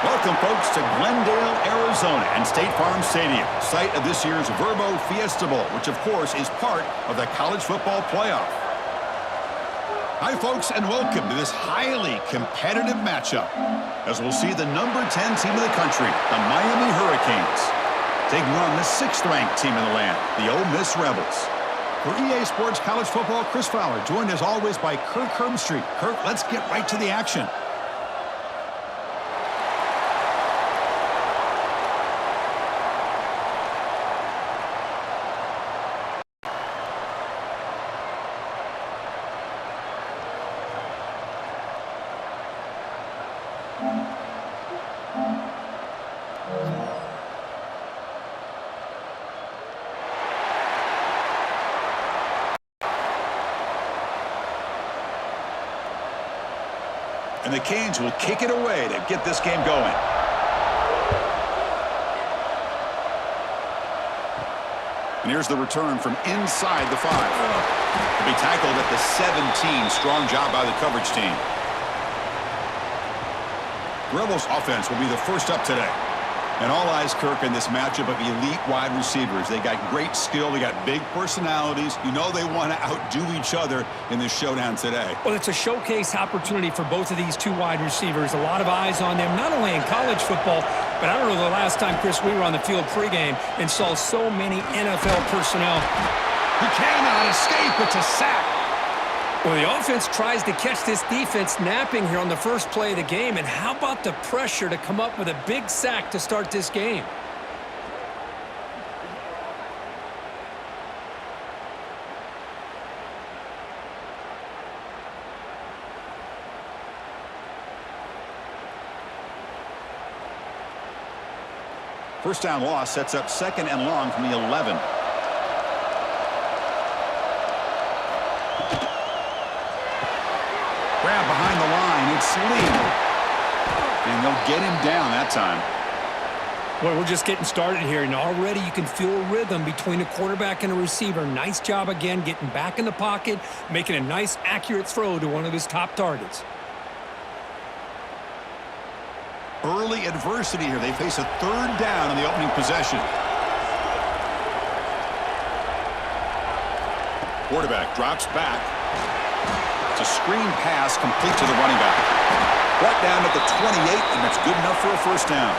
Welcome, folks, to Glendale, Arizona and State Farm Stadium, site of this year's Verbo Fiesta Bowl, which, of course, is part of the college football playoff. Hi, folks, and welcome to this highly competitive matchup, as we'll see the number 10 team in the country, the Miami Hurricanes, taking on the 6th-ranked team in the land, the Ole Miss Rebels. For EA Sports College Football, Chris Fowler, joined as always by Kirk Herbstreit. Kirk, let's get right to the action. And the Canes will kick it away to get this game going. And here's the return from inside the 5. To be tackled at the 17. Strong job by the coverage team. Rebels offense will be the first up today. And all eyes, Kirk, in this matchup of elite wide receivers. They got great skill. They got big personalities. You know they want to outdo each other in this showdown today. Well, it's a showcase opportunity for both of these two wide receivers. A lot of eyes on them, not only in college football, but I don't know the last time, Chris, we were on the field pregame and saw so many NFL personnel. He cannot escape. It's a sack. Well, the offense tries to catch this defense napping here on the first play of the game. And how about the pressure to come up with a big sack to start this game? First down loss sets up 2nd and long from the 11. Grab behind the line. It's Lee. And they'll get him down that time. Well, we're just getting started here, and already you can feel a rhythm between a quarterback and a receiver. Nice job again getting back in the pocket, making a nice, accurate throw to one of his top targets. Early adversity here. They face a 3rd down in the opening possession. Quarterback drops back. It's a screen pass complete to the running back. Brought down at the 28, and that's good enough for a first down.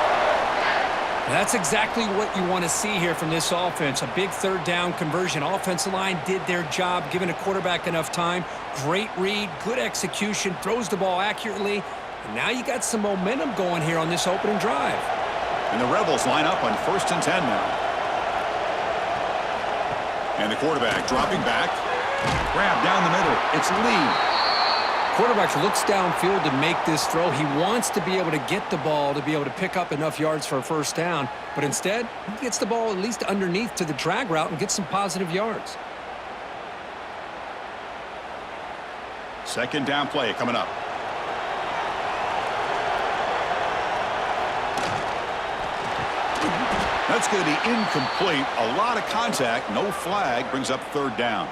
That's exactly what you want to see here from this offense. A big 3rd down conversion. Offensive line did their job, giving a quarterback enough time. Great read, good execution, throws the ball accurately. And now you got some momentum going here on this opening drive. And the Rebels line up on 1st and 10 now. And the quarterback dropping back. Grab down the middle. It's Lee. Quarterback looks downfield to make this throw. He wants to be able to get the ball to be able to pick up enough yards for a first down. But instead, he gets the ball at least underneath to the drag route and gets some positive yards. 2nd down play coming up. That's going to be incomplete. A lot of contact. No flag. Brings up 3rd down.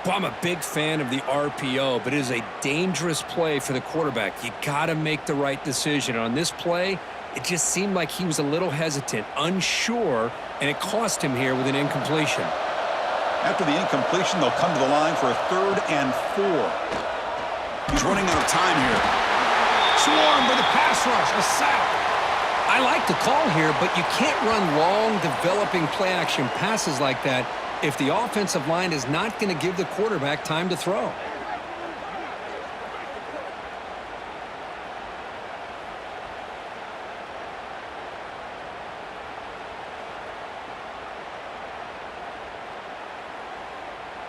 Well, I'm a big fan of the RPO, but it is a dangerous play for the quarterback. You got to make the right decision. On this play, it just seemed like he was a little hesitant, unsure, and it cost him here with an incompletion. After the incompletion, they'll come to the line for a 3rd and 4. He's running out of time here. Swarmed by the pass rush. A sack. I like the call here, but you can't run long, developing play-action passes like that if the offensive line is not going to give the quarterback time to throw.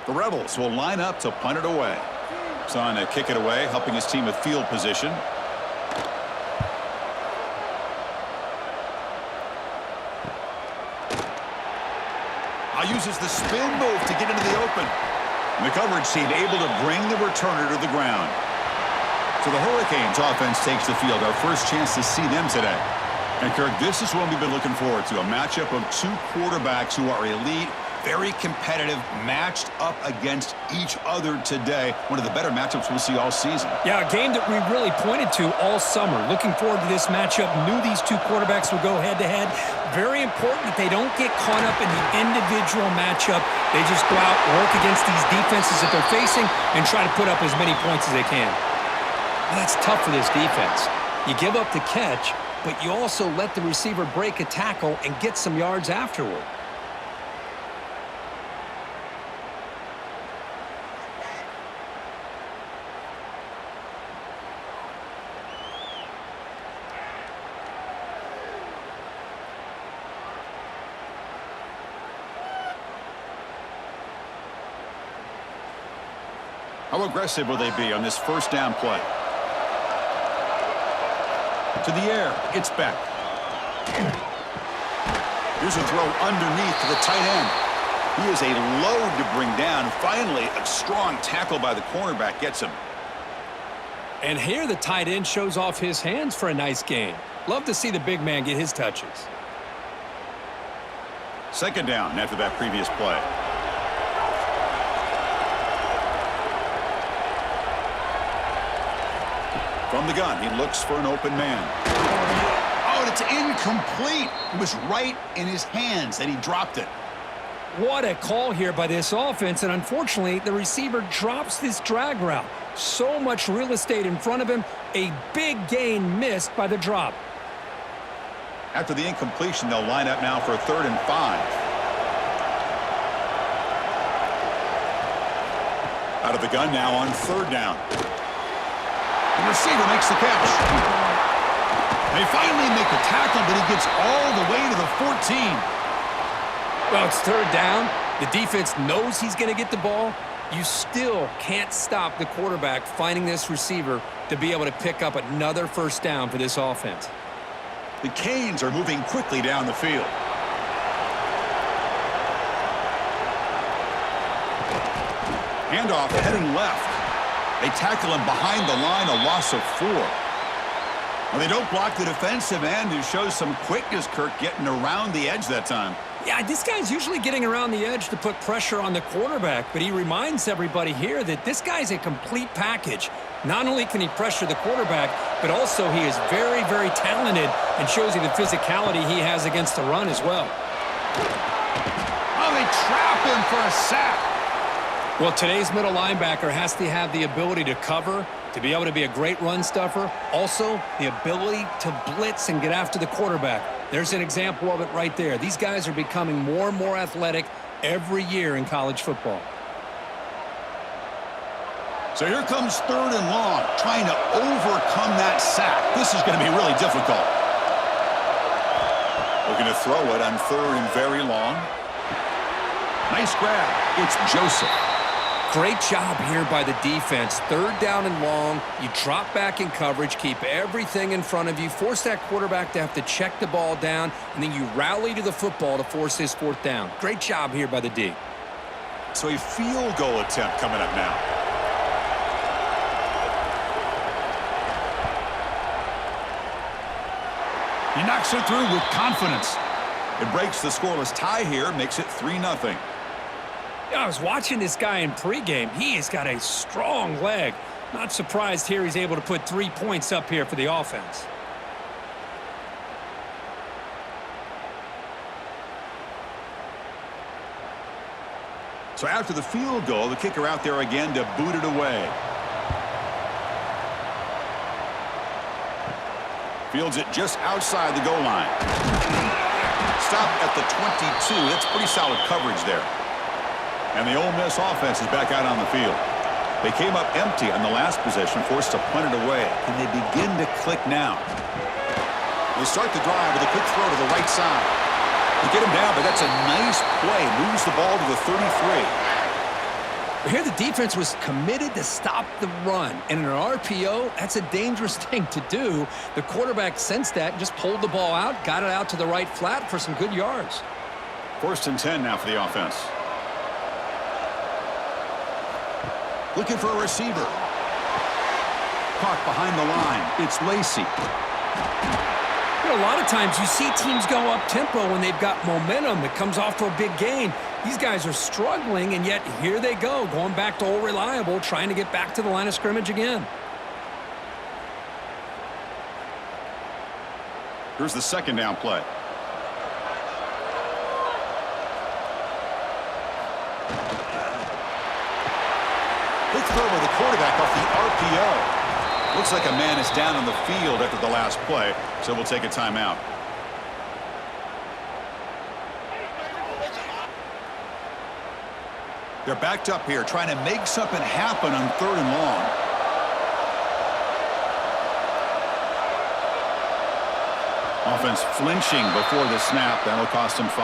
The Rebels will line up to punt it away. Son to kick it away, helping his team with field position. Uses the spin move to get into the open. And the coverage team able to bring the returner to the ground. So the Hurricanes offense takes the field. Our first chance to see them today. And Kirk, this is one we've been looking forward to. A matchup of two quarterbacks who are elite, Very competitive, matched up against each other today. One of the better matchups we'll see all season. Yeah, a game that we really pointed to all summer. Looking forward to this matchup. Knew these two quarterbacks would go head-to-head. Very important that they don't get caught up in the individual matchup. They just go out, work against these defenses that they're facing, and try to put up as many points as they can. Well, that's tough for this defense. You give up the catch, but you also let the receiver break a tackle and get some yards afterward. How aggressive will they be on this first down play? To the air, it's back. Here's a throw underneath to the tight end. He is a load to bring down. Finally, a strong tackle by the cornerback gets him. And here the tight end shows off his hands for a nice gain. Love to see the big man get his touches. Second down after that previous play. From the gun, he looks for an open man. Oh, and it's incomplete. It was right in his hands, and he dropped it. What a call here by this offense, and unfortunately, the receiver drops this drag route. So much real estate in front of him, a big gain missed by the drop. After the incompletion, they'll line up now for a 3rd and 5. Out of the gun now on 3rd down. The receiver makes the catch. They finally make the tackle, but he gets all the way to the 14. Well, it's 3rd down. The defense knows he's going to get the ball. You still can't stop the quarterback finding this receiver to be able to pick up another 1st down for this offense. The Canes are moving quickly down the field. Handoff heading left. They tackle him behind the line, a loss of 4. Well, they don't block the defensive end, who shows some quickness, Kirk, getting around the edge that time. Yeah, this guy's usually getting around the edge to put pressure on the quarterback, but he reminds everybody here that this guy's a complete package. Not only can he pressure the quarterback, but also he is very, very talented and shows you the physicality he has against the run as well. Oh, they trap him for a sack. Well, today's middle linebacker has to have the ability to cover, to be able to be a great run stuffer, also the ability to blitz and get after the quarterback. There's an example of it right there. These guys are becoming more and more athletic every year in college football. So here comes 3rd and long, trying to overcome that sack. This is going to be really difficult. Looking to throw it on 3rd and very long. Nice grab. It's Joseph. Great job here by the defense. 3rd down and long. You drop back in coverage, keep everything in front of you, force that quarterback to have to check the ball down, and then you rally to the football to force this 4th down. Great job here by the D. So a field goal attempt coming up now. He knocks it through with confidence. It breaks the scoreless tie here, makes it 3-0. I was watching this guy in pregame. He has got a strong leg. Not surprised here he's able to put 3 points up here for the offense. So after the field goal, the kicker out there again to boot it away. Fields it just outside the goal line. Stop at the 22. That's pretty solid coverage there. And the Ole Miss offense is back out on the field. They came up empty on the last possession, forced to punt it away. Can they begin to click now? They start the drive with a quick throw to the right side. They get him down, but that's a nice play. Moves the ball to the 33. Here the defense was committed to stop the run. And in an RPO, that's a dangerous thing to do. The quarterback sensed that and just pulled the ball out, got it out to the right flat for some good yards. 1st and 10 now for the offense. Looking for a receiver. Caught behind the line. It's Lacey. You know, a lot of times you see teams go up tempo when they've got momentum that comes off for a big gain. These guys are struggling, and yet here they go, going back to old reliable, trying to get back to the line of scrimmage again. Here's the second down play. Quick throw by the quarterback off the RPO. Looks like a man is down on the field after the last play, so we'll take a timeout. They're backed up here, trying to make something happen on 3rd and long. Offense flinching before the snap. That'll cost them 5.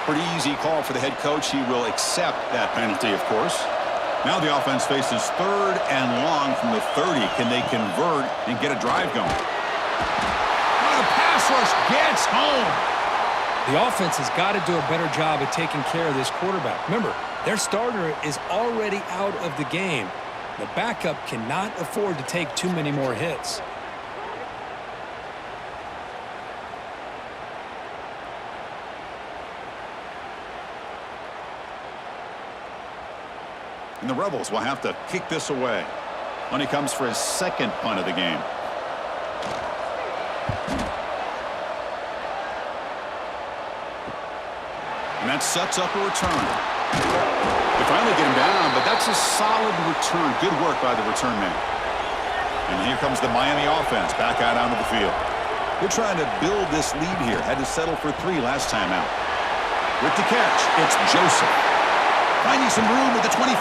Pretty easy call for the head coach. He will accept that penalty, of course. Now the offense faces 3rd and long from the 30. Can they convert and get a drive going? Oh, the pass rush gets home. The offense has got to do a better job at taking care of this quarterback. Remember, their starter is already out of the game. The backup cannot afford to take too many more hits. And the Rebels will have to kick this away when he comes for his second punt of the game. And that sets up a return. They finally get him down, but that's a solid return. Good work by the return man. And here comes the Miami offense back out onto the field. They're trying to build this lead here. Had to settle for 3 last time out. With the catch, it's Joseph. Finding some room at the 25.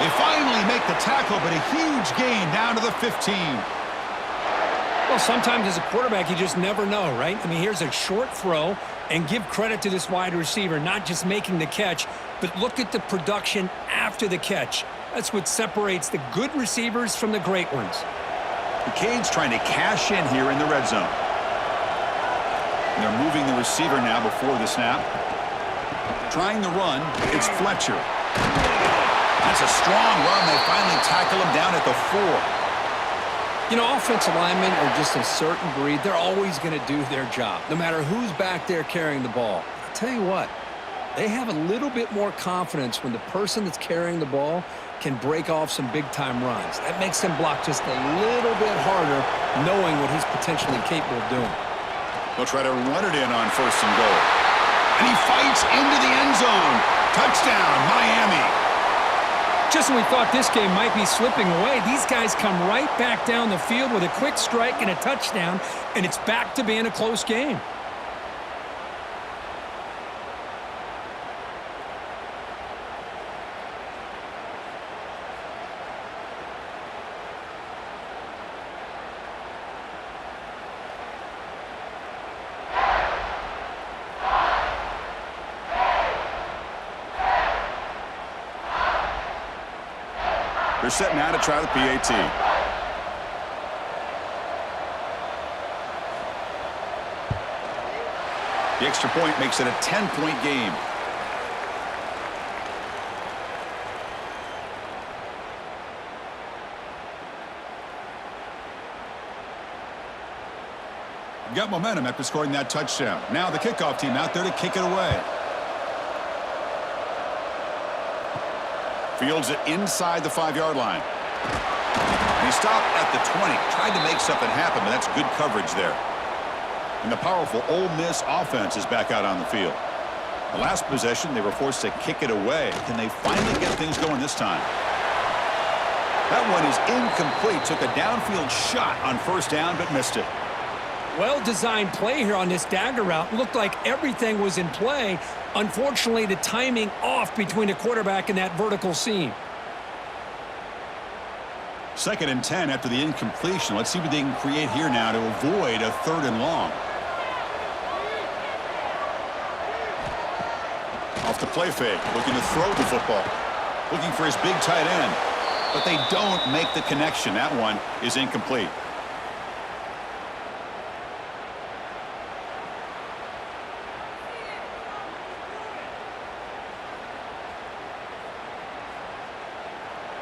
They finally make the tackle, but a huge gain down to the 15. Well, sometimes as a quarterback, you just never know, right? I mean, here's a short throw, and give credit to this wide receiver, not just making the catch, but look at the production after the catch. That's what separates the good receivers from the great ones. The Canes trying to cash in here in the red zone. And they're moving the receiver now before the snap. Trying the run, it's Fletcher. That's a strong run. They finally tackle him down at the 4. You know, offensive linemen are just a certain breed. They're always going to do their job, no matter who's back there carrying the ball. I'll tell you what, they have a little bit more confidence when the person that's carrying the ball can break off some big-time runs. That makes them block just a little bit harder, knowing what he's potentially capable of doing. They'll try to run it in on 1st and goal. And he fights into the end zone. Touchdown, Miami. Just when we thought this game might be slipping away, these guys come right back down the field with a quick strike and a touchdown, and it's back to being a close game. They're set now to try the PAT. The extra point makes it a 10-point game. Got momentum after scoring that touchdown. Now the kickoff team out there to kick it away. Fields it inside the 5-yard line. And he stopped at the 20. Tried to make something happen, but that's good coverage there. And the powerful Ole Miss offense is back out on the field. The last possession, they were forced to kick it away. Can they finally get things going this time? That one is incomplete. Took a downfield shot on 1st down, but missed it. Well-designed play here on this dagger route. Looked like everything was in play. Unfortunately, the timing off between the quarterback and that vertical seam. 2nd and 10 after the incompletion. Let's see what they can create here now to avoid a 3rd and long. Off the play fake, looking to throw the football. Looking for his big tight end. But they don't make the connection. That one is incomplete.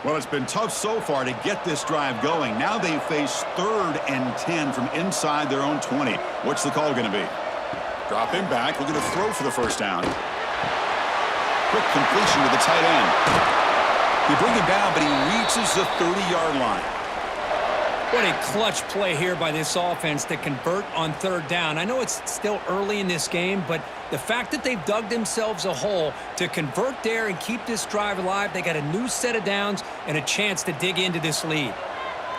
Well, it's been tough so far to get this drive going. Now they face 3rd and 10 from inside their own 20. What's the call going to be? Dropping back, looking to throw for the first down. Quick completion to the tight end. He bring him down, but he reaches the 30-yard line. What a clutch play here by this offense to convert on 3rd down. I know it's still early in this game, but the fact that they've dug themselves a hole to convert there and keep this drive alive, they got a new set of downs and a chance to dig into this lead.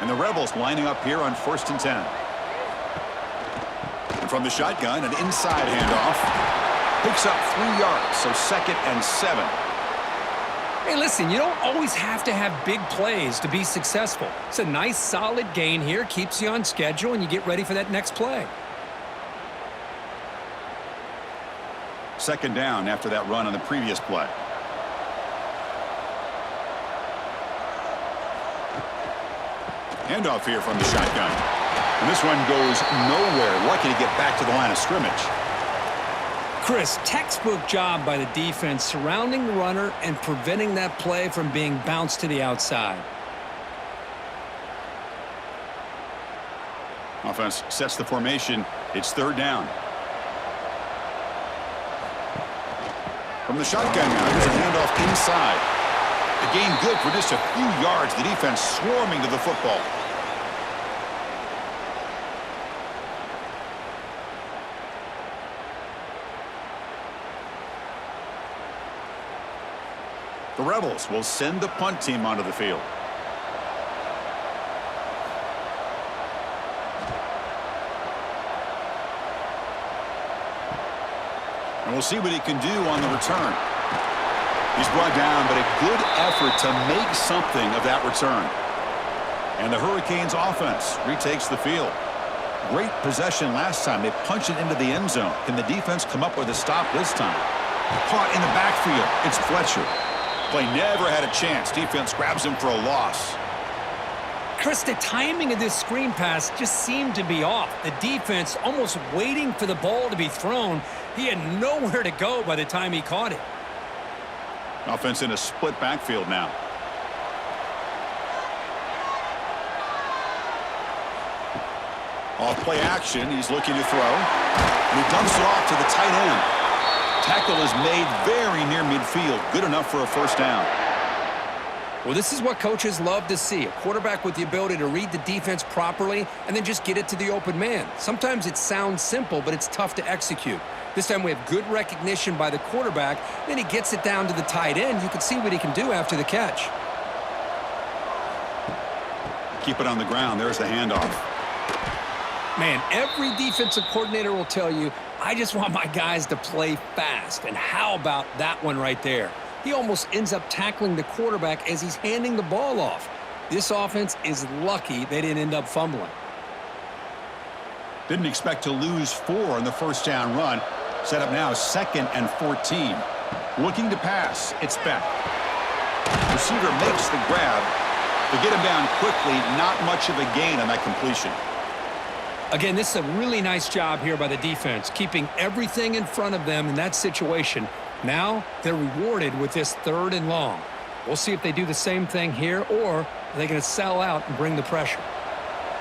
And the Rebels lining up here on 1st and 10. And from the shotgun, an inside handoff. Picks up 3 yards, so 2nd and 7. Hey, listen, you don't always have to have big plays to be successful. It's a nice, solid gain here, keeps you on schedule, and you get ready for that next play. 2nd down after that run on the previous play. Handoff here from the shotgun. And this one goes nowhere. Lucky to get back to the line of scrimmage. Chris, textbook job by the defense surrounding the runner and preventing that play from being bounced to the outside. Offense sets the formation. It's 3rd down. From the shotgun now, here's a handoff inside. The gain good for just a few yards. The defense swarming to the football. The Rebels will send the punt team onto the field. And we'll see what he can do on the return. He's brought down, but a good effort to make something of that return. And the Hurricanes offense retakes the field. Great possession last time. They punched it into the end zone. Can the defense come up with a stop this time? Caught in the backfield. It's Fletcher. Play never had a chance. Defense grabs him for a loss. Chris, the timing of this screen pass just seemed to be off. The defense almost waiting for the ball to be thrown. He had nowhere to go by the time he caught it. Offense in a split backfield now. Off play action. He's looking to throw. And he dumps it off to the tight end. Tackle is made very near midfield. Good enough for a first down. Well, this is what coaches love to see. A quarterback with the ability to read the defense properly and then just get it to the open man. Sometimes it sounds simple, but it's tough to execute. This time we have good recognition by the quarterback. Then he gets it down to the tight end. You can see what he can do after the catch. Keep it on the ground. There's the handoff. Man, every defensive coordinator will tell you, I just want my guys to play fast. And how about that one right there? He almost ends up tackling the quarterback as he's handing the ball off. This offense is lucky they didn't end up fumbling. Didn't expect to lose 4 on the first down run. Set up now 2nd and 14. Looking to pass. It's Beck. Receiver makes the grab. To get him down quickly, not much of a gain on that completion. Again, this is a really nice job here by the defense, keeping everything in front of them in that situation. Now they're rewarded with this 3rd and long. We'll see if they do the same thing here, or are they going to sell out and bring the pressure?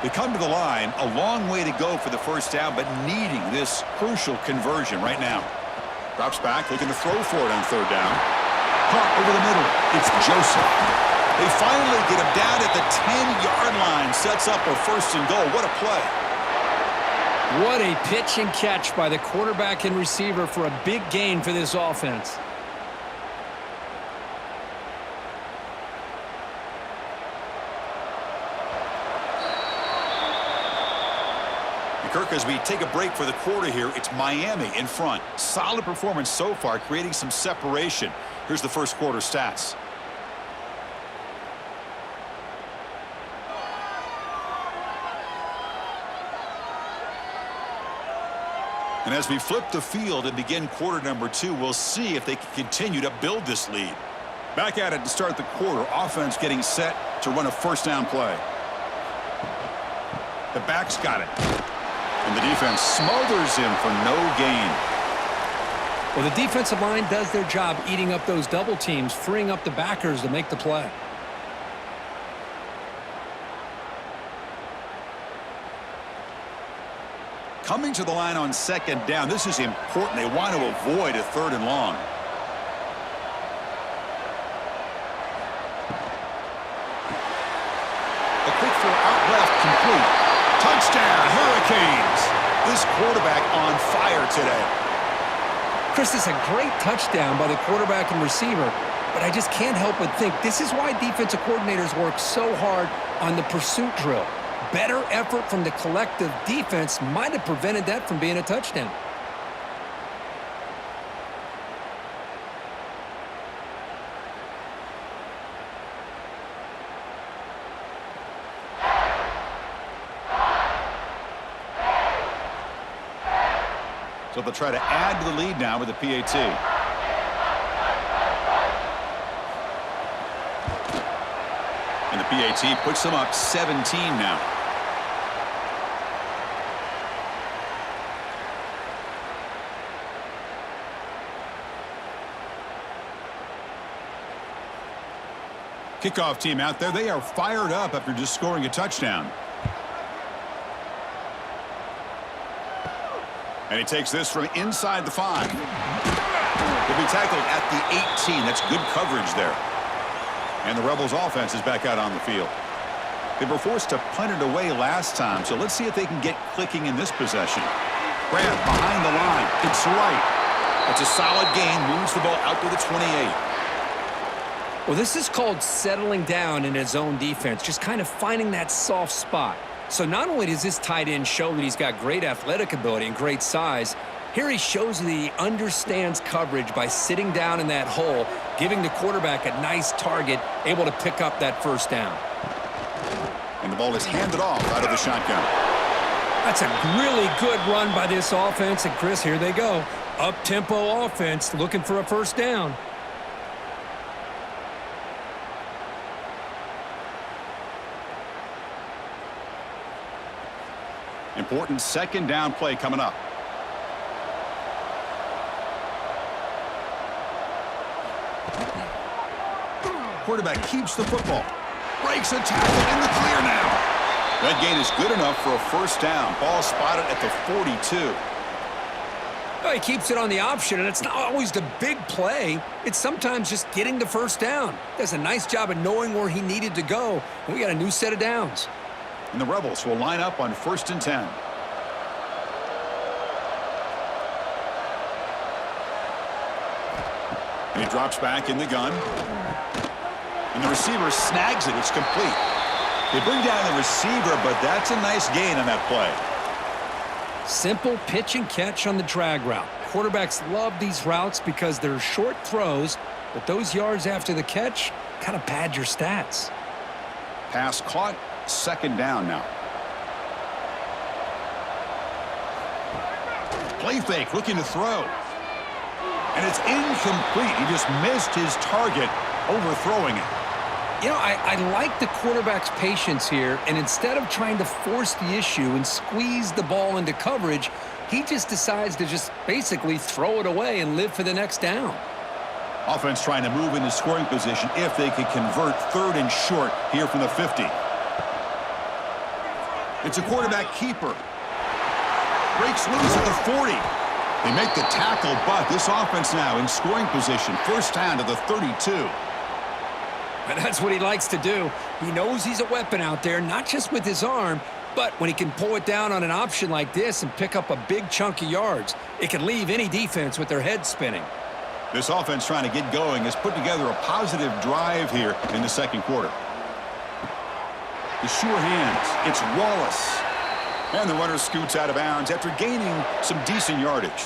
They come to the line, a long way to go for the first down, but needing this crucial conversion right now. Drops back, looking to throw for it on 3rd down. Caught over the middle. It's Joseph. They finally get him down at the 10-yard line. Sets up a 1st and goal. What a play. What a pitch and catch by the quarterback and receiver for a big gain for this offense. Kirk, as we take a break for the quarter here, it's Miami in front. Solid performance so far, creating some separation. Here's the first quarter stats. And as we flip the field and begin quarter number 2, we'll see if they can continue to build this lead. Back at it to start the quarter. Offense getting set to run a first down play. The back's got it. And the defense smothers him for no gain. Well, the defensive line does their job eating up those double teams, freeing up the backers to make the play. Coming to the line on second down. This is important. They want to avoid a 3rd and long. A quick throw out left, complete. Touchdown, Hurricanes. This quarterback on fire today. Chris, this is a great touchdown by the quarterback and receiver, but I just can't help but think this is why defensive coordinators work so hard on the pursuit drill. Better effort from the collective defense might have prevented that from being a touchdown. So they'll try to add to the lead now with the PAT. And the PAT puts them up 17 now. Kickoff team out there. They are fired up after just scoring a touchdown. And he takes this from inside the 5. He'll be tackled at the 18. That's good coverage there. And the Rebels offense is back out on the field. They were forced to punt it away last time, so let's see if they can get clicking in this possession. Grab behind the line. It's right. That's a solid gain. Moves the ball out to the 28. Well, this is called settling down in his own defense, just kind of finding that soft spot. So not only does this tight end show that he's got great athletic ability and great size, here he shows that he understands coverage by sitting down in that hole, giving the quarterback a nice target, able to pick up that 1st down. And the ball is handed off out of the shotgun. That's a really good run by this offense. And, Chris, here they go. Up-tempo offense looking for a 1st down. Important 2nd down play coming up. Quarterback keeps the football. Breaks a tackle in the clear now. That gain is good enough for a 1st down. Ball spotted at the 42. Well, he keeps it on the option, and it's not always the big play. It's sometimes just getting the 1st down. Does a nice job of knowing where he needed to go. And we got a new set of downs. And the Rebels will line up on 1st and 10. And he drops back in the gun. And the receiver snags it. It's complete. They bring down the receiver, but that's a nice gain on that play. Simple pitch and catch on the drag route. Quarterbacks love these routes because they're short throws, but those yards after the catch kind of pad your stats. Pass caught. 2nd down now. Play fake, looking to throw. And it's incomplete. He just missed his target, overthrowing it. You know, I like the quarterback's patience here, and instead of trying to force the issue and squeeze the ball into coverage, he just decides to just basically throw it away and live for the next down. Offense trying to move into scoring position if they could convert 3rd and short here from the 50. It's a quarterback keeper. Breaks loose at the 40. They make the tackle, but this offense now in scoring position. 1st down to the 32. And that's what he likes to do. He knows he's a weapon out there, not just with his arm, but when he can pull it down on an option like this and pick up a big chunk of yards, it can leave any defense with their head spinning. This offense trying to get going has put together a positive drive here in the 2nd quarter. The sure hands. It's Wallace. And the runner scoots out of bounds after gaining some decent yardage.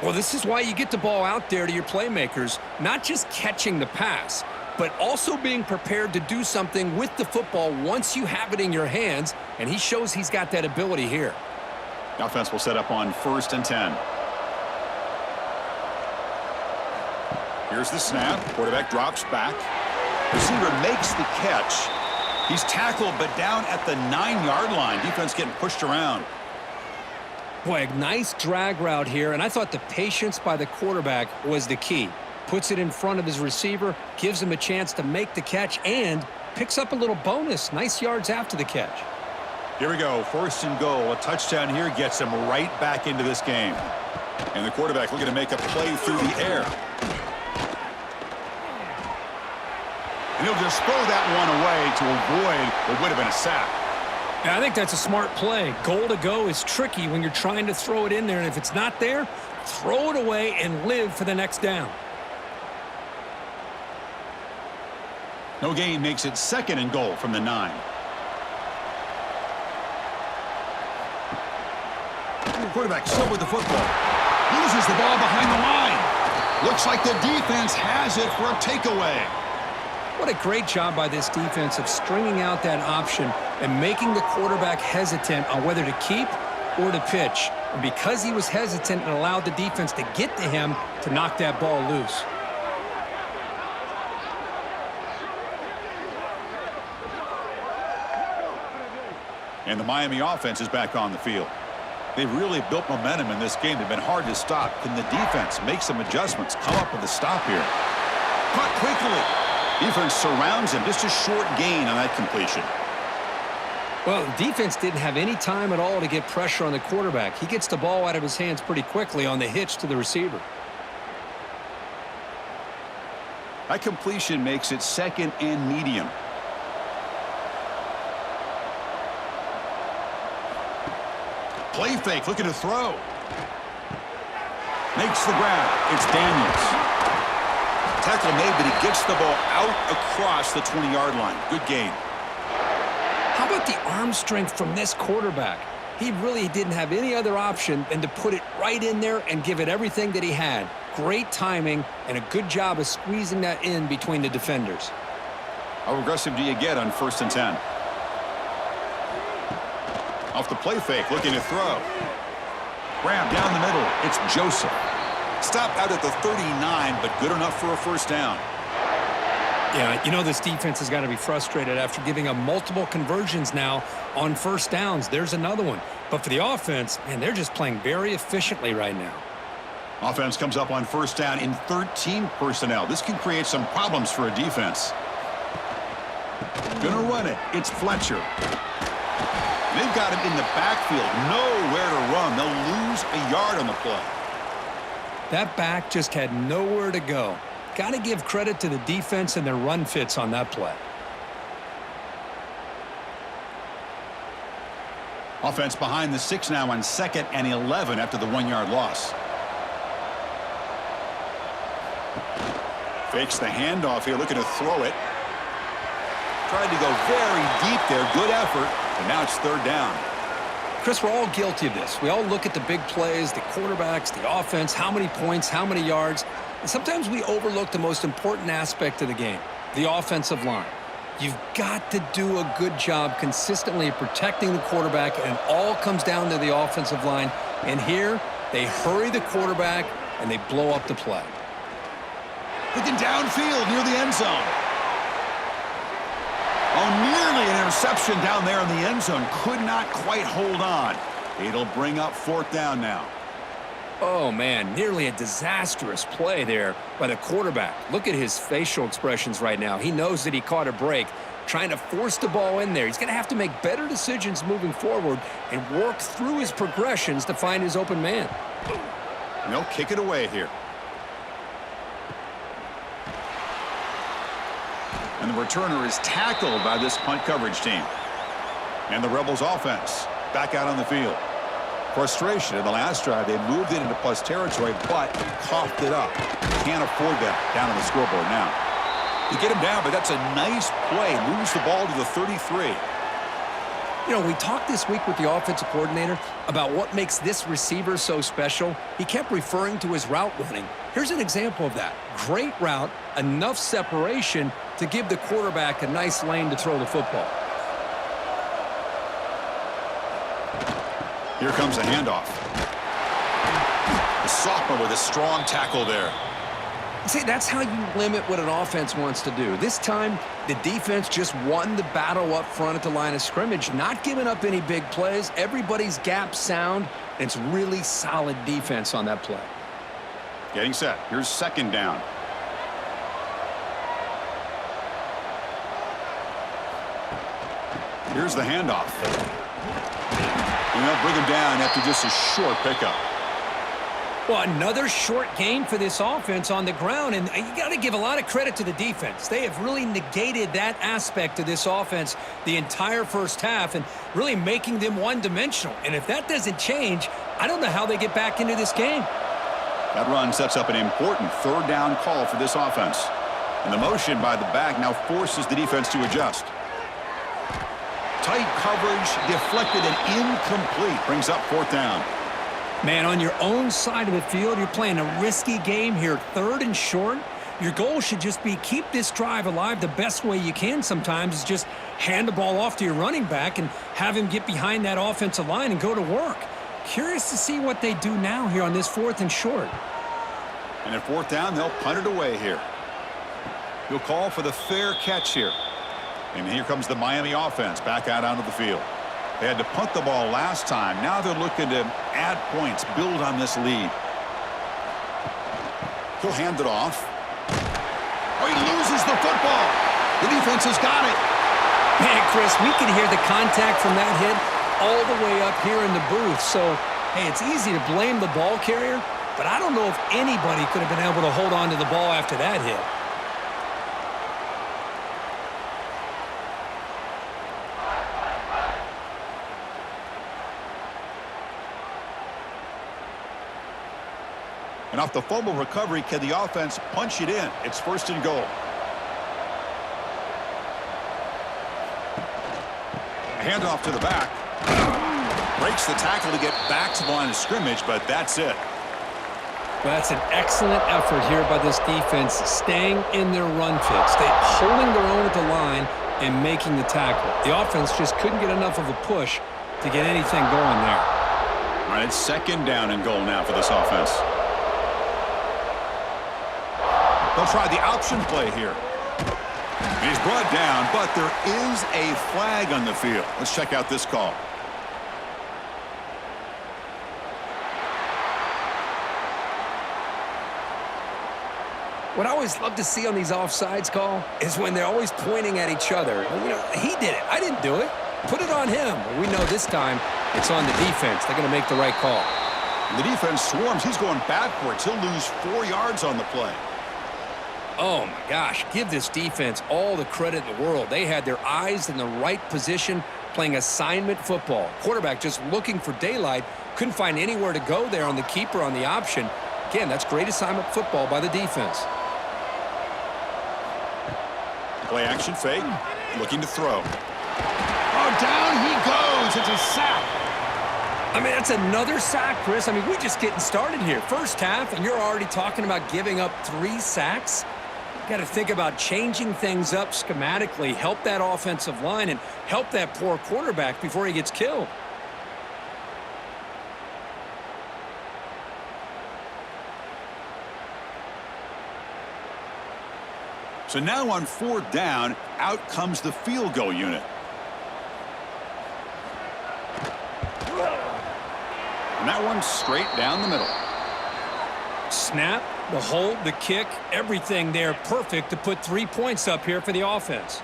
Well, this is why you get the ball out there to your playmakers, not just catching the pass, but also being prepared to do something with the football once you have it in your hands, and he shows he's got that ability here. The offense will set up on 1st and 10. Here's the snap. Quarterback drops back. Receiver makes the catch. He's tackled, but down at the 9-yard line. Defense getting pushed around. Boy, a nice drag route here, and I thought the patience by the quarterback was the key. Puts it in front of his receiver, gives him a chance to make the catch, and picks up a little bonus. Nice yards after the catch. Here we go, 1st and goal. A touchdown here gets him right back into this game. And the quarterback looking to make a play through the air. And he'll just throw that one away to avoid what would have been a sack. Yeah, I think that's a smart play. Goal to go is tricky when you're trying to throw it in there, and if it's not there, throw it away and live for the next down. No gain makes it 2nd and goal from the 9. Quarterback still with the football. Loses the ball behind the line. Looks like the defense has it for a takeaway. What a great job by this defense of stringing out that option and making the quarterback hesitant on whether to keep or to pitch. And because he was hesitant, it allowed the defense to get to him to knock that ball loose. And the Miami offense is back on the field. They've really built momentum in this game. They've been hard to stop. Can the defense make some adjustments, come up with a stop here? Caught quickly. Defense surrounds him. Just a short gain on that completion. Well, the defense didn't have any time at all to get pressure on the quarterback. He gets the ball out of his hands pretty quickly on the hitch to the receiver. That completion makes it 2nd and medium. Play fake, looking to throw. Makes the grab. It's Daniels. Tackle made, but he gets the ball out across the 20-yard line. Good gain. How about the arm strength from this quarterback? He really didn't have any other option than to put it right in there and give it everything that he had. Great timing and a good job of squeezing that in between the defenders. How aggressive do you get on 1st and 10? Off the play fake, looking to throw. Grab down the middle. It's Joseph. Stopped out at the 39, but good enough for a 1st down. Yeah, you know this defense has got to be frustrated after giving up multiple conversions now on 1st downs. There's another one. But for the offense, man, they're just playing very efficiently right now. Offense comes up on 1st down in 13 personnel. This can create some problems for a defense. Gonna run it. It's Fletcher. They've got him in the backfield. Nowhere to run. They'll lose a yard on the play. That back just had nowhere to go. Got to give credit to the defense and their run fits on that play. Offense behind the 6 now on 2nd and 11 after the 1-yard loss. Fakes the handoff here, looking to throw it. Tried to go very deep there. Good effort. And now it's 3rd down. Chris, we're all guilty of this. We all look at the big plays, the quarterbacks, the offense, how many points, how many yards. And sometimes we overlook the most important aspect of the game, the offensive line. You've got to do a good job consistently protecting the quarterback, and it all comes down to the offensive line. And here, they hurry the quarterback, and they blow up the play. Looking downfield near the end zone. Oh, nearly an interception down there in the end zone. Could not quite hold on. It'll bring up 4th down now. Oh, man, nearly a disastrous play there by the quarterback. Look at his facial expressions right now. He knows that he caught a break, trying to force the ball in there. He's going to have to make better decisions moving forward and work through his progressions to find his open man. And they'll kick it away here. And the returner is tackled by this punt coverage team. And the Rebels offense back out on the field. Frustration in the last drive. They moved it into plus territory, but coughed it up. Can't afford that down on the scoreboard now. You get him down, but that's a nice play. Moves the ball to the 33. You know, we talked this week with the offensive coordinator about what makes this receiver so special. He kept referring to his route running. Here's an example of that. Great route, enough separation to give the quarterback a nice lane to throw the football. Here comes a handoff. The sophomore with a strong tackle there. See, that's how you limit what an offense wants to do. This time, the defense just won the battle up front at the line of scrimmage, not giving up any big plays. Everybody's gap sound, and it's really solid defense on that play. Getting set. Here's 2nd down. Here's the handoff. And they'll bring him down after just a short pickup. Well, another short gain for this offense on the ground, and you got to give a lot of credit to the defense. They have really negated that aspect of this offense the entire first half and really making them one-dimensional. And if that doesn't change, I don't know how they get back into this game. That run sets up an important third down call for this offense. And the motion by the back now forces the defense to adjust. Tight coverage, deflected and incomplete. Brings up fourth down. Man, on your own side of the field, you're playing a risky game here, third and short. Your goal should just be keep this drive alive the best way you can sometimes is just hand the ball off to your running back and have him get behind that offensive line and go to work. Curious to see what they do now here on this fourth and short. And at fourth down, they'll punt it away here. He'll call for the fair catch here. And here comes the Miami offense back out onto the field. They had to punt the ball last time. Now they're looking to add points, build on this lead. He'll hand it off. Oh, he loses the football. The defense has got it. Man, Chris, we can hear the contact from that hit all the way up here in the booth. So, hey, it's easy to blame the ball carrier, but I don't know if anybody could have been able to hold on to the ball after that hit. And off the fumble recovery, can the offense punch it in? It's first and goal. A handoff to the back. Breaks the tackle to get back to the line of scrimmage, but that's it. Well, that's an excellent effort here by this defense, staying in their run fits. They holding their own at the line and making the tackle. The offense just couldn't get enough of a push to get anything going there. All right, it's second down and goal now for this offense. They'll try the option play here. He's brought down, but there is a flag on the field. Let's check out this call. What I always love to see on these offsides call is when they're always pointing at each other. You know, he did it. I didn't do it. Put it on him. We know this time it's on the defense. They're going to make the right call. And the defense swarms. He's going backwards. He'll lose 4 yards on the play. Oh, my gosh. Give this defense all the credit in the world. They had their eyes in the right position playing assignment football. Quarterback just looking for daylight. Couldn't find anywhere to go there on the keeper on the option. Again, that's great assignment football by the defense. Play action fake. Looking to throw. Oh, down he goes. It's a sack. I mean, that's another sack, Chris. I mean, we're just getting started here. First half, and you're already talking about giving up 3 sacks. Got to think about changing things up schematically, help that offensive line, and help that poor quarterback before he gets killed. So now on fourth down, out comes the field goal unit. And that one's straight down the middle. Snap, the hold, the kick, everything there perfect to put 3 points up here for the offense.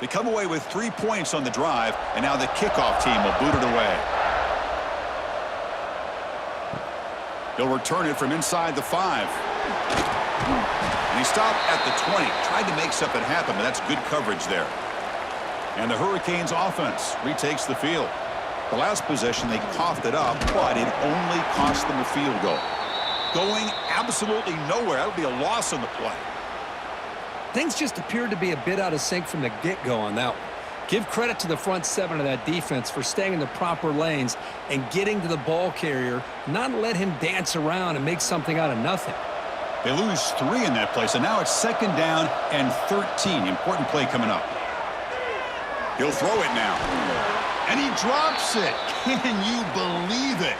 They come away with 3 points on the drive, and now the kickoff team will boot it away. He'll return it from inside the 5. And he stopped at the 20. Tried to make something happen, but that's good coverage there. And the Hurricanes offense retakes the field. The last possession, they coughed it up, but it only cost them a field goal. Going absolutely nowhere. That would be a loss on the play. Things just appeared to be a bit out of sync from the get-go on that one. Give credit to the front 7 of that defense for staying in the proper lanes and getting to the ball carrier, not let him dance around and make something out of nothing. They lose 3 in that play, so now it's second down and 13. Important play coming up. He'll throw it now. And he drops it. Can you believe it?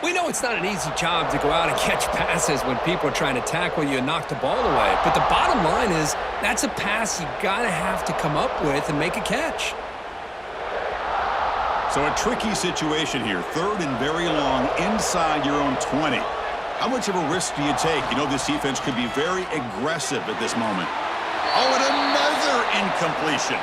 We know it's not an easy job to go out and catch passes when people are trying to tackle you and knock the ball away. But the bottom line is that's a pass you got to have to come up with and make a catch. So a tricky situation here. Third and very long inside your own 20. How much of a risk do you take? You know this defense could be very aggressive at this moment. Oh, and another incompletion.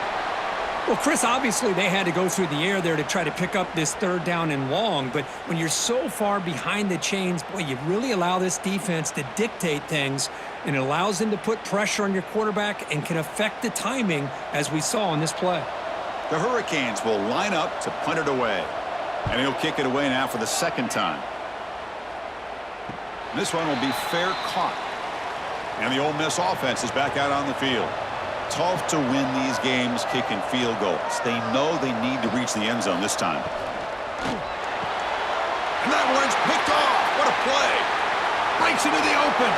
Well, Chris, obviously they had to go through the air there to try to pick up this third down and long, but when you're so far behind the chains, boy, you really allow this defense to dictate things, and it allows them to put pressure on your quarterback and can affect the timing, as we saw in this play. The Hurricanes will line up to punt it away, and he'll kick it away now for the second time. This one will be fair caught. And the Ole Miss offense is back out on the field. Tough to win these games kicking field goals. They know they need to reach the end zone this time. And that one's picked off. What a play. Breaks into the open.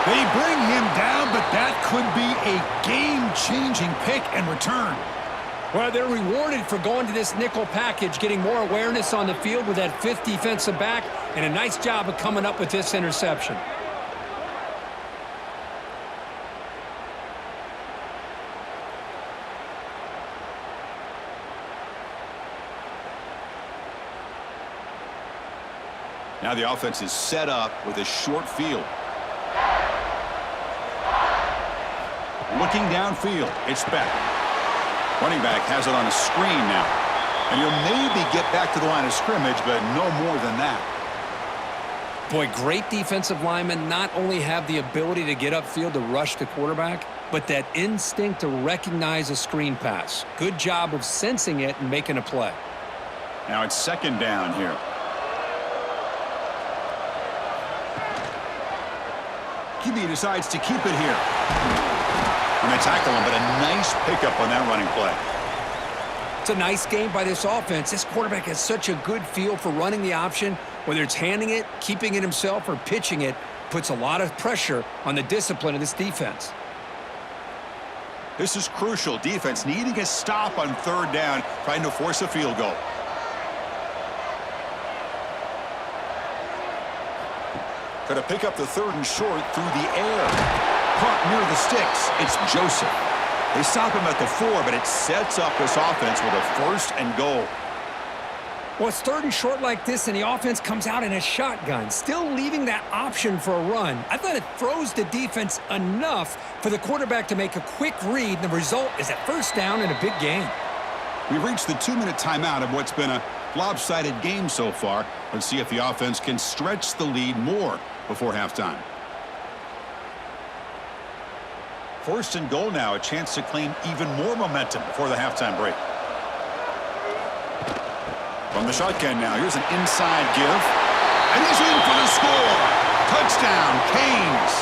They bring him down, but that could be a game-changing pick and return. Well, they're rewarded for going to this nickel package, getting more awareness on the field with that fifth defensive back, and a nice job of coming up with this interception. Now the offense is set up with a short field. Looking downfield, it's back. Running back has it on a screen now. And he'll maybe get back to the line of scrimmage, but no more than that. Boy, great defensive linemen not only have the ability to get upfield to rush the quarterback, but that instinct to recognize a screen pass. Good job of sensing it and making a play. Now it's second down here. QB decides to keep it here. And they tackle him, but a nice pickup on that running play. It's a nice game by this offense. This quarterback has such a good feel for running the option. Whether it's handing it, keeping it himself, or pitching it, puts a lot of pressure on the discipline of this defense. This is crucial. Defense needing a stop on third down, trying to force a field goal. Going to pick up the third and short through the air. Caught near the sticks. It's Joseph. They stop him at the 4, but it sets up this offense with a first and goal. Well, it's third and short like this, and the offense comes out in a shotgun, still leaving that option for a run. I thought it throws the defense enough for the quarterback to make a quick read, and the result is a first down and a big gain. We've reached the 2-minute timeout of what's been a lopsided game so far. Let's see if the offense can stretch the lead more before halftime. First and goal now, a chance to claim even more momentum before the halftime break. From the shotgun now, here's an inside give. And he's in for the score. Touchdown, Canes.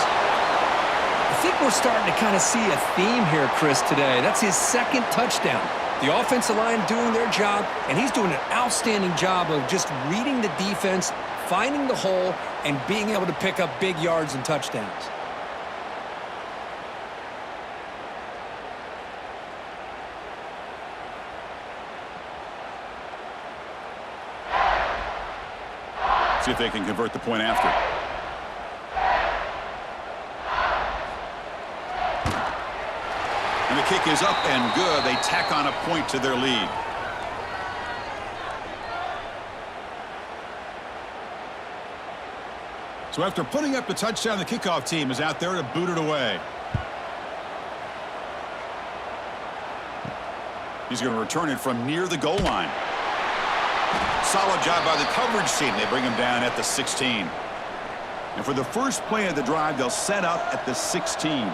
I think we're starting to kind of see a theme here, Chris, today. That's his second touchdown. The offensive line doing their job, and he's doing an outstanding job of just reading the defense, finding the hole, and being able to pick up big yards and touchdowns. See if they can convert the point after. And the kick is up and good. They tack on a point to their lead. So after putting up the touchdown, the kickoff team is out there to boot it away. He's going to return it from near the goal line. Solid job by the coverage team. They bring him down at the 16. And for the first play of the drive, they'll set up at the 16.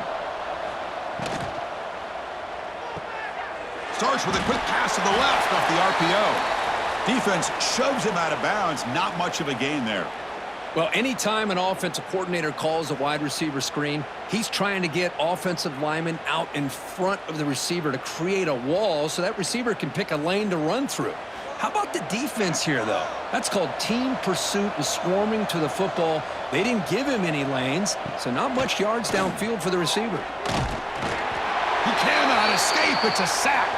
Starts with a quick pass to the left off the RPO. Defense shoves him out of bounds. Not much of a gain there. Well, anytime an offensive coordinator calls a wide receiver screen, he's trying to get offensive linemen out in front of the receiver to create a wall so that receiver can pick a lane to run through. How about the defense here, though? That's called team pursuit and swarming to the football. They didn't give him any lanes, so not much yards downfield for the receiver. He cannot escape. It's a sack.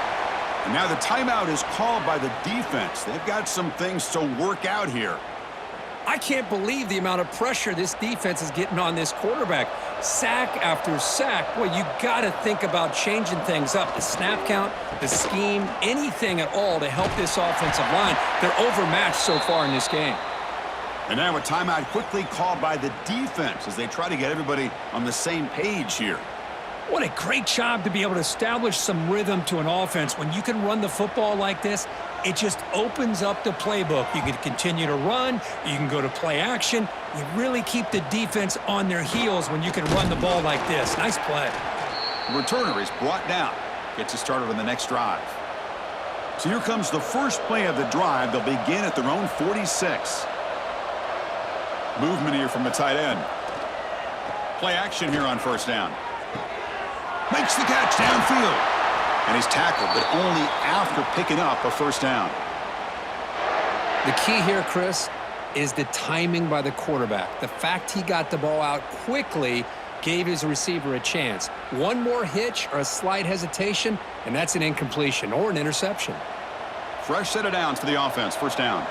And now the timeout is called by the defense. They've got some things to work out here. I can't believe the amount of pressure this defense is getting on this quarterback. Sack after sack. Boy, you got to think about changing things up. The snap count, the scheme, anything at all to help this offensive line. They're overmatched so far in this game. And now a timeout quickly called by the defense as they try to get everybody on the same page here. What a great job to be able to establish some rhythm to an offense. When you can run the football like this, it just opens up the playbook. You can continue to run. You can go to play action. You really keep the defense on their heels when you can run the ball like this. Nice play. The returner is brought down. Gets us started on the next drive. So here comes the first play of the drive. They'll begin at their own 46. Movement here from the tight end. Play action here on first down. Makes the catch downfield. And he's tackled, but only after picking up a first down. The key here, Chris, is the timing by the quarterback. The fact he got the ball out quickly gave his receiver a chance. One more hitch or a slight hesitation, and that's an incompletion or an interception. Fresh set of downs for the offense. First down.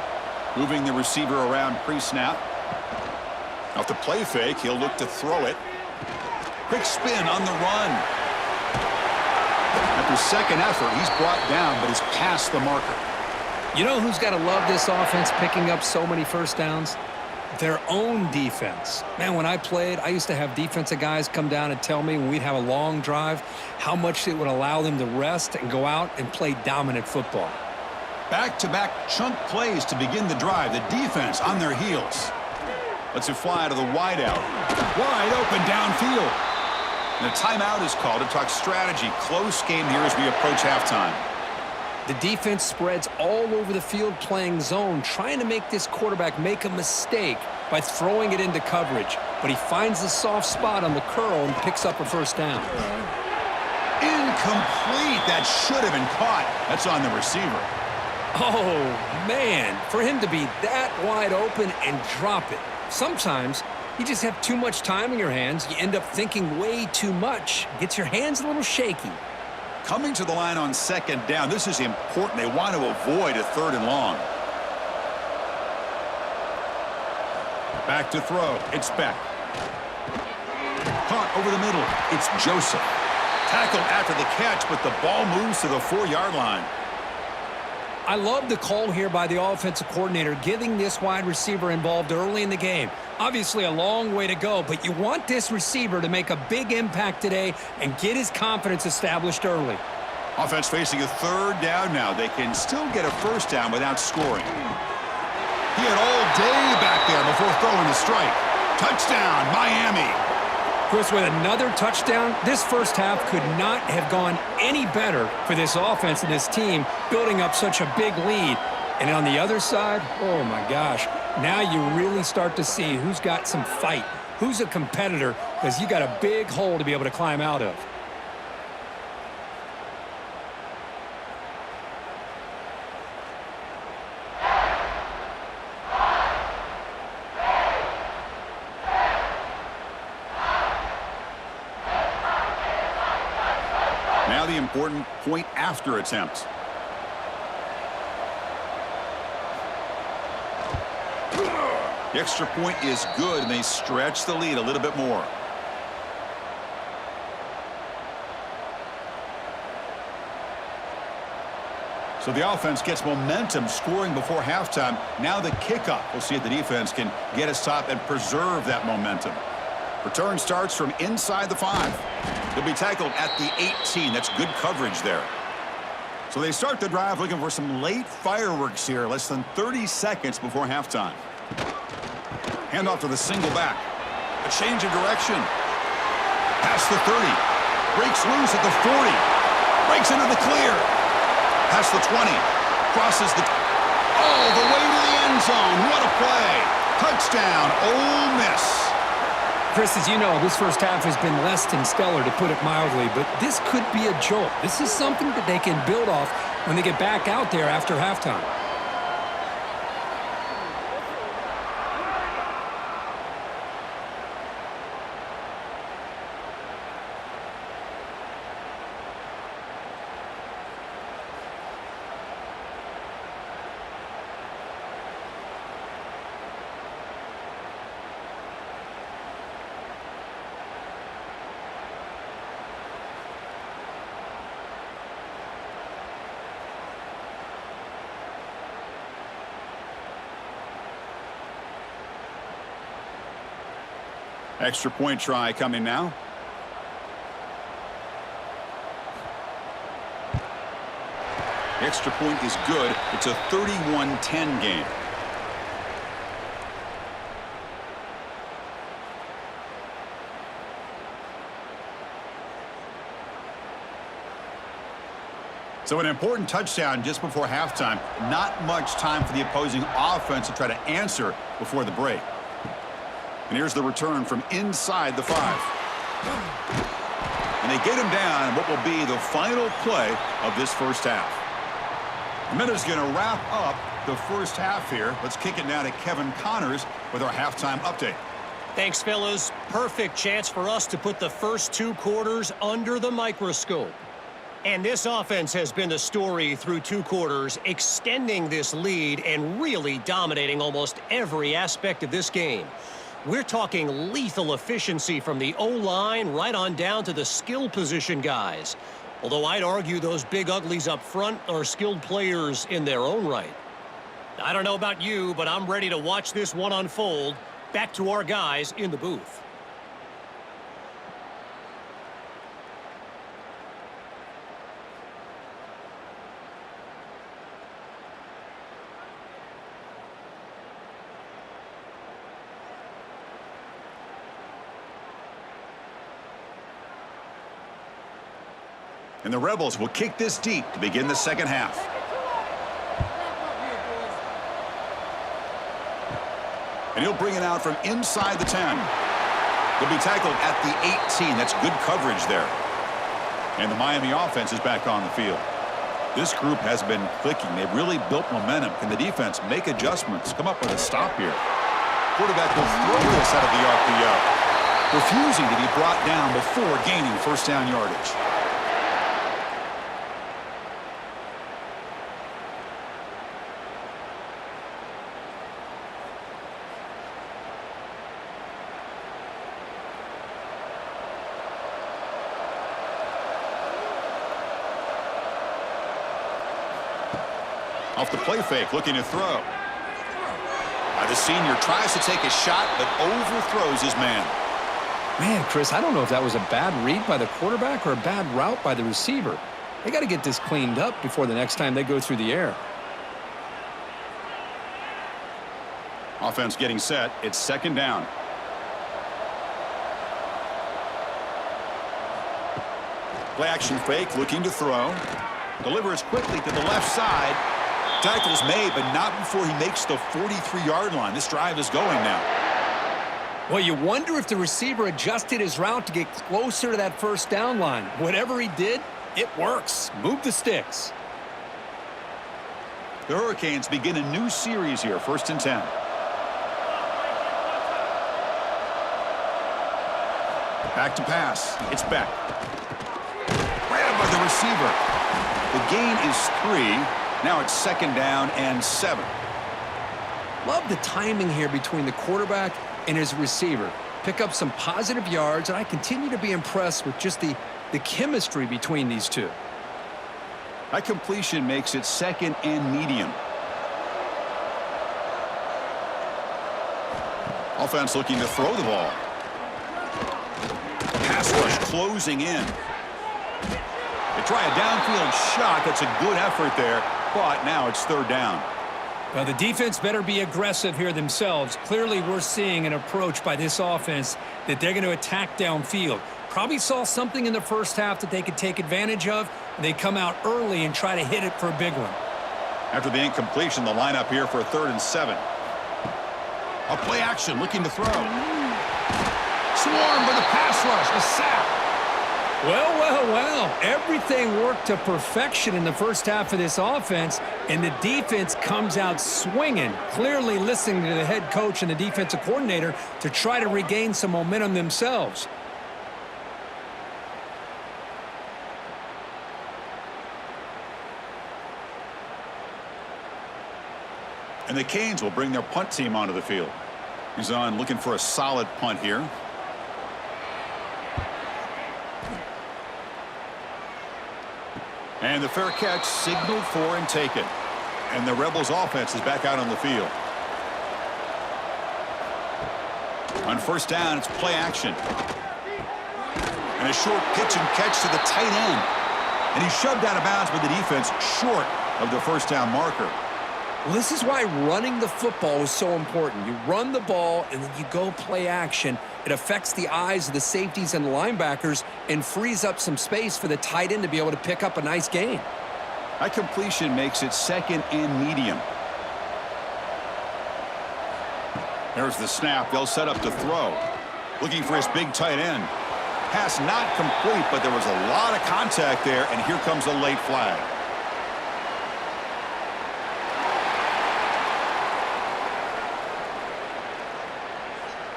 Moving the receiver around pre-snap. Off the play fake, he'll look to throw it. Quick spin on the run. After second effort, he's brought down, but he's past the marker. You know who's got to love this offense picking up so many first downs? Their own defense. Man, when I played, I used to have defensive guys come down and tell me when we'd have a long drive how much it would allow them to rest and go out and play dominant football. Back-to-back chunk plays to begin the drive. The defense on their heels. Lets it fly to the wideout. Wide open downfield. And a timeout is called to talk strategy. Close game here as we approach halftime. The defense spreads all over the field playing zone, trying to make this quarterback make a mistake by throwing it into coverage. But he finds the soft spot on the curl and picks up a first down. Incomplete. That should have been caught. That's on the receiver. Oh, man. For him to be that wide open and drop it. Sometimes you just have too much time in your hands. You end up thinking way too much. Gets your hands a little shaky. Coming to the line on second down. This is important. They want to avoid a third and long. Back to throw. It's Beck. Caught over the middle. It's Joseph. Tackled after the catch, but the ball moves to the 4-yard line. I love the call here by the offensive coordinator, getting this wide receiver involved early in the game. Obviously a long way to go, but you want this receiver to make a big impact today and get his confidence established early. Offense facing a third down now. They can still get a first down without scoring. He had all day back there before throwing the strike. Touchdown, Miami. Chris, with another touchdown, this first half could not have gone any better for this offense and this team, building up such a big lead. And on the other side, oh my gosh, now you really start to see who's got some fight, who's a competitor, because you got a big hole to be able to climb out of. Now the important point after attempt. The extra point is good, and they stretch the lead a little bit more. So the offense gets momentum, scoring before halftime. Now the kickoff. We'll see if the defense can get a stop and preserve that momentum. Return starts from inside the 5. He'll be tackled at the 18. That's good coverage there. So they start the drive looking for some late fireworks here, less than 30 seconds before halftime. Handoff to the single back. A change of direction. Past the 30. Breaks loose at the 40. Breaks into the clear. Past the 20. Crosses the... all the way to the end zone. What a play. Touchdown, Ole Miss. Chris, as you know, this first half has been less than stellar, to put it mildly, but this could be a jolt. This is something that they can build off when they get back out there after halftime. Extra point try coming now. The extra point is good. It's a 31-10 game. So an important touchdown just before halftime. Not much time for the opposing offense to try to answer before the break. And here's the return from inside the 5. And they get him down in what will be the final play of this first half. The Miners going to wrap up the first half here. Let's kick it now to Kevin Connors with our halftime update. Thanks, fellas. Perfect chance for us to put the first 2 quarters under the microscope. And this offense has been the story through 2 quarters, extending this lead and really dominating almost every aspect of this game. We're talking lethal efficiency from the O-line right on down to the skill position guys. Although I'd argue those big uglies up front are skilled players in their own right. I don't know about you, but I'm ready to watch this one unfold. Back to our guys in the booth. And the Rebels will kick this deep to begin the second half. And he'll bring it out from inside the 10. He'll be tackled at the 18. That's good coverage there. And the Miami offense is back on the field. This group has been clicking. They've really built momentum. Can the defense make adjustments? Come up with a stop here. Quarterback will throw this out of the RPO, refusing to be brought down before gaining first down yardage. Off the play fake, looking to throw. The senior tries to take a shot, but overthrows his man. Man, Chris, I don't know if that was a bad read by the quarterback or a bad route by the receiver. They got to get this cleaned up before the next time they go through the air. Offense getting set. It's second down. Play action fake, looking to throw. Delivers quickly to the left side. Tackle's made, but not before he makes the 43-yard line. This drive is going now. Well, you wonder if the receiver adjusted his route to get closer to that first down line. Whatever he did, it works. Move the sticks. The Hurricanes begin a new series here, 1st and 10. Back to pass. It's Beck. Grabbed by the receiver. The gain is 3. Now it's second down and 7. Love the timing here between the quarterback and his receiver. Pick up some positive yards, and I continue to be impressed with just the chemistry between these two. That completion makes it second and medium. Offense looking to throw the ball. Pass rush closing in. They try a downfield shot. That's a good effort there, but now it's third down. Well, the defense better be aggressive here themselves. Clearly, we're seeing an approach by this offense that they're going to attack downfield. Probably saw something in the first half that they could take advantage of. They come out early and try to hit it for a big one. After the incompletion, the lineup here for a 3rd and 7. A play action, looking to throw. Swarmed by the pass rush, a sack. Well, well, well. Everything worked to perfection in the first half of this offense, and the defense comes out swinging, clearly listening to the head coach and the defensive coordinator to try to regain some momentum themselves. And the Canes will bring their punt team onto the field. He's on looking for a solid punt here. And the fair catch signaled for and taken. And the Rebels offense is back out on the field. On first down, it's play action. And a short pitch and catch to the tight end. And he's shoved out of bounds by the defense short of the first down marker. Well, this is why running the football is so important. You run the ball, and then you go play action. It affects the eyes of the safeties and linebackers and frees up some space for the tight end to be able to pick up a nice gain. That completion makes it second and medium. There's the snap. They'll set up to throw. Looking for his big tight end. Pass not complete, but there was a lot of contact there, and here comes a late flag.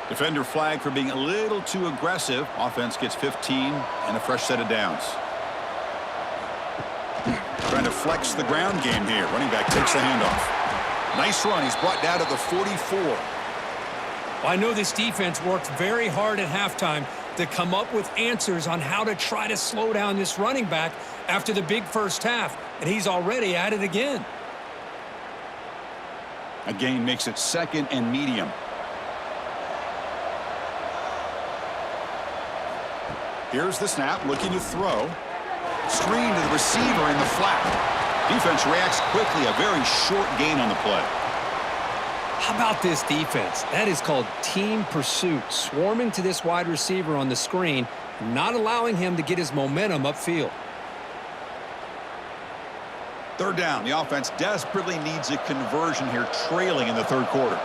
Defender flag for being a little too aggressive. Offense gets 15 and a fresh set of downs. Trying to flex the ground game here. Running back takes the handoff. Nice run. He's brought down to the 44. Well, I know this defense worked very hard at halftime to come up with answers on how to try to slow down this running back after the big first half, and he's already at it again. A gain makes it second and medium. Here's the snap, looking to throw. Screen to the receiver in the flat. Defense reacts quickly, a very short gain on the play. How about this defense? That is called team pursuit, swarming to this wide receiver on the screen, not allowing him to get his momentum upfield. Third down, the offense desperately needs a conversion here, trailing in the third quarter.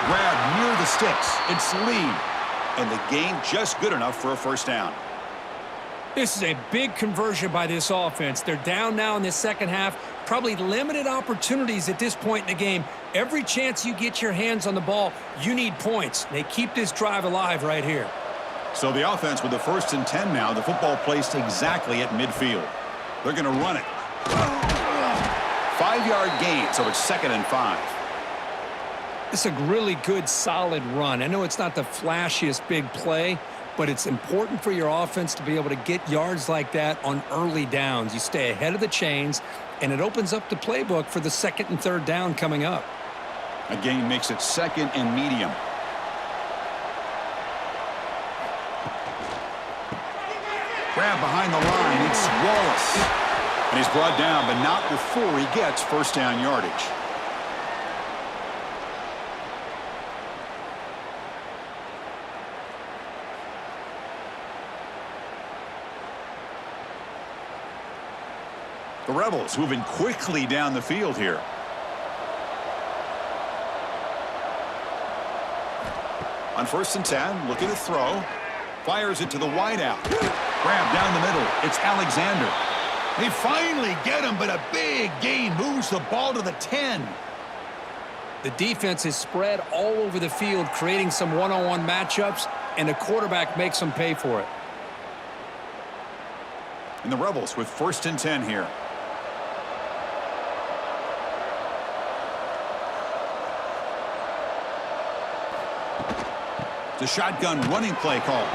Grab near the sticks. It's lead. And the gain just good enough for a first down. This is a big conversion by this offense. They're down now in the second half. Probably limited opportunities at this point in the game. Every chance you get your hands on the ball, you need points. They keep this drive alive right here. So the offense with the 1st and 10 now. The football placed exactly at midfield. They're going to run it. 5-yard gain, so it's 2nd and 5. It's a really good, solid run. I know it's not the flashiest big play, but it's important for your offense to be able to get yards like that on early downs. You stay ahead of the chains, and it opens up the playbook for the 2nd and 3rd down coming up. A gain makes it 2nd and medium. Grab behind the line. It's Wallace. And he's brought down, but not before he gets first down yardage. The Rebels moving quickly down the field here. On 1st and 10, looking to throw. Fires it to the wideout. Grab down the middle. It's Alexander. They finally get him, but a big gain moves the ball to the 10. The defense is spread all over the field, creating some one-on-one matchups, and the quarterback makes them pay for it. And the Rebels with 1st and 10 here. The shotgun running play call.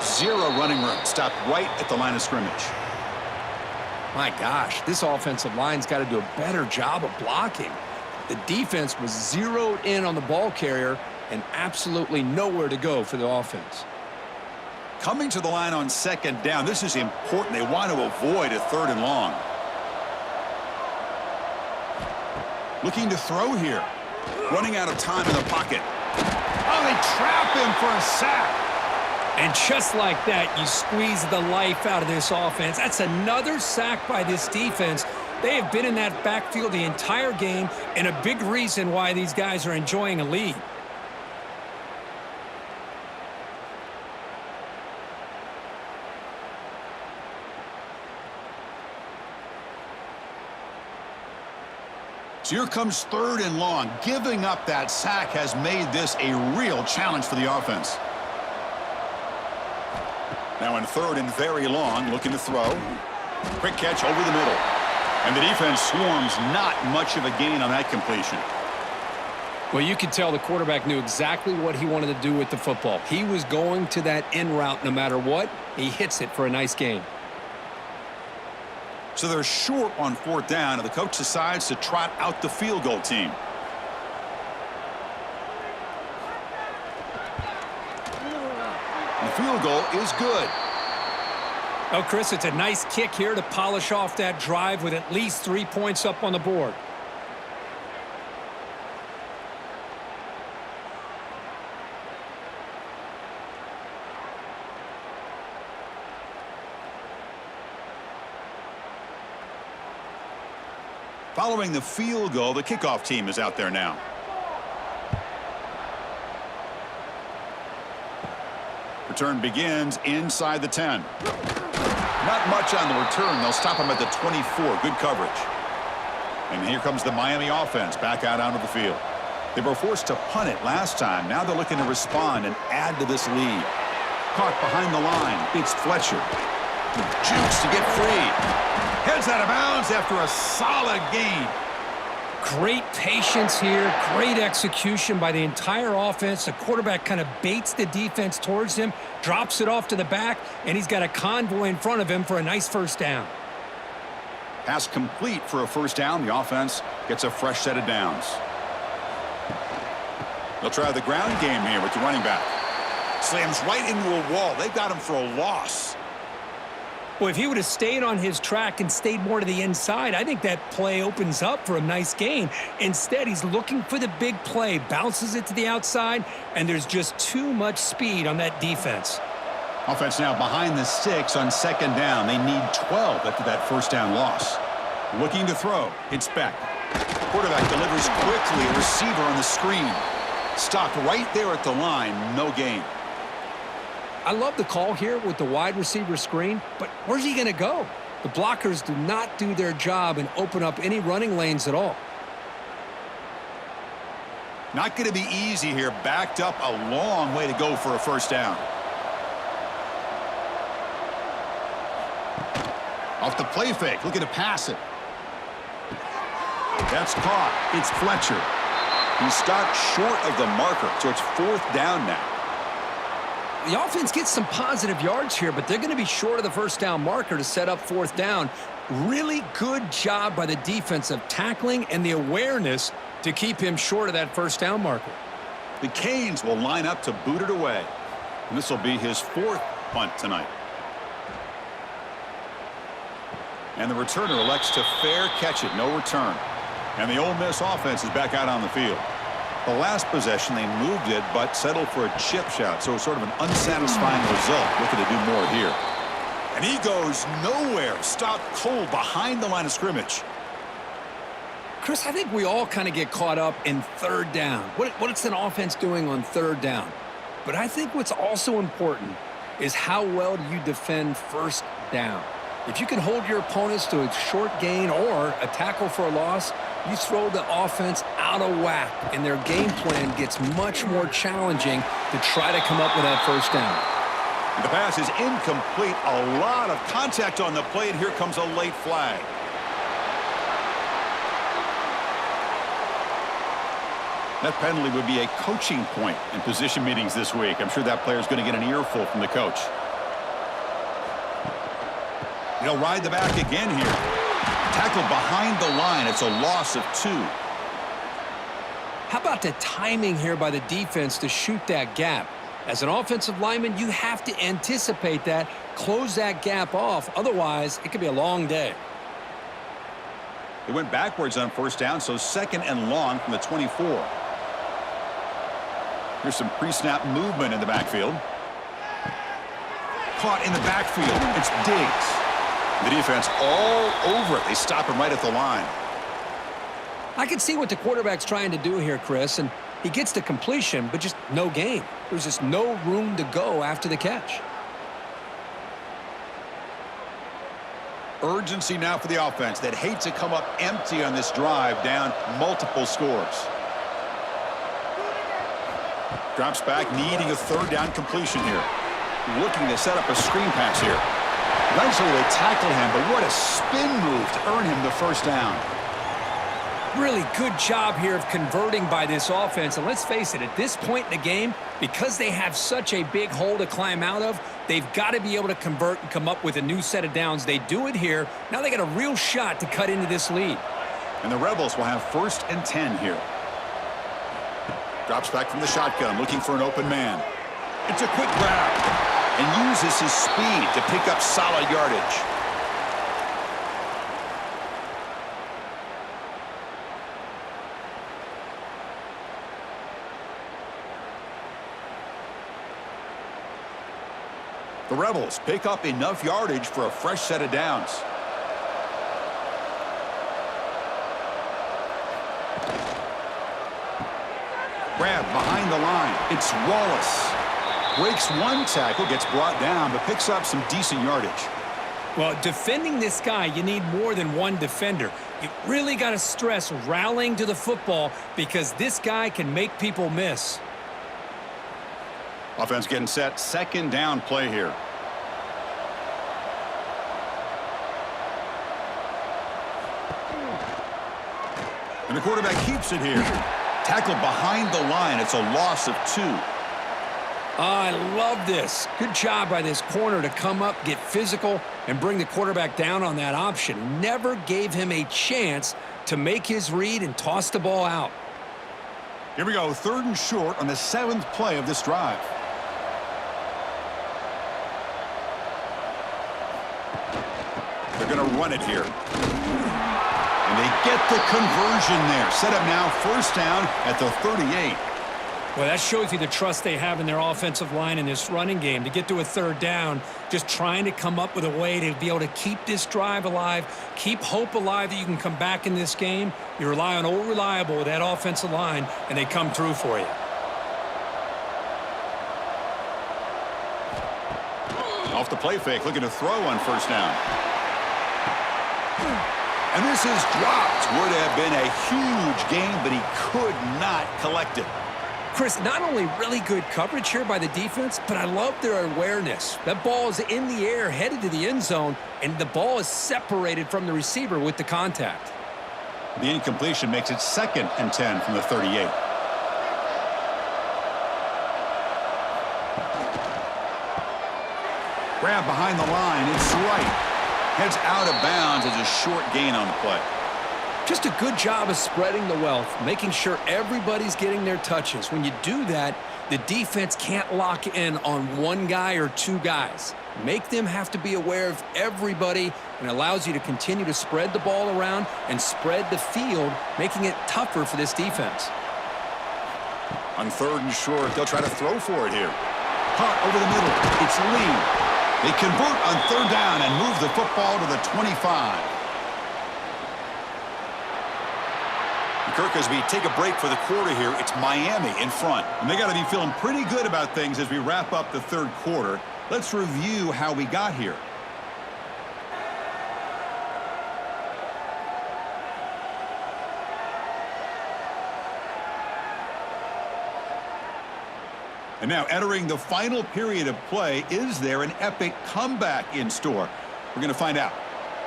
0 running room. Stopped right at the line of scrimmage. My gosh, this offensive line's got to do a better job of blocking. The defense was zeroed in on the ball carrier and absolutely nowhere to go for the offense. Coming to the line on 2nd down. This is important. They want to avoid a 3rd and long. Looking to throw here. Running out of time in the pocket. Oh, they trap him for a sack. And just like that, you squeeze the life out of this offense. That's another sack by this defense. They have been in that backfield the entire game, and a big reason why these guys are enjoying a lead. So here comes 3rd and long. Giving up that sack has made this a real challenge for the offense. Now in 3rd and very long, looking to throw. Quick catch over the middle. And the defense swarms, not much of a gain on that completion. Well, you could tell the quarterback knew exactly what he wanted to do with the football. He was going to that in route no matter what. He hits it for a nice gain. So they're short on 4th down, and the coach decides to trot out the field goal team. field goal is good. Oh, Chris, it's a nice kick here to polish off that drive with at least 3 points up on the board. Following the field goal, the kickoff team is out there now. Return begins inside the 10. Not much on the return. They'll stop him at the 24. Good coverage. And here comes the Miami offense back out onto the field. They were forced to punt it last time. Now they're looking to respond and add to this lead. Caught behind the line. It's Fletcher. Jukes to get free. Heads out of bounds after a solid gain. Great patience here. Great execution by the entire offense. The quarterback kind of baits the defense towards him, drops it off to the back, and he's got a convoy in front of him for a nice first down. Pass complete for a first down. The offense gets a fresh set of downs. They'll try the ground game here with the running back. Slams right into a wall. They've got him for a loss. Well, if he would have stayed on his track and stayed more to the inside, I think that play opens up for a nice gain. Instead, he's looking for the big play, bounces it to the outside, and there's just too much speed on that defense. Offense now behind the 6 on second down. They need 12 after that first down loss. Looking to throw. It's Beck. Quarterback delivers quickly. A receiver on the screen. Stopped right there at the line. No gain. I love the call here with the wide receiver screen, but where's he going to go? The blockers do not do their job and open up any running lanes at all. Not going to be easy here. Backed up a long way to go for a first down. Off the play fake. Looking to pass it. That's caught. It's Fletcher. He stopped short of the marker, so it's fourth down now. The offense gets some positive yards here, but they're going to be short of the first down marker to set up fourth down. Really good job by the defense of tackling and the awareness to keep him short of that first down marker. The Canes will line up to boot it away. And this will be his fourth punt tonight. And the returner elects to fair catch it. No return. And the Ole Miss offense is back out on the field. The last possession, they moved it, but settled for a chip shot, so it's sort of an unsatisfying result. Looking to do more here. And he goes nowhere. Stopped cold behind the line of scrimmage. Chris, I think we all kind of get caught up in third down. What's an offense doing on third down? But I think what's also important is how well do you defend first down. If you can hold your opponents to a short gain or a tackle for a loss, you throw the offense out of whack, and their game plan gets much more challenging to try to come up with that first down. The pass is incomplete. A lot of contact on the play, and here comes a late flag. That penalty would be a coaching point in position meetings this week. I'm sure that player is going to get an earful from the coach. He'll ride the back again here. Tackled behind the line. It's a loss of 2. How about the timing here by the defense to shoot that gap? As an offensive lineman, you have to anticipate that, close that gap off. Otherwise, it could be a long day. They went backwards on first down, so second and long from the 24. Here's some pre-snap movement in the backfield. Caught in the backfield. It's Diggs. The defense all over it. They stop him right at the line. I can see what the quarterback's trying to do here, Chris, and he gets the completion, but just no gain. There's just no room to go after the catch. Urgency now for the offense that hates to come up empty on this drive, down multiple scores. Drops back, needing a third down completion here. Looking to set up a screen pass here. Eventually they tackle him, but what a spin move to earn him the first down. Really good job here of converting by this offense. And let's face it, at this point in the game, because they have such a big hole to climb out of, they've got to be able to convert and come up with a new set of downs. They do it here. Now they got a real shot to cut into this lead. And the Rebels will have 1st and 10 here. Drops back from the shotgun, looking for an open man. It's a quick grab. and uses his speed to pick up solid yardage. The Rebels pick up enough yardage for a fresh set of downs. Grab behind the line. It's Wallace. Breaks one tackle, gets brought down, but picks up some decent yardage. Well, defending this guy, you need more than one defender. You really got to stress rallying to the football because this guy can make people miss. Offense getting set. Second down play here. And the quarterback keeps it here. Tackled behind the line. It's a loss of 2. I love this. Good job by this corner to come up, get physical, and bring the quarterback down on that option. Never gave him a chance to make his read and toss the ball out. Here we go. 3rd and short on the 7th play of this drive. They're going to run it here. And they get the conversion there. Set up now 1st down at the 38. Well, that shows you the trust they have in their offensive line in this running game. To get to a 3rd down, just trying to come up with a way to be able to keep this drive alive, keep hope alive that you can come back in this game. You rely on old reliable with that offensive line, and they come through for you. Off the play fake, looking to throw on 1st down. And this is dropped. Would have been a huge gain, but he could not collect it. Chris, not only really good coverage here by the defense, but I love their awareness. That ball is in the air, headed to the end zone, and the ball is separated from the receiver with the contact. The incompletion makes it 2nd and 10 from the 38. Grab behind the line. It's right. Heads out of bounds as a short gain on the play. Just a good job of spreading the wealth, making sure everybody's getting their touches. When you do that, the defense can't lock in on one guy or 2 guys. Make them have to be aware of everybody, and allows you to continue to spread the ball around and spread the field, making it tougher for this defense. On 3rd and short, they'll try to throw for it here. Caught over the middle. It's Lee. They convert on 3rd down and move the football to the 25. Kirk, as we take a break for the quarter here, it's Miami in front. And they got to be feeling pretty good about things as we wrap up the 3rd quarter. Let's review how we got here. And now entering the final period of play, is there an epic comeback in store? We're going to find out.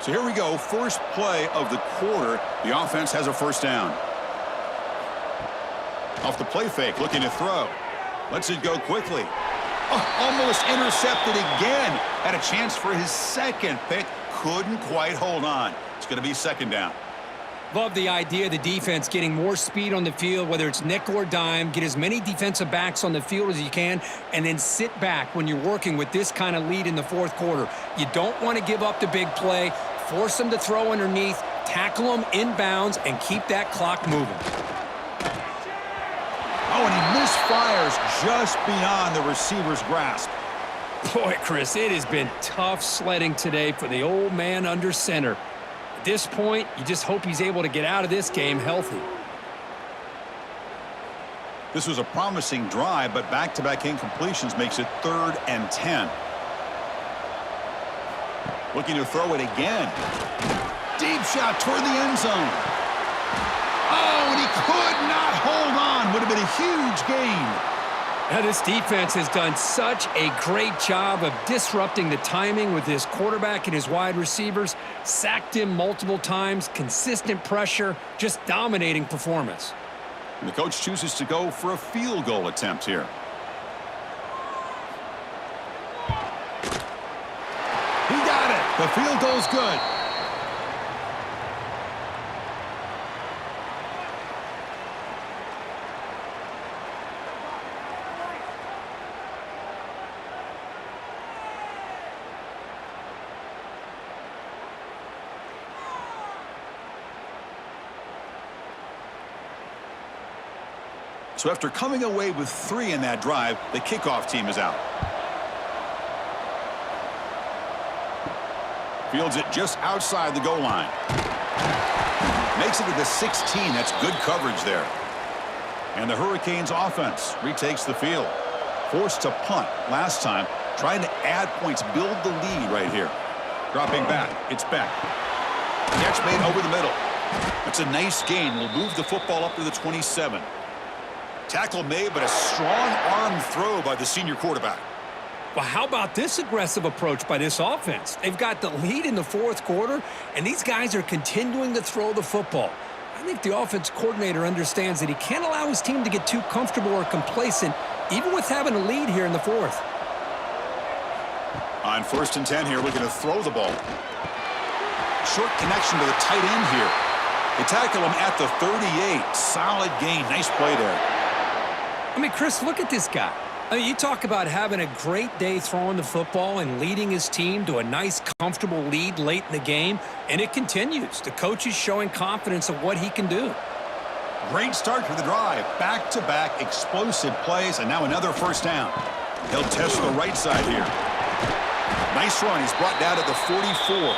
So here we go, first play of the quarter. The offense has a 1st down. Off the play fake, looking to throw. Lets it go quickly. Oh, almost intercepted again. Had a chance for his 2nd pick. Couldn't quite hold on. It's going to be 2nd down. Love the idea of the defense getting more speed on the field, whether it's nickel or dime, get as many defensive backs on the field as you can, and then sit back when you're working with this kind of lead in the 4th quarter. You don't want to give up the big play, force them to throw underneath, tackle them inbounds, and keep that clock moving. Oh, and he misfires just beyond the receiver's grasp. Boy, Chris, it has been tough sledding today for the old man under center. At this point, you just hope he's able to get out of this game healthy. This was a promising drive, but back-to-back incompletions makes it 3rd and 10. Looking to throw it again. Deep shot toward the end zone. Oh, and he could not hold on. Would have been a huge gain. Now, this defense has done such a great job of disrupting the timing with his quarterback and his wide receivers. Sacked him multiple times, consistent pressure, just dominating performance. And the coach chooses to go for a field goal attempt here. He got it. The field goal's good. So after coming away with 3 in that drive, the kickoff team is out. Fields it just outside the goal line. Makes it to the 16. That's good coverage there. And the Hurricanes offense retakes the field. Forced to punt last time. Trying to add points, build the lead right here. Dropping back. It's back. Catch made over the middle. That's a nice gain. Will move the football up to the 27. Tackle made, but a strong arm throw by the senior quarterback. Well, how about this aggressive approach by this offense? They've got the lead in the fourth quarter, and these guys are continuing to throw the football. I think the offense coordinator understands that he can't allow his team to get too comfortable or complacent, even with having a lead here in the fourth. On 1st and 10 here, looking to throw the ball. Short connection to the tight end here. They tackle him at the 38. Solid gain. Nice play there. I mean, Chris, look at this guy. I mean, you talk about having a great day throwing the football and leading his team to a nice, comfortable lead late in the game, and it continues. The coach is showing confidence of what he can do. Great start to the drive. Back-to-back explosive plays, and now another first down. He'll test the right side here. Nice run. He's brought down at the 44.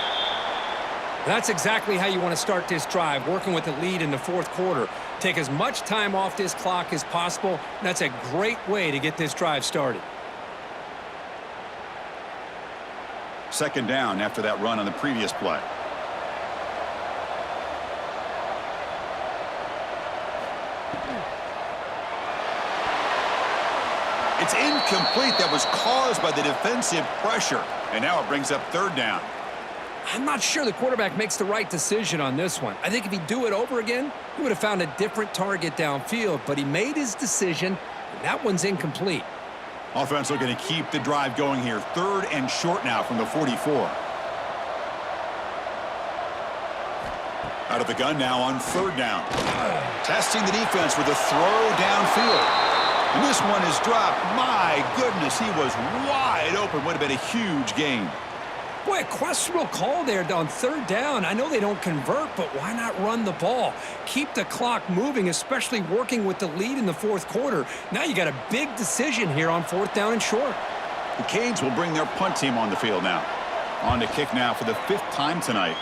That's exactly how you want to start this drive, working with the lead in the fourth quarter. Take as much time off this clock as possible. That's a great way to get this drive started. 2nd down after that run on the previous play. It's incomplete. That was caused by the defensive pressure. And now it brings up 3rd down. I'm not sure the quarterback makes the right decision on this one. I think if he'd do it over again, he would have found a different target downfield, but he made his decision, and that one's incomplete. Offense looking to keep the drive going here. 3rd and short now from the 44. Out of the gun now on 3rd down. Testing the defense with a throw downfield. And this one is dropped. My goodness, he was wide open. Would have been a huge gain. Boy, a questionable call there on 3rd down. I know they don't convert, but why not run the ball? Keep the clock moving, especially working with the lead in the fourth quarter. Now you got a big decision here on 4th down and short. The Canes will bring their punt team on the field now. On to kick now for the 5th time tonight.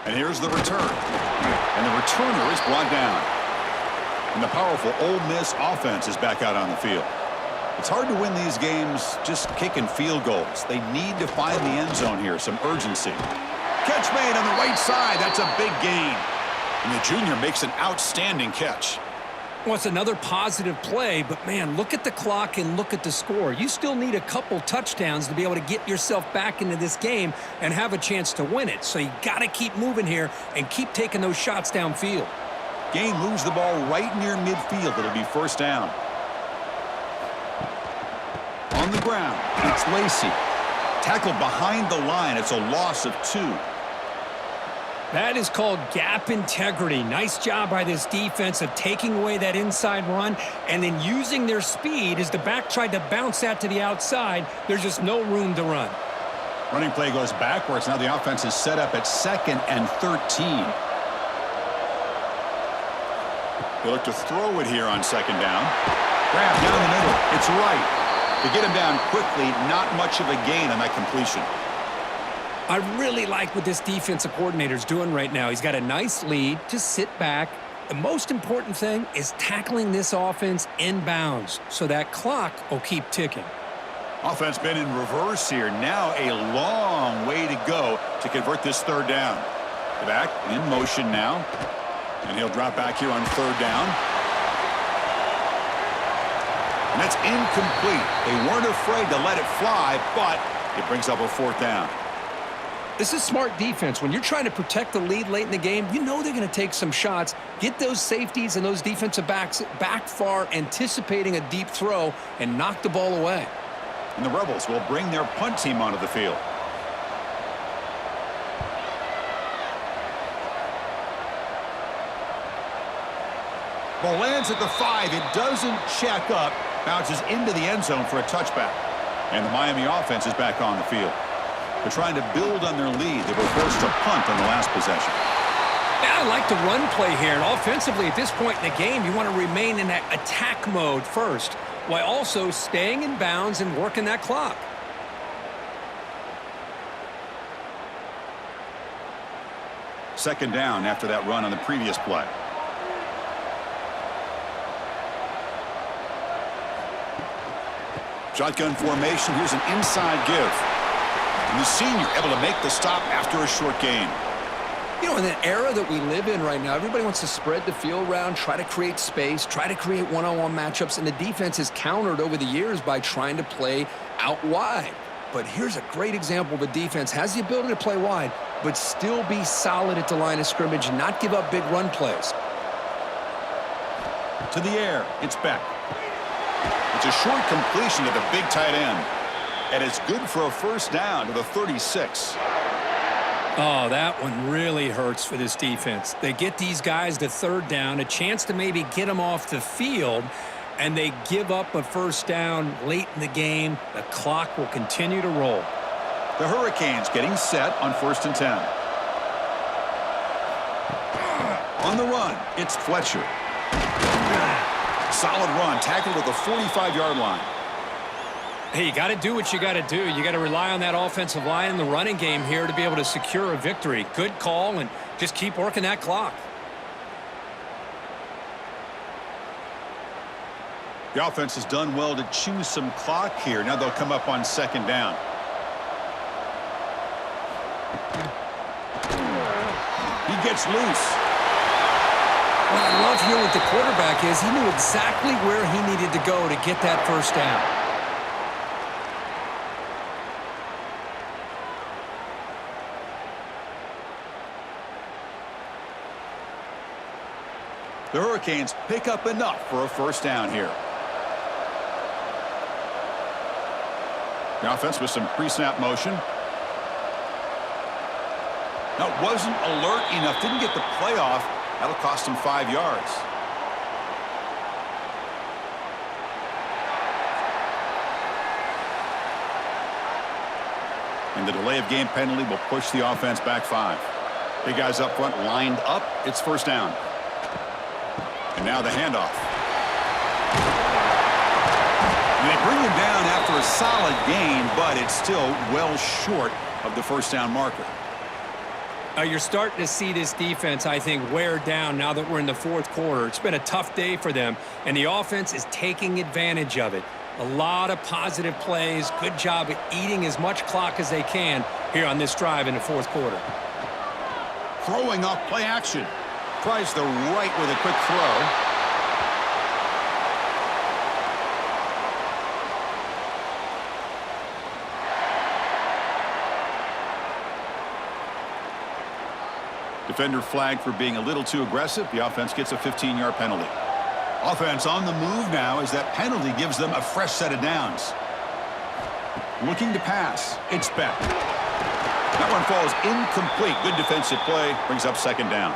And here's the return. And the returner is brought down. And the powerful Ole Miss offense is back out on the field. It's hard to win these games just kicking field goals. They need to find the end zone here, some urgency. Catch made on the right side. That's a big gain. And the junior makes an outstanding catch. Well, it's another positive play, but man, look at the clock and look at the score. You still need a couple touchdowns to be able to get yourself back into this game and have a chance to win it. So you got to keep moving here and keep taking those shots downfield. Gain moves the ball right near midfield. It'll be 1st down. On the ground, it's Lacey. Tackled behind the line. It's a loss of 2. That is called gap integrity. Nice job by this defense of taking away that inside run and then using their speed as the back tried to bounce that to the outside. There's just no room to run. Running play goes backwards. Now the offense is set up at 2nd and 13. They look to throw it here on 2nd down. Grab down the middle. It's right. To get him down quickly, not much of a gain on that completion. I really like what this defensive coordinator is doing right now. He's got a nice lead. Just sit back. The most important thing is tackling this offense inbounds so that clock will keep ticking. Offense been in reverse here. Now a long way to go to convert this 3rd down. Back in motion now. And he'll drop back here on 3rd down. And that's incomplete. They weren't afraid to let it fly, but it brings up a 4th down. This is smart defense. When you're trying to protect the lead late in the game, you know they're going to take some shots, get those safeties and those defensive backs back far, anticipating a deep throw, and knock the ball away. And the Rebels will bring their punt team onto the field. Ball lands at the 5. It doesn't check up. Bounces into the end zone for a touchback. And the Miami offense is back on the field. They're trying to build on their lead. They were forced to punt on the last possession. Yeah, I like the run play here. And offensively, at this point in the game, you want to remain in that attack mode first, while also staying in bounds and working that clock. Second down after that run on the previous play. Shotgun formation. Here's an inside give. And the senior able to make the stop after a short gain. You know, in the era that we live in right now, everybody wants to spread the field around, try to create space, try to create one-on-one matchups, and the defense has countered over the years by trying to play out wide. But here's a great example of a defense has the ability to play wide, but still be solid at the line of scrimmage and not give up big run plays. To the air, it's Beck. It's a short completion to the big tight end. And it's good for a first down to the 36. Oh, that one really hurts for this defense. They get these guys to third down, a chance to maybe get them off the field, and they give up a first down late in the game. The clock will continue to roll. The Hurricanes getting set on 1st and 10. On the run, it's Fletcher. Solid run, tackled at the 45-yard line. Hey, you got to do what you got to do. You got to rely on that offensive line in the running game here to be able to secure a victory. Good call, and just keep working that clock. The offense has done well to choose some clock here. Now they'll come up on second down. He gets loose. What I love here with the quarterback is he knew exactly where he needed to go to get that first down. The Hurricanes pick up enough for a first down here. The offense with some pre-snap motion. Now, wasn't alert enough, didn't get the play off. That'll cost him 5 yards. And the delay of game penalty will push the offense back 5. Big guys up front lined up. It's first down. And now the handoff. And they bring him down after a solid gain, but it's still well short of the first down marker. You're starting to see this defense, I think, wear down now that we're in the fourth quarter. It's been a tough day for them, and the offense is taking advantage of it. A lot of positive plays. Good job at eating as much clock as they can here on this drive in the fourth quarter. Throwing off play action. Tries the right with a quick throw. Defender flagged for being a little too aggressive. The offense gets a 15-yard penalty. Offense on the move now as that penalty gives them a fresh set of downs. Looking to pass. It's Beck. That one falls incomplete. Good defensive play. Brings up second down.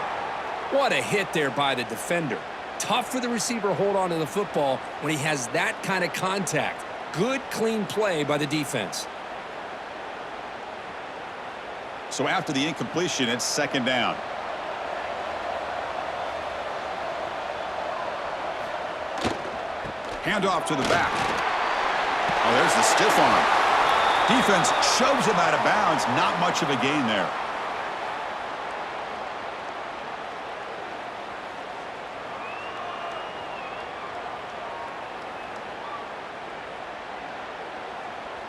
What a hit there by the defender. Tough for the receiver to hold on to the football when he has that kind of contact. Good, clean play by the defense. So after the incompletion, it's second down. Handoff to the back. Oh, there's the stiff arm. Defense shoves him out of bounds. Not much of a gain there.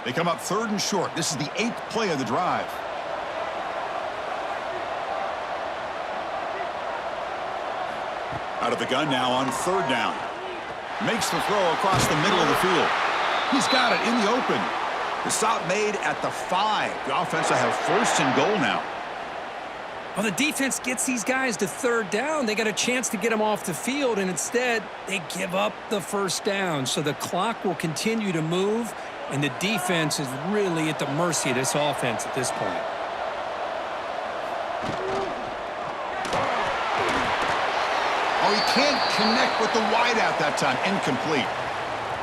They come up third and short. This is the 8th play of the drive. Out of the gun now on third down. Makes the throw across the middle of the field. He's got it in the open. The stop made at the 5. The offense will have first and goal now. Well, the defense gets these guys to third down. They got a chance to get them off the field, and instead they give up the first down. So the clock will continue to move, and the defense is really at the mercy of this offense at this point. Oh, he can't connect with the wideout that time. Incomplete.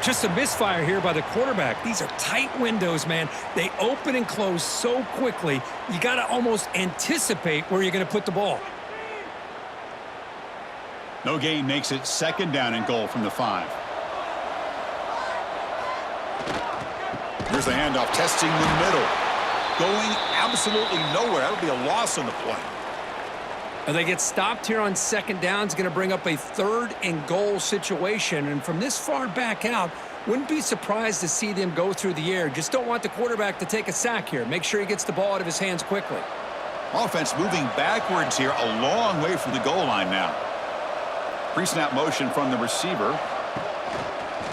Just a misfire here by the quarterback. These are tight windows, man. They open and close so quickly, you got to almost anticipate where you're going to put the ball. No gain makes it second down and goal from the 5. Here's the handoff, testing the middle. Going absolutely nowhere. That'll be a loss on the play. And they get stopped here on second down. It's going to bring up a 3rd and goal situation. And from this far back out, wouldn't be surprised to see them go through the air. Just don't want the quarterback to take a sack here. Make sure he gets the ball out of his hands quickly. Offense moving backwards here, a long way from the goal line now. Pre-snap motion from the receiver.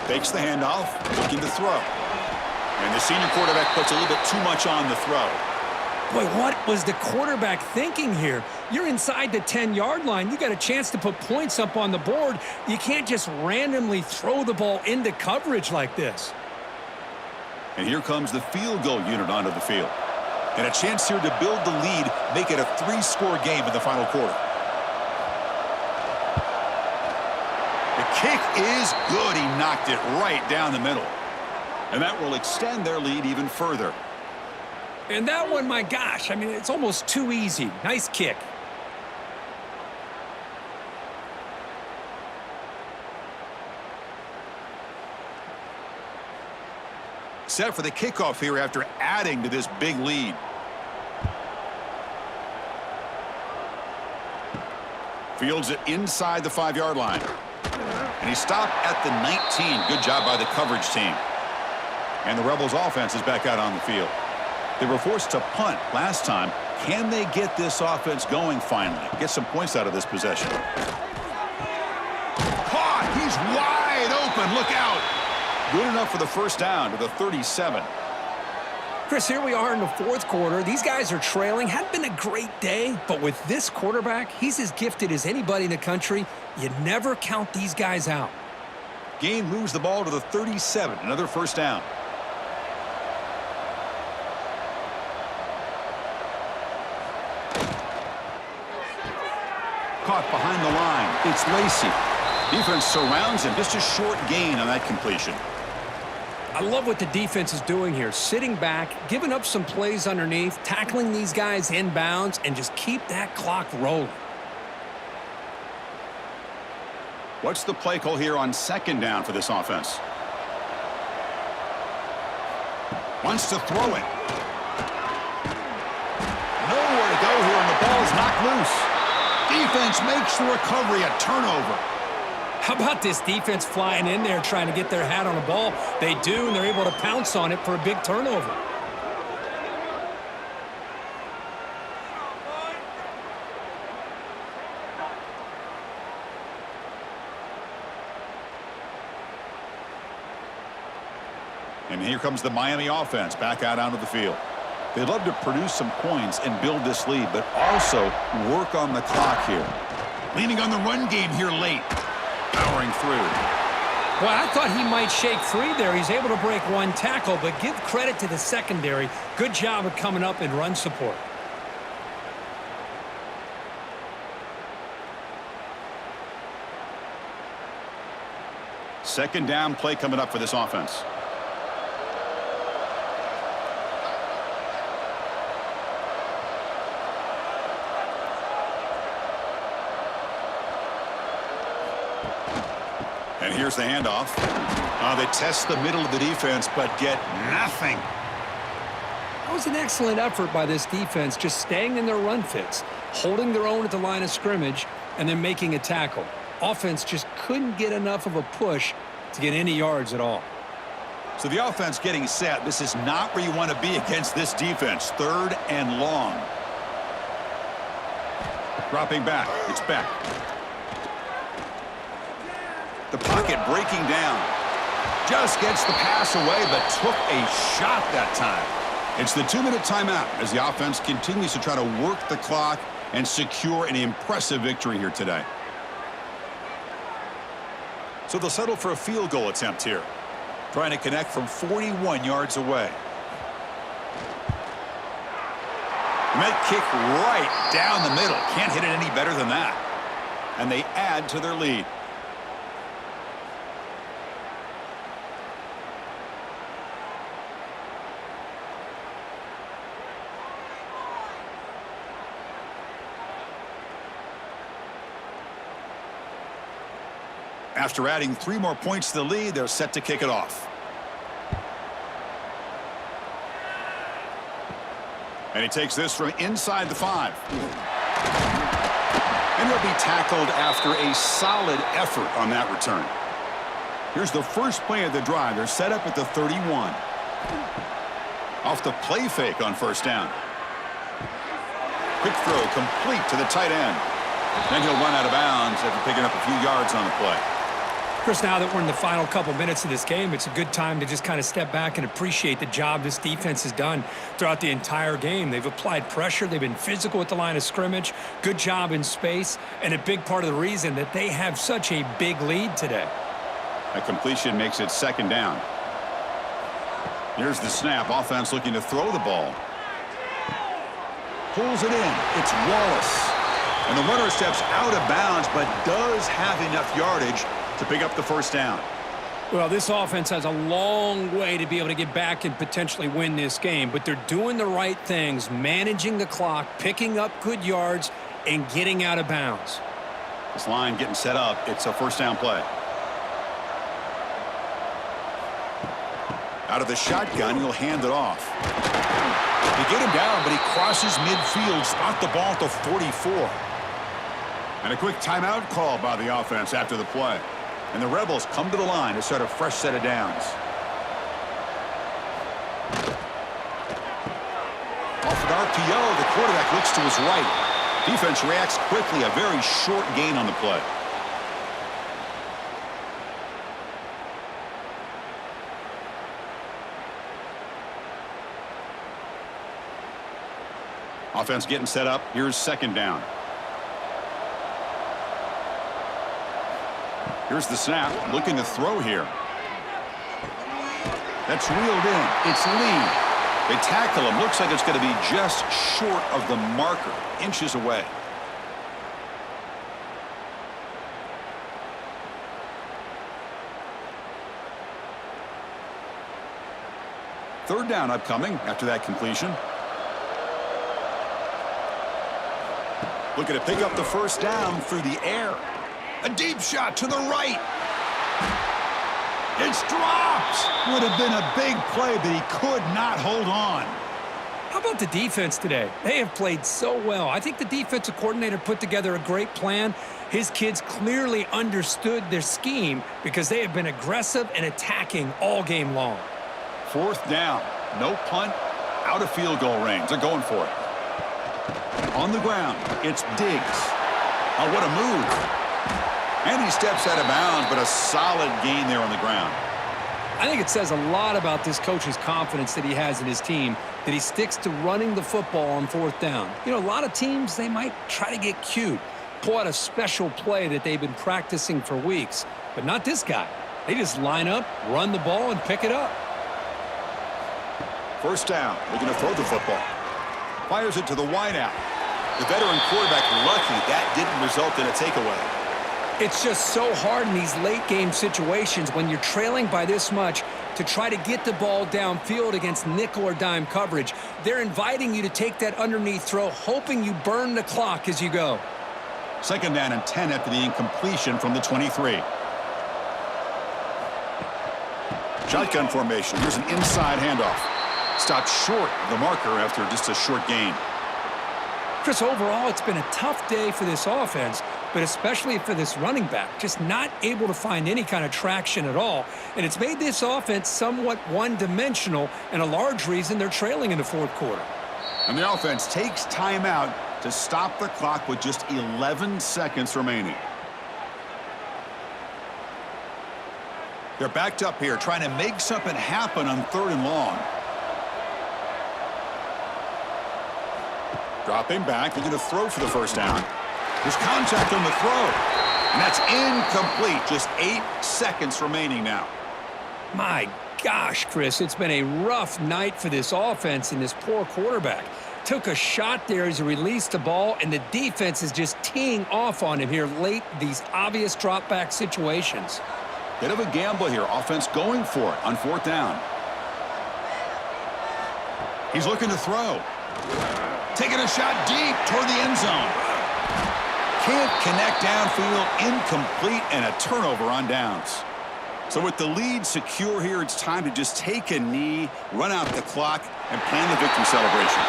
Fakes the handoff, looking to throw. And the senior quarterback puts a little bit too much on the throw. Boy, what was the quarterback thinking here? You're inside the 10-yard line. You got a chance to put points up on the board. You can't just randomly throw the ball into coverage like this. And here comes the field goal unit onto the field. And a chance here to build the lead, make it a 3-score game in the final quarter. The kick is good. He knocked it right down the middle. And that will extend their lead even further. And that one, my gosh, I mean, it's almost too easy. Nice kick. Set for the kickoff here after adding to this big lead. Fields it inside the 5-yard line. And he stopped at the 19. Good job by the coverage team. And the Rebels offense is back out on the field. They were forced to punt last time. Can they get this offense going finally? Get some points out of this possession. Caught! He's wide open. Look out! Good enough for the first down to the 37. Chris, here we are in the 4th quarter. These guys are trailing. Hadn't been a great day, but with this quarterback, he's as gifted as anybody in the country. You never count these guys out. Gain moves the ball to the 37. Another first down. Caught behind the line. It's Lacey. Defense surrounds him. Just a short gain on that completion. I love what the defense is doing here. Sitting back, giving up some plays underneath, tackling these guys inbounds, and just keep that clock rolling. What's the play call here on second down for this offense? Wants to throw it. Nowhere to go here, and the ball is knocked loose. Defense makes the recovery a turnover. How about this defense flying in there trying to get their hat on a ball? They do, and they're able to pounce on it for a big turnover. And here comes the Miami offense back out onto the field. They'd love to produce some points and build this lead, but also work on the clock here. Leaning on the run game here late. Powering through. Well, I thought he might shake free there. He's able to break one tackle, but give credit to the secondary. Good job of coming up and run support. Second down play coming up for this offense. And here's the handoff. They test the middle of the defense, but get nothing. That was an excellent effort by this defense, just staying in their run fits, holding their own at the line of scrimmage, and then making a tackle. Offense just couldn't get enough of a push to get any yards at all. So the offense getting set. This is not where you want to be against this defense. 3rd and long. Dropping back. It's back. The pocket breaking down. Just gets the pass away, but took a shot that time. It's the 2-minute timeout as the offense continues to try to work the clock and secure an impressive victory here today. So they'll settle for a field goal attempt here. Trying to connect from 41 yards away. And that kick right down the middle. Can't hit it any better than that. And they add to their lead. After adding 3 more points to the lead, they're set to kick it off. And he takes this from inside the 5. And he'll be tackled after a solid effort on that return. Here's the first play of the drive. They're set up at the 31. Off the play fake on first down. Quick throw complete to the tight end. Then he'll run out of bounds after picking up a few yards on the play. Chris, now that we're in the final couple minutes of this game, it's a good time to just kind of step back and appreciate the job this defense has done throughout the entire game. They've applied pressure. They've been physical at the line of scrimmage. Good job in space. And a big part of the reason that they have such a big lead today. A completion makes it second down. Here's the snap. Offense looking to throw the ball. Pulls it in. It's Wallace. And the runner steps out of bounds, but does have enough yardage to pick up the first down. Well, this offense has a long way to be able to get back and potentially win this game, but they're doing the right things, managing the clock, picking up good yards, and getting out of bounds. This line getting set up. It's a first down play. Out of the shotgun, he'll hand it off. They get him down, but he crosses midfield, spot the ball at the 44. And a quick timeout call by the offense after the play. And the Rebels come to the line to start a fresh set of downs. Off an RPO, the quarterback looks to his right. Defense reacts quickly, a very short gain on the play. Offense getting set up. Here's second down. Here's the snap. Looking to throw here. That's reeled in. It's Lee. They tackle him. Looks like it's going to be just short of the marker. Inches away. Third down upcoming after that completion. Looking to pick up the first down through the air. A deep shot to the right. It's dropped. Would have been a big play, but he could not hold on. How about the defense today? They have played so well. I think the defensive coordinator put together a great plan. His kids clearly understood their scheme because they have been aggressive and attacking all game long. Fourth down. No punt. Out of field goal range. They're going for it. On the ground, it's Diggs. Oh, what a move. And he steps out of bounds, but a solid gain there on the ground. I think it says a lot about this coach's confidence that he has in his team, that he sticks to running the football on fourth down. You know, a lot of teams, they might try to get cute, pull out a special play that they've been practicing for weeks, but not this guy. They just line up, run the ball, and pick it up. First down, looking to throw the football. Fires it to the wideout. The veteran quarterback lucky that didn't result in a takeaway. It's just so hard in these late game situations when you're trailing by this much to try to get the ball downfield against nickel or dime coverage. They're inviting you to take that underneath throw, hoping you burn the clock as you go. Second down and 10 after the incompletion from the 23. Shotgun formation. Here's an inside handoff. Stopped short of the marker after just a short gain. Chris, overall, it's been a tough day for this offense, but especially for this running back, just not able to find any kind of traction at all. And it's made this offense somewhat one-dimensional, and a large reason they're trailing in the fourth quarter. And the offense takes timeout to stop the clock with just 11 seconds remaining. They're backed up here, trying to make something happen on third and long. Dropping back, looking to throw for the first down. There's contact on the throw. And that's incomplete. Just 8 seconds remaining now. My gosh, Chris, it's been a rough night for this offense and this poor quarterback. Took a shot there as he released the ball, and the defense is just teeing off on him here late, these obvious drop-back situations. Bit of a gamble here. Offense going for it on fourth down. He's looking to throw. Taking a shot deep toward the end zone. Can't connect downfield, incomplete, and a turnover on downs. So with the lead secure here, it's time to just take a knee, run out the clock, and plan the victory celebration.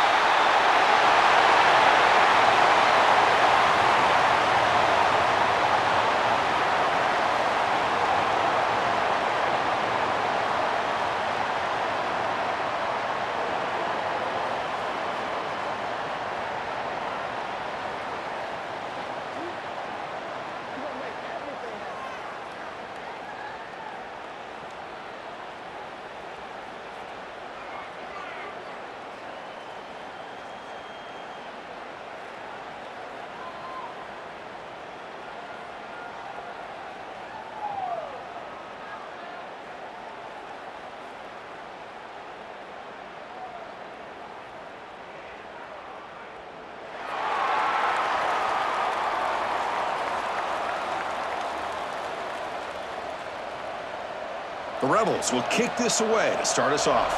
The Rebels will kick this away to start us off.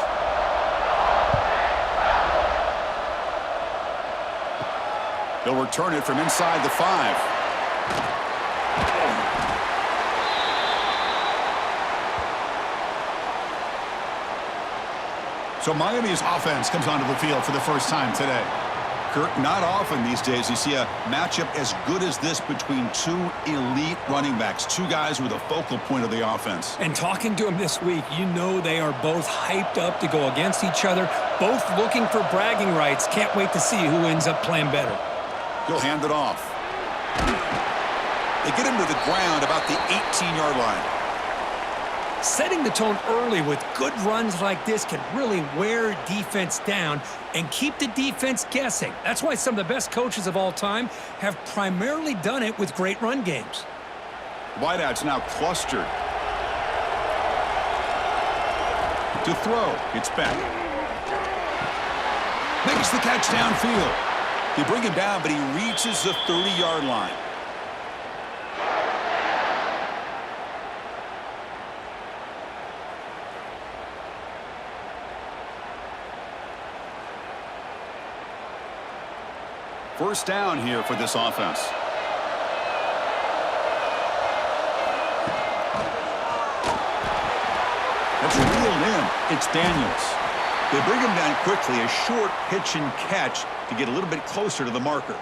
They'll return it from inside the 5. So Miami's offense comes onto the field for the first time today. Kirk, not often these days you see a matchup as good as this between two elite running backs, two guys with a focal point of the offense. And talking to them this week, you know they are both hyped up to go against each other, both looking for bragging rights. Can't wait to see who ends up playing better. He'll hand it off. They get him to the ground about the 18-yard line. Setting the tone early with good runs like this can really wear defense down and keep the defense guessing. That's why some of the best coaches of all time have primarily done it with great run games. Wideout's now clustered. To throw, it's back. Makes the catch downfield. They bring him down, but he reaches the 30-yard line. First down here for this offense. That's reeled in. It's Daniels. They bring him down quickly, a short pitch and catch to get a little bit closer to the marker.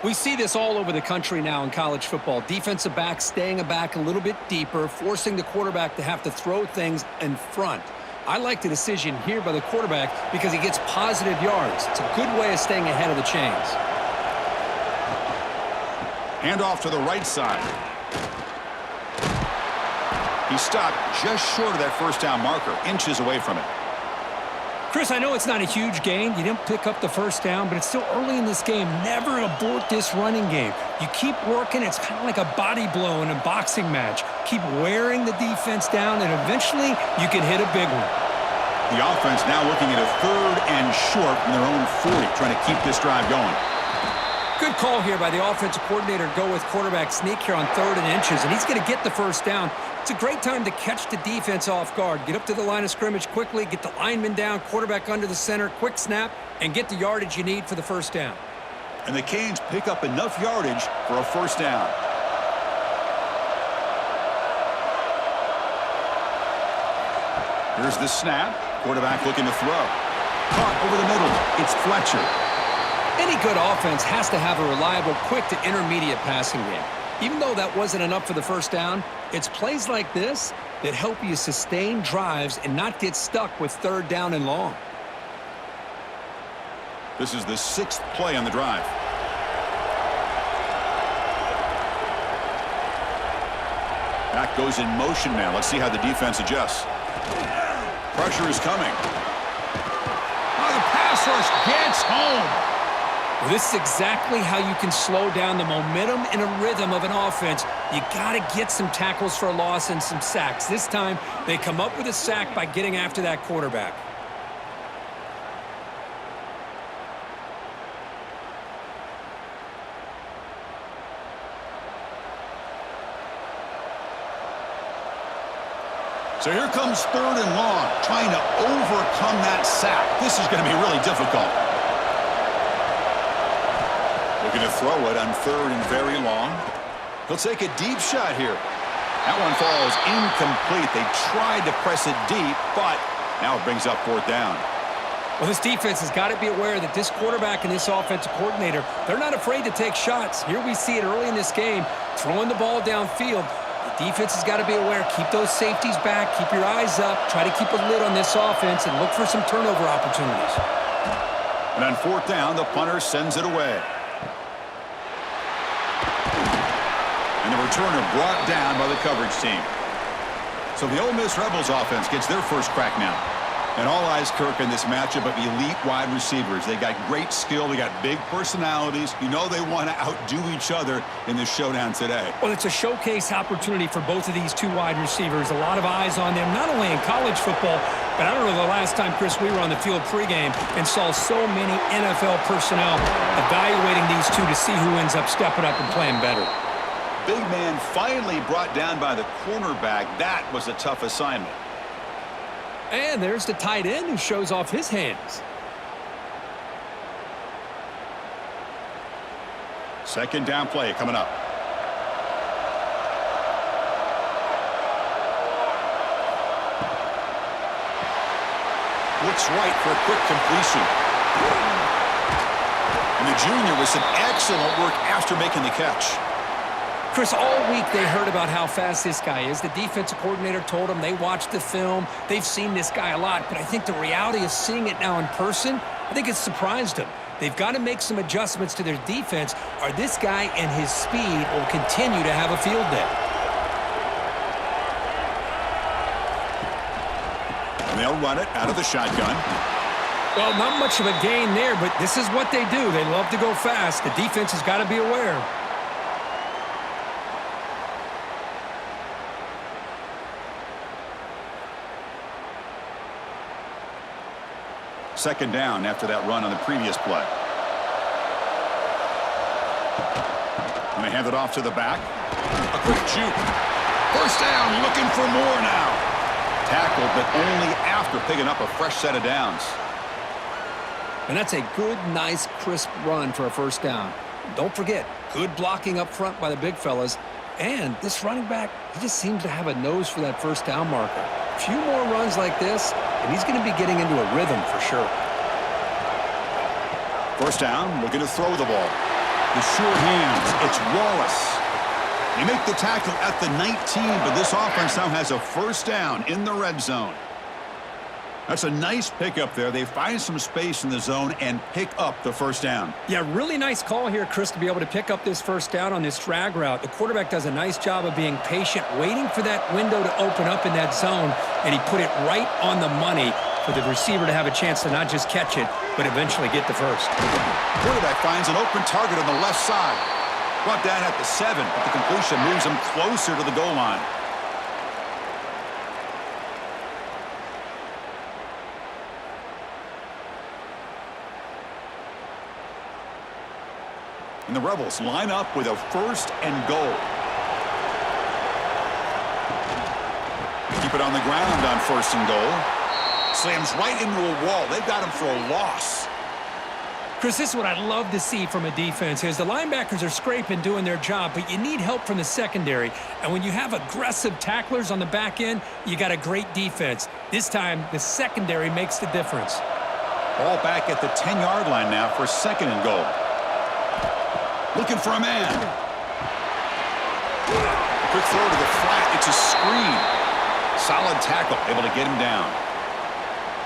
We see this all over the country now in college football. Defensive backs staying back a little bit deeper, forcing the quarterback to have to throw things in front. I like the decision here by the quarterback because he gets positive yards. It's a good way of staying ahead of the chains. Hand off to the right side. He stopped just short of that first down marker, inches away from it. Chris, I know it's not a huge gain. You didn't pick up the first down, but it's still early in this game. Never abort this running game. You keep working. It's kind of like a body blow in a boxing match. Keep wearing the defense down, and eventually you can hit a big one. The offense now looking at a 3rd and short from their own 40, trying to keep this drive going. Good call here by the offensive coordinator. Go with quarterback sneak here on 3rd and inches, and he's going to get the first down. It's a great time to catch the defense off guard. Get up to the line of scrimmage quickly, get the lineman down, quarterback under the center, quick snap, and get the yardage you need for the first down. And the Canes pick up enough yardage for a first down. Here's the snap. Quarterback looking to throw. Caught over the middle. It's Fletcher. Any good offense has to have a reliable, quick to intermediate passing game. Even though that wasn't enough for the first down, it's plays like this that help you sustain drives and not get stuck with 3rd down and long. This is the 6th play on the drive. Back goes in motion now. Let's see how the defense adjusts. Pressure is coming. Oh, the pass rush gets home. Well, this is exactly how you can slow down the momentum and a rhythm of an offense. You got to get some tackles for a loss and some sacks. This time, they come up with a sack by getting after that quarterback. So here comes 3rd and long, trying to overcome that sack. This is going to be really difficult. Looking to throw it on third and very long. He'll take a deep shot here. That one falls incomplete. They tried to press it deep, but now it brings up fourth down. Well, this defense has got to be aware that this quarterback and this offensive coordinator, they're not afraid to take shots. Here we see it early in this game, throwing the ball downfield. The defense has got to be aware. Keep those safeties back. Keep your eyes up. Try to keep a lid on this offense and look for some turnover opportunities. And on fourth down, the punter sends it away. And the returner brought down by the coverage team. So the Ole Miss Rebels offense gets their first crack now. And all eyes, Kirk, in this matchup of elite wide receivers. They got great skill. They got big personalities. You know they want to outdo each other in this showdown today. Well, it's a showcase opportunity for both of these two wide receivers. A lot of eyes on them, not only in college football, but I don't know the last time, Chris, we were on the field pregame and saw so many NFL personnel evaluating these two to see who ends up stepping up and playing better. Big man finally brought down by the cornerback. That was a tough assignment. And there's the tight end who shows off his hands. Second down play coming up. Looks right for a quick completion. And the junior with some excellent work after making the catch. Chris, all week they heard about how fast this guy is. The defensive coordinator told them they watched the film. They've seen this guy a lot. But I think the reality of seeing it now in person, I think it's surprised them. They've got to make some adjustments to their defense, or this guy and his speed will continue to have a field day. And they'll run it out of the shotgun. Well, not much of a gain there, but this is what they do. They love to go fast. The defense has got to be aware. Second down after that run on the previous play. And they hand it off to the back. A quick juke. First down, looking for more now. Tackled, but only after picking up a fresh set of downs. And that's a good, nice, crisp run for a first down. Don't forget, good blocking up front by the big fellas. And this running back, he just seems to have a nose for that first down marker. A few more runs like this, and he's going to be getting into a rhythm for sure. First down, looking to throw the ball. The sure hands, it's Wallace. They make the tackle at the 19, but this offense now has a first down in the red zone. That's a nice pickup there. They find some space in the zone and pick up the first down. Yeah, really nice call here, Chris, to be able to pick up this first down on this drag route. The quarterback does a nice job of being patient, waiting for that window to open up in that zone, and he put it right on the money for the receiver to have a chance to not just catch it, but eventually get the first. Quarterback finds an open target on the left side. Brought down at the 7, but the completion moves him closer to the goal line. And the Rebels line up with a first and goal. Keep it on the ground on first and goal. Slams right into a wall. They've got him for a loss. Chris, this is what I'd love to see from a defense is the linebackers are scraping, doing their job, but you need help from the secondary. And when you have aggressive tacklers on the back end, you got a great defense. This time, the secondary makes the difference. Ball back at the 10-yard line now for second and goal. Looking for a man. Quick throw to the flat. It's a screen. Solid tackle, able to get him down.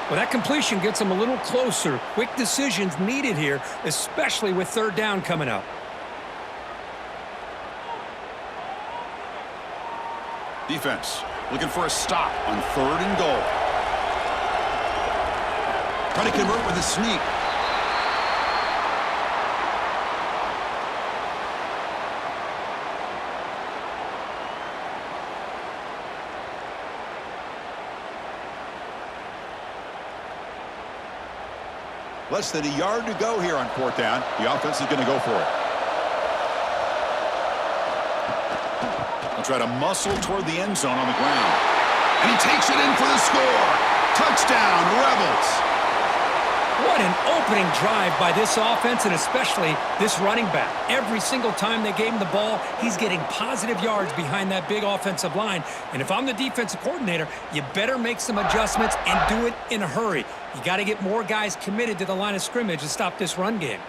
Well, that completion gets them a little closer. Quick decisions needed here, especially with third down coming up. Defense looking for a stop on third and goal. Trying to convert with a sneak. Less than a yard to go here on fourth down. The offense is going to go for it. He'll try to muscle toward the end zone on the ground. And he takes it in for the score. Touchdown, Rebels. What What an opening drive by this offense, and especially this running back. Every single time they gave him the ball, he's getting positive yards behind that big offensive line. And if I'm the defensive coordinator, you better make some adjustments and do it in a hurry. You got to get more guys committed to the line of scrimmage to stop this run game.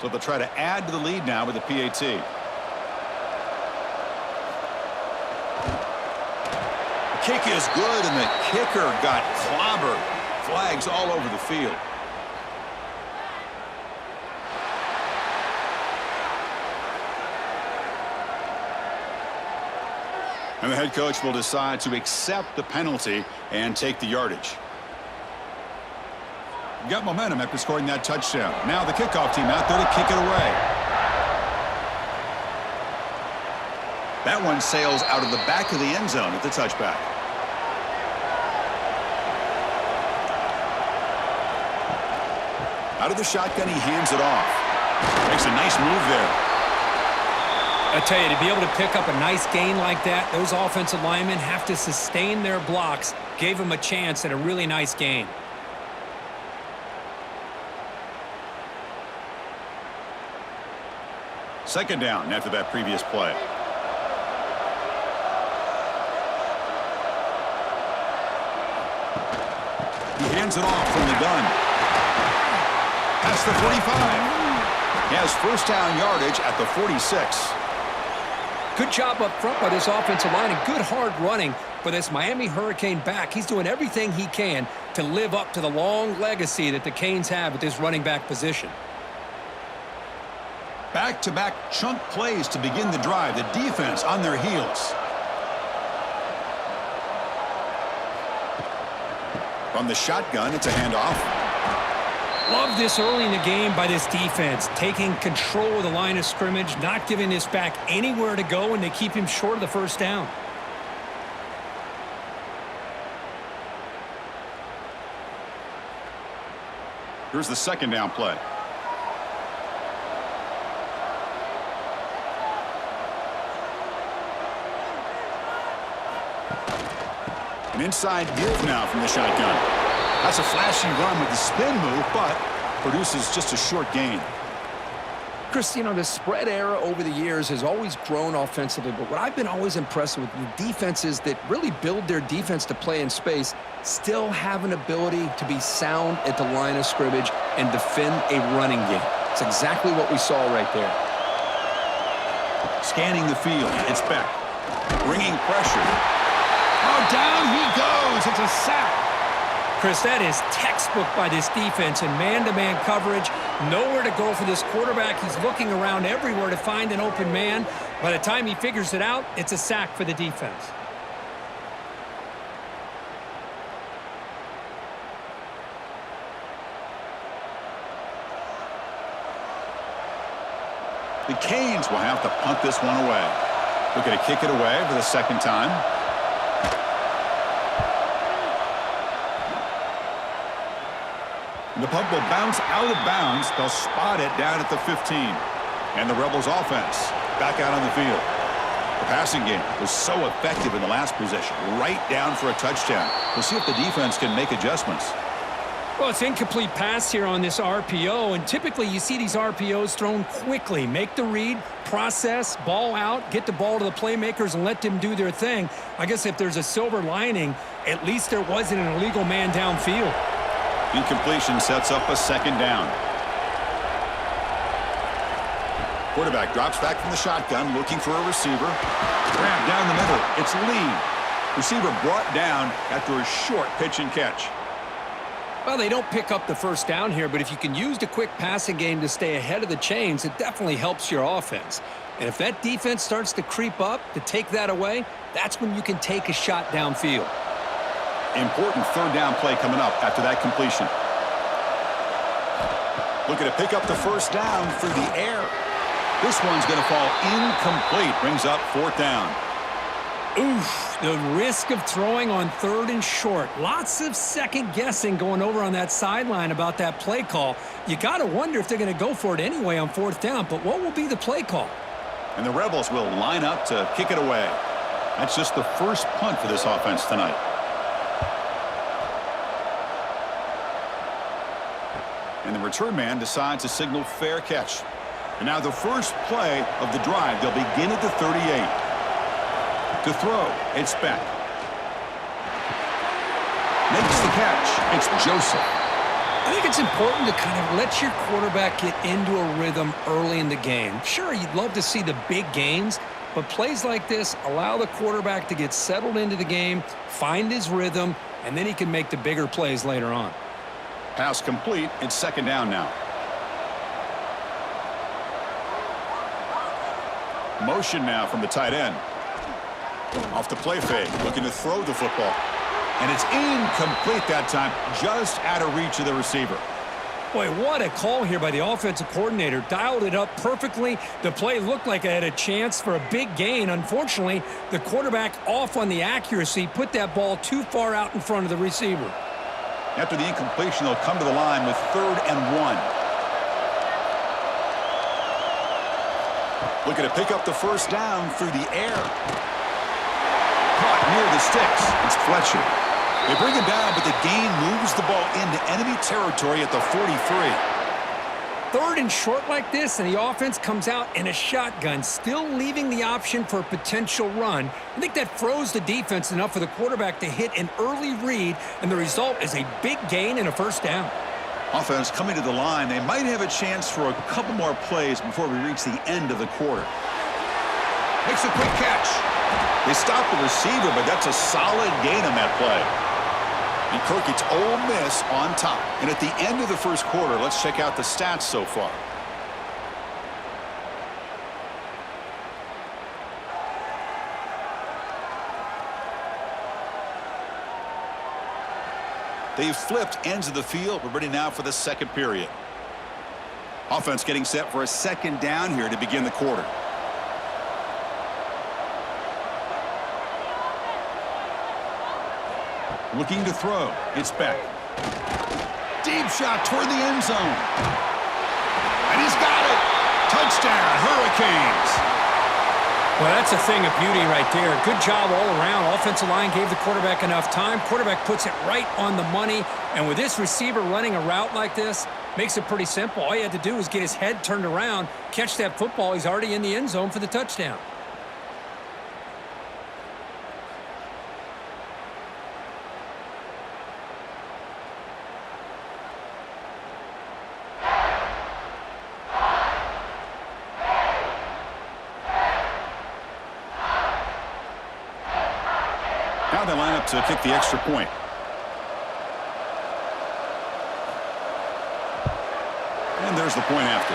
So they'll try to add to the lead now with the PAT. The kick is good, and the kicker got clobbered. Flags all over the field. And the head coach will decide to accept the penalty and take the yardage. Got momentum after scoring that touchdown. Now the kickoff team out there to kick it away. That one sails out of the back of the end zone at the touchback. Out of the shotgun, he hands it off. Makes a nice move there. I tell you, to be able to pick up a nice gain like that, those offensive linemen have to sustain their blocks. Gave them a chance at a really nice gain. Second down after that previous play. He hands it off from the gun. Past the 45. He has first down yardage at the 46. Good job up front by this offensive line, and good hard running for this Miami Hurricane back. He's doing everything he can to live up to the long legacy that the Canes have at this running back position. Back-to-back chunk plays to begin the drive. The defense on their heels. From the shotgun, it's a handoff. Love this early in the game by this defense, taking control of the line of scrimmage, not giving this back anywhere to go, and they keep him short of the first down. Here's the second down play. An inside give now from the shotgun. That's a flashy run with the spin move, but produces just a short gain. Chris, you know, the spread era over the years has always grown offensively, but what I've been always impressed with the defenses that really build their defense to play in space still have an ability to be sound at the line of scrimmage and defend a running game. It's exactly what we saw right there. Scanning the field, it's Beck. Bringing pressure. Oh, down he goes. It's a sack. Chris, that is textbook by this defense in man-to-man coverage. Nowhere to go for this quarterback. He's looking around everywhere to find an open man. By the time he figures it out, it's a sack for the defense. The Canes will have to punt this one away. Looking to kick it away for the second time. The punt will bounce out of bounds. They'll spot it down at the 15. And the Rebels offense back out on the field. The passing game was so effective in the last possession. Right down for a touchdown. We'll see if the defense can make adjustments. Well, it's incomplete pass here on this RPO, and typically you see these RPOs thrown quickly. Make the read, process, ball out, get the ball to the playmakers and let them do their thing. I guess if there's a silver lining, at least there wasn't an illegal man downfield. Incompletion sets up a second down. Quarterback drops back from the shotgun, looking for a receiver. Grab down the middle. It's Lee. Receiver brought down after a short pitch and catch. Well, they don't pick up the first down here, but if you can use the quick passing game to stay ahead of the chains, it definitely helps your offense. And if that defense starts to creep up to take that away, that's when you can take a shot downfield. Important third down play coming up after that completion. Looking to pick up the first down through the air. This one's going to fall incomplete. Brings up fourth down. Oof, the risk of throwing on third and short. Lots of second guessing going over on that sideline about that play call. You got to wonder if they're going to go for it anyway on fourth down, but what will be the play call? And the Rebels will line up to kick it away. That's just the first punt for this offense tonight. And the return man decides to signal fair catch. And now the first play of the drive. They'll begin at the 38. To throw, it's Beck. Makes the catch. It's Joseph. I think it's important to kind of let your quarterback get into a rhythm early in the game. Sure, you'd love to see the big gains, but plays like this allow the quarterback to get settled into the game, find his rhythm, and then he can make the bigger plays later on. Pass complete. It's second down now. Motion now from the tight end. Off the play fake, looking to throw the football. And it's incomplete that time, just out of reach of the receiver. Boy, what a call here by the offensive coordinator. Dialed it up perfectly. The play looked like it had a chance for a big gain. Unfortunately, the quarterback off on the accuracy, put that ball too far out in front of the receiver. After the incompletion, they'll come to the line with 3rd and 1. Looking to pick up the first down through the air. Caught near the sticks. It's Fletcher. They bring him down, but the gain moves the ball into enemy territory at the 43. 3rd and short like this, and the offense comes out in a shotgun, still leaving the option for a potential run. I think that froze the defense enough for the quarterback to hit an early read, and the result is a big gain and a first down. Offense coming to the line. They might have a chance for a couple more plays before we reach the end of the quarter. Makes a quick catch. They stop the receiver, but that's a solid gain on that play. And Kirk, it's Ole Miss on top. And at the end of the first quarter, let's check out the stats so far. They've flipped ends of the field. We're ready now for the second period. Offense getting set for a second down here to begin the quarter. Looking to throw. It's Beck. Deep shot toward the end zone. And he's got it. Touchdown, Hurricanes. Well, that's a thing of beauty right there. Good job all around. Offensive line gave the quarterback enough time. Quarterback puts it right on the money. And with this receiver running a route like this, makes it pretty simple. All you had to do was get his head turned around, catch that football. He's already in the end zone for the touchdown. Now they line up to kick the extra point. And there's the point after.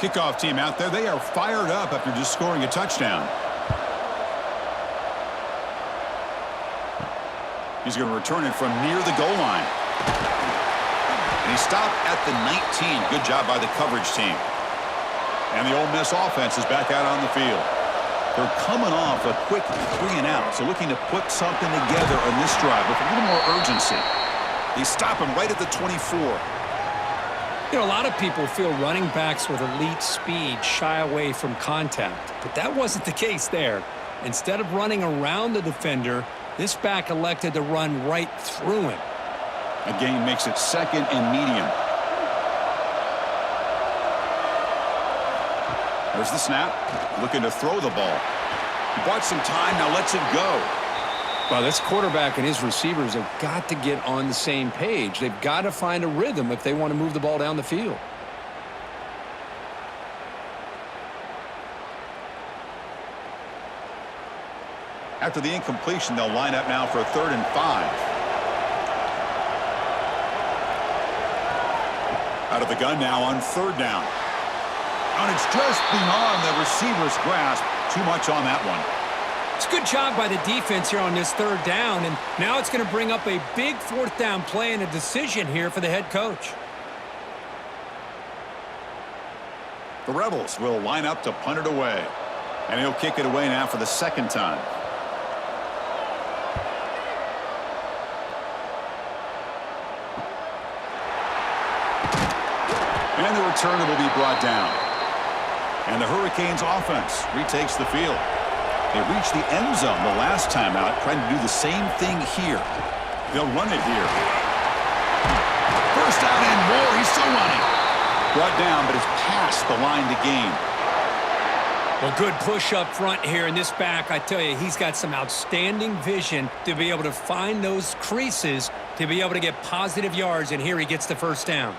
Kickoff team out there. They are fired up after just scoring a touchdown. He's going to return it from near the goal line. And he stopped at the 19. Good job by the coverage team. And the Ole Miss offense is back out on the field. They're coming off a quick 3-and-out, so looking to put something together on this drive with a little more urgency. They stop him right at the 24. You know, a lot of people feel running backs with elite speed shy away from contact, but that wasn't the case there. Instead of running around the defender, this back elected to run right through him. A gain makes it 2nd and medium. There's the snap. Looking to throw the ball. He bought some time, now lets it go. Well, this quarterback and his receivers have got to get on the same page. They've got to find a rhythm if they want to move the ball down the field. After the incompletion, they'll line up now for a 3rd and 5. Out of the gun now on 3rd down. And it's just beyond the receiver's grasp. Too much on that one. It's a good job by the defense here on this 3rd down, and now it's going to bring up a big 4th down play and a decision here for the head coach. The Rebels will line up to punt it away. And he'll kick it away now for the 2nd time. And the returner will be brought down. And the Hurricanes offense retakes the field. They reached the end zone the last time out, trying to do the same thing here. They'll run it here. First down and more. He's still running. Brought down, but it's past the line to gain. Well, good push up front here in this back. I tell you, he's got some outstanding vision to be able to find those creases, to be able to get positive yards, and here he gets the first down.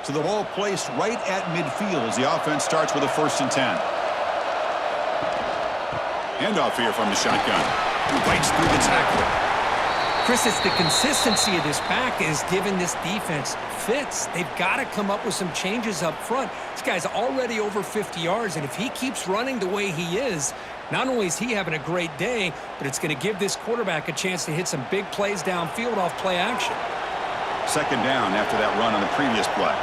So the ball placed right at midfield as the offense starts with a 1st and 10. Handoff here from the shotgun. Bites through the tackle. Chris, it's the consistency of this back is giving this defense fits. They've got to come up with some changes up front. This guy's already over 50 yards, and if he keeps running the way he is, not only is he having a great day, but it's going to give this quarterback a chance to hit some big plays downfield off play action. 2nd down after that run on the previous play.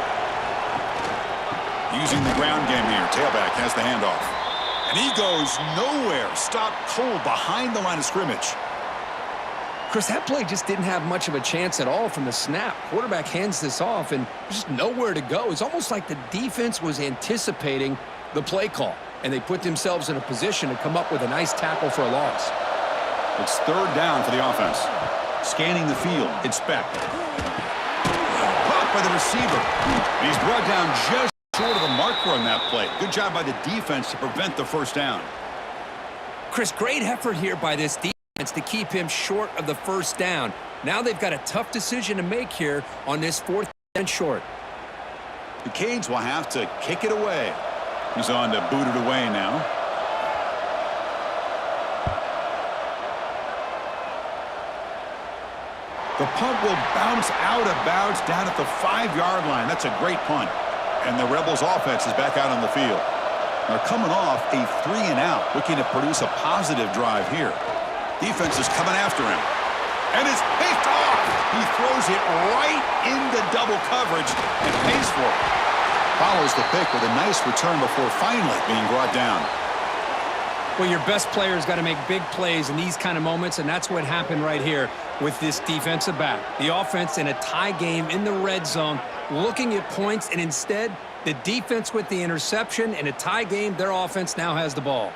Using the ground game here. Tailback has the handoff. And he goes nowhere. Stopped cold behind the line of scrimmage. Chris, that play just didn't have much of a chance at all from the snap. Quarterback hands this off and just nowhere to go. It's almost like the defense was anticipating the play call, and they put themselves in a position to come up with a nice tackle for a loss. It's 3rd down for the offense. Scanning the field. It's Beck. Caught by the receiver. And he's brought down just short of the marker on that play. Good job by the defense to prevent the 1st down. Chris, great effort here by this defense to keep him short of the 1st down. Now they've got a tough decision to make here on this 4th and short. The Canes will have to kick it away. He's on to boot it away now. The punt will bounce out of bounds down at the 5-yard line. That's a great punt. And the Rebels offense is back out on the field. They're coming off a 3-and-out, looking to produce a positive drive here. Defense is coming after him. And it's picked off. He throws it right into double coverage and pays for it. Follows the pick with a nice return before finally being brought down. Well, your best player's got to make big plays in these kind of moments, and that's what happened right here with this defensive back. The offense in a tie game in the red zone, looking at points, and instead, the defense with the interception. In a tie game, their offense now has the ball.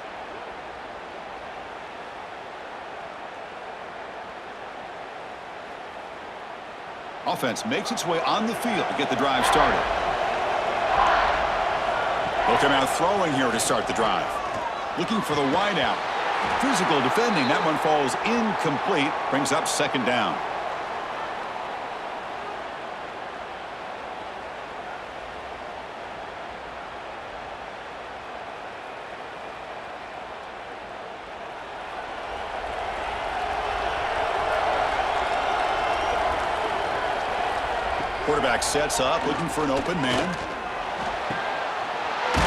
Offense makes its way on the field to get the drive started. Looking out throwing here to start the drive. Looking for the wideout. Physical defending. That one falls incomplete. Brings up 2nd down. Quarterback sets up, looking for an open man.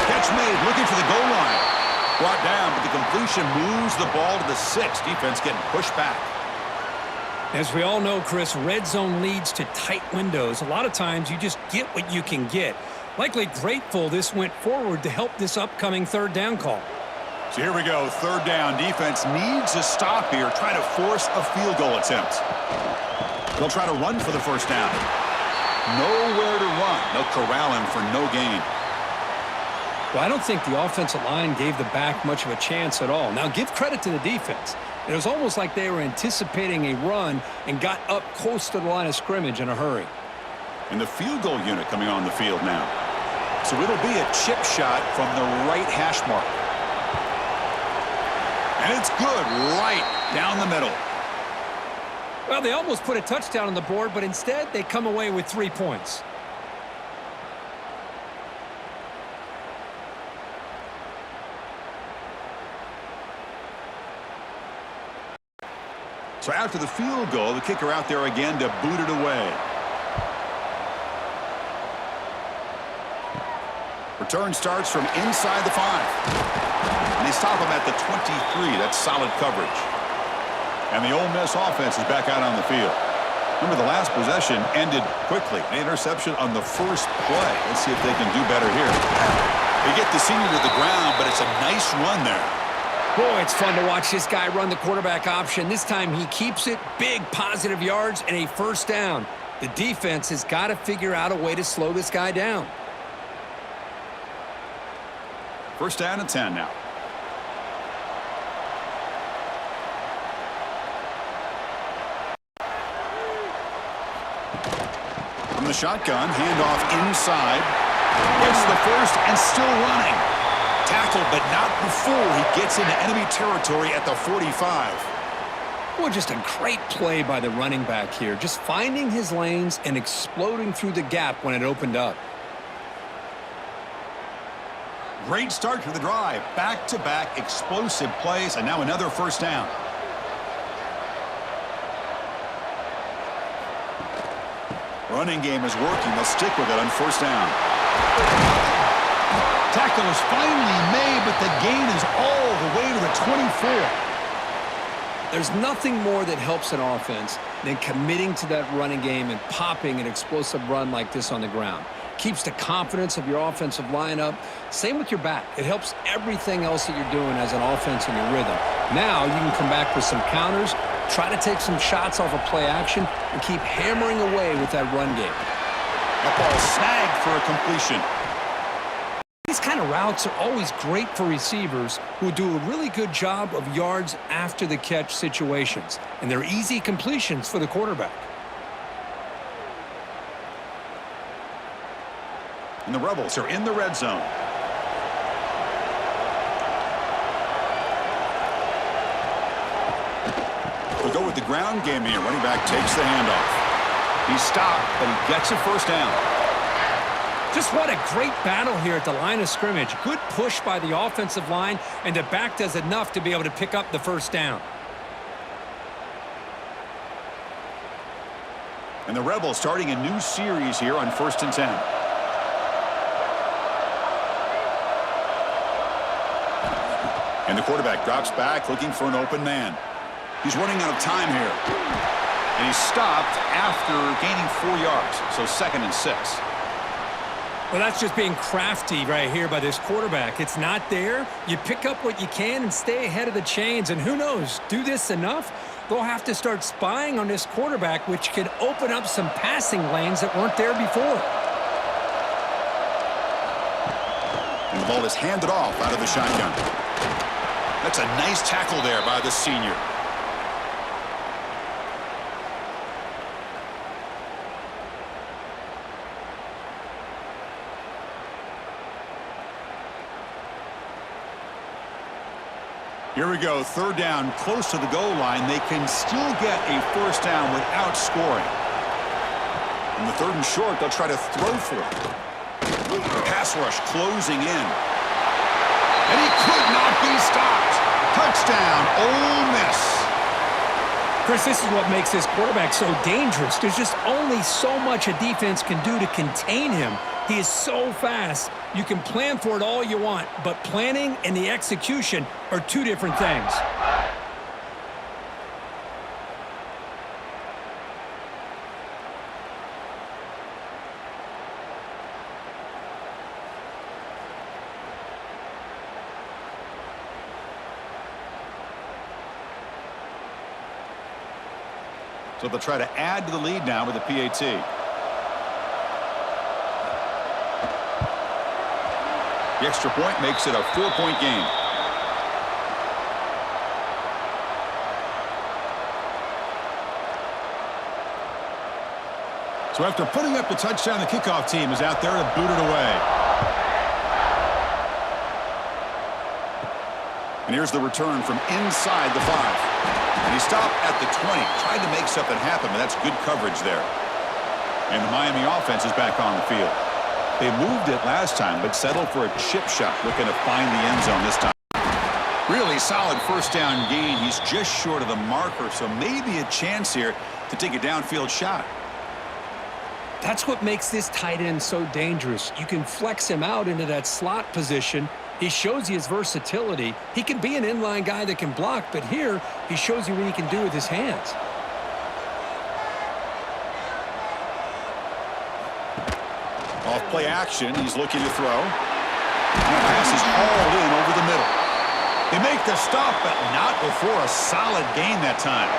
Catch made, looking for the goal line. Brought down, but the completion moves the ball to the 6. Defense getting pushed back. As we all know, Chris, red zone leads to tight windows. A lot of times you just get what you can get. Likely grateful this went forward to help this upcoming 3rd down call. So here we go, 3rd down. Defense needs a stop here, try to force a field goal attempt. They'll try to run for the 1st down. Nowhere to run. They'll corral him for no gain. Well, I don't think the offensive line gave the back much of a chance at all. Now, give credit to the defense. It was almost like they were anticipating a run and got up close to the line of scrimmage in a hurry. And the field goal unit coming on the field now. So it'll be a chip shot from the right hash mark. And it's good right down the middle. Well, they almost put a touchdown on the board, but instead they come away with 3 points. So after the field goal, the kicker out there again to boot it away. Return starts from inside the 5. And they stop him at the 23. That's solid coverage. And the Ole Miss offense is back out on the field. Remember, the last possession ended quickly. An interception on the first play. Let's see if they can do better here. They get the senior to the ground, but it's a nice run there. Boy, it's fun to watch this guy run the quarterback option. This time he keeps it. Big positive yards and a 1st down. The defense has got to figure out a way to slow this guy down. First down and 10 now. From the shotgun, handoff inside. Gets the first and still running. Tackled, but not before he gets into enemy territory at the 45. Well, just a great play by the running back here. Just finding his lanes and exploding through the gap when it opened up. Great start to the drive. Back-to-back explosive plays, and now another first down. Running game is working. They'll stick with it on first down. Tackle is finally made, but the gain is all the way to the 24. There's nothing more that helps an offense than committing to that running game and popping an explosive run like this on the ground. Keeps the confidence of your offensive lineup. Same with your back. It helps everything else that you're doing as an offense in your rhythm. Now you can come back with some counters, try to take some shots off of play action, and keep hammering away with that run game. That ball snagged for a completion. These kind of routes are always great for receivers who do a really good job of yards after the catch situations, and they're easy completions for the quarterback. And the Rebels are in the red zone. We'll go with the ground game here. Running back takes the handoff. He's stopped, but he gets a first down. Just what a great battle here at the line of scrimmage. Good push by the offensive line, and the back does enough to be able to pick up the first down. And the Rebels starting a new series here on first and 10. And the quarterback drops back looking for an open man. He's running out of time here. And he's stopped after gaining 4 yards. So second and 6. Well, that's just being crafty right here by this quarterback. It's not there. You pick up what you can and stay ahead of the chains. And who knows, do this enough, they'll have to start spying on this quarterback, which could open up some passing lanes that weren't there before. And the ball is handed off out of the shotgun. That's a nice tackle there by the senior. Here we go, third down, close to the goal line. They can still get a first down without scoring. In the third and short, they'll try to throw for it. Pass rush closing in. And he could not be stopped. Touchdown, Ole Miss. Chris, this is what makes this quarterback so dangerous. There's just only so much a defense can do to contain him. He is so fast. You can plan for it all you want, but planning and the execution are two different things. So they'll try to add to the lead now with the PAT. The extra point makes it a 4-point game. So after putting up the touchdown, the kickoff team is out there to boot it away. And here's the return from inside the 5. And he stopped at the 20. Tried to make something happen, but that's good coverage there. And the Miami offense is back on the field. They moved it last time, but settled for a chip shot, looking to find the end zone this time. Really solid first down gain. He's just short of the marker, so maybe a chance here to take a downfield shot. That's what makes this tight end so dangerous. You can flex him out into that slot position. He shows you his versatility. He can be an inline guy that can block, but here he shows you what he can do with his hands. Off play action, he's looking to throw. And the pass is hauled in over the middle. They make the stop, but not before a solid gain that time.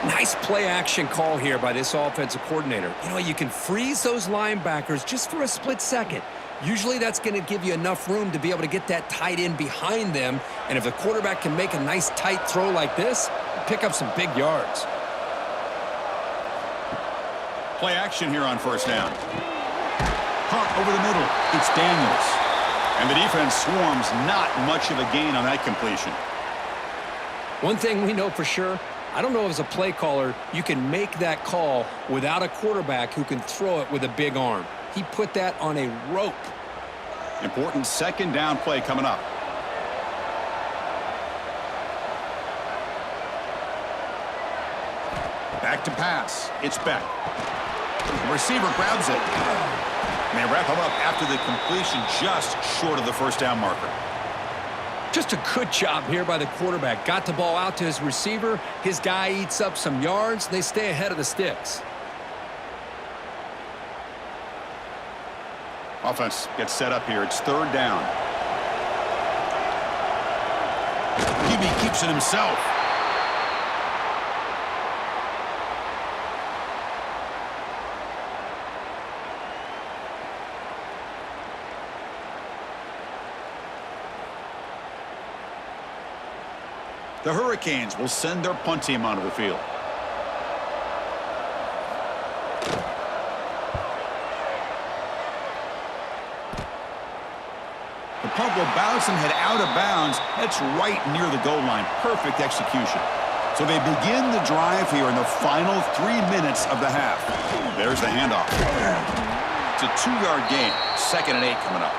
Nice play action call here by this offensive coordinator. You know, you can freeze those linebackers just for a split second. Usually that's going to give you enough room to be able to get that tight end behind them. And if the quarterback can make a nice tight throw like this, pick up some big yards. Play action here on first down. Caught over the middle. It's Daniels. And the defense swarms, not much of a gain on that completion. One thing we know for sure, I don't know if as a play caller you can make that call without a quarterback who can throw it with a big arm. He put that on a rope. Important second down play coming up. Back to pass. It's Beck. The receiver grabs it. And they wrap him up after the completion just short of the first down marker. Just a good job here by the quarterback. Got the ball out to his receiver. His guy eats up some yards. They stay ahead of the sticks. Offense gets set up here. It's third down. QB keeps it himself. The Hurricanes will send their punt team onto the field. The punt will bounce and head out of bounds. That's right near the goal line. Perfect execution. So they begin the drive here in the final 3 minutes of the half. There's the handoff. It's a 2-yard gain. 2nd and 8 coming up.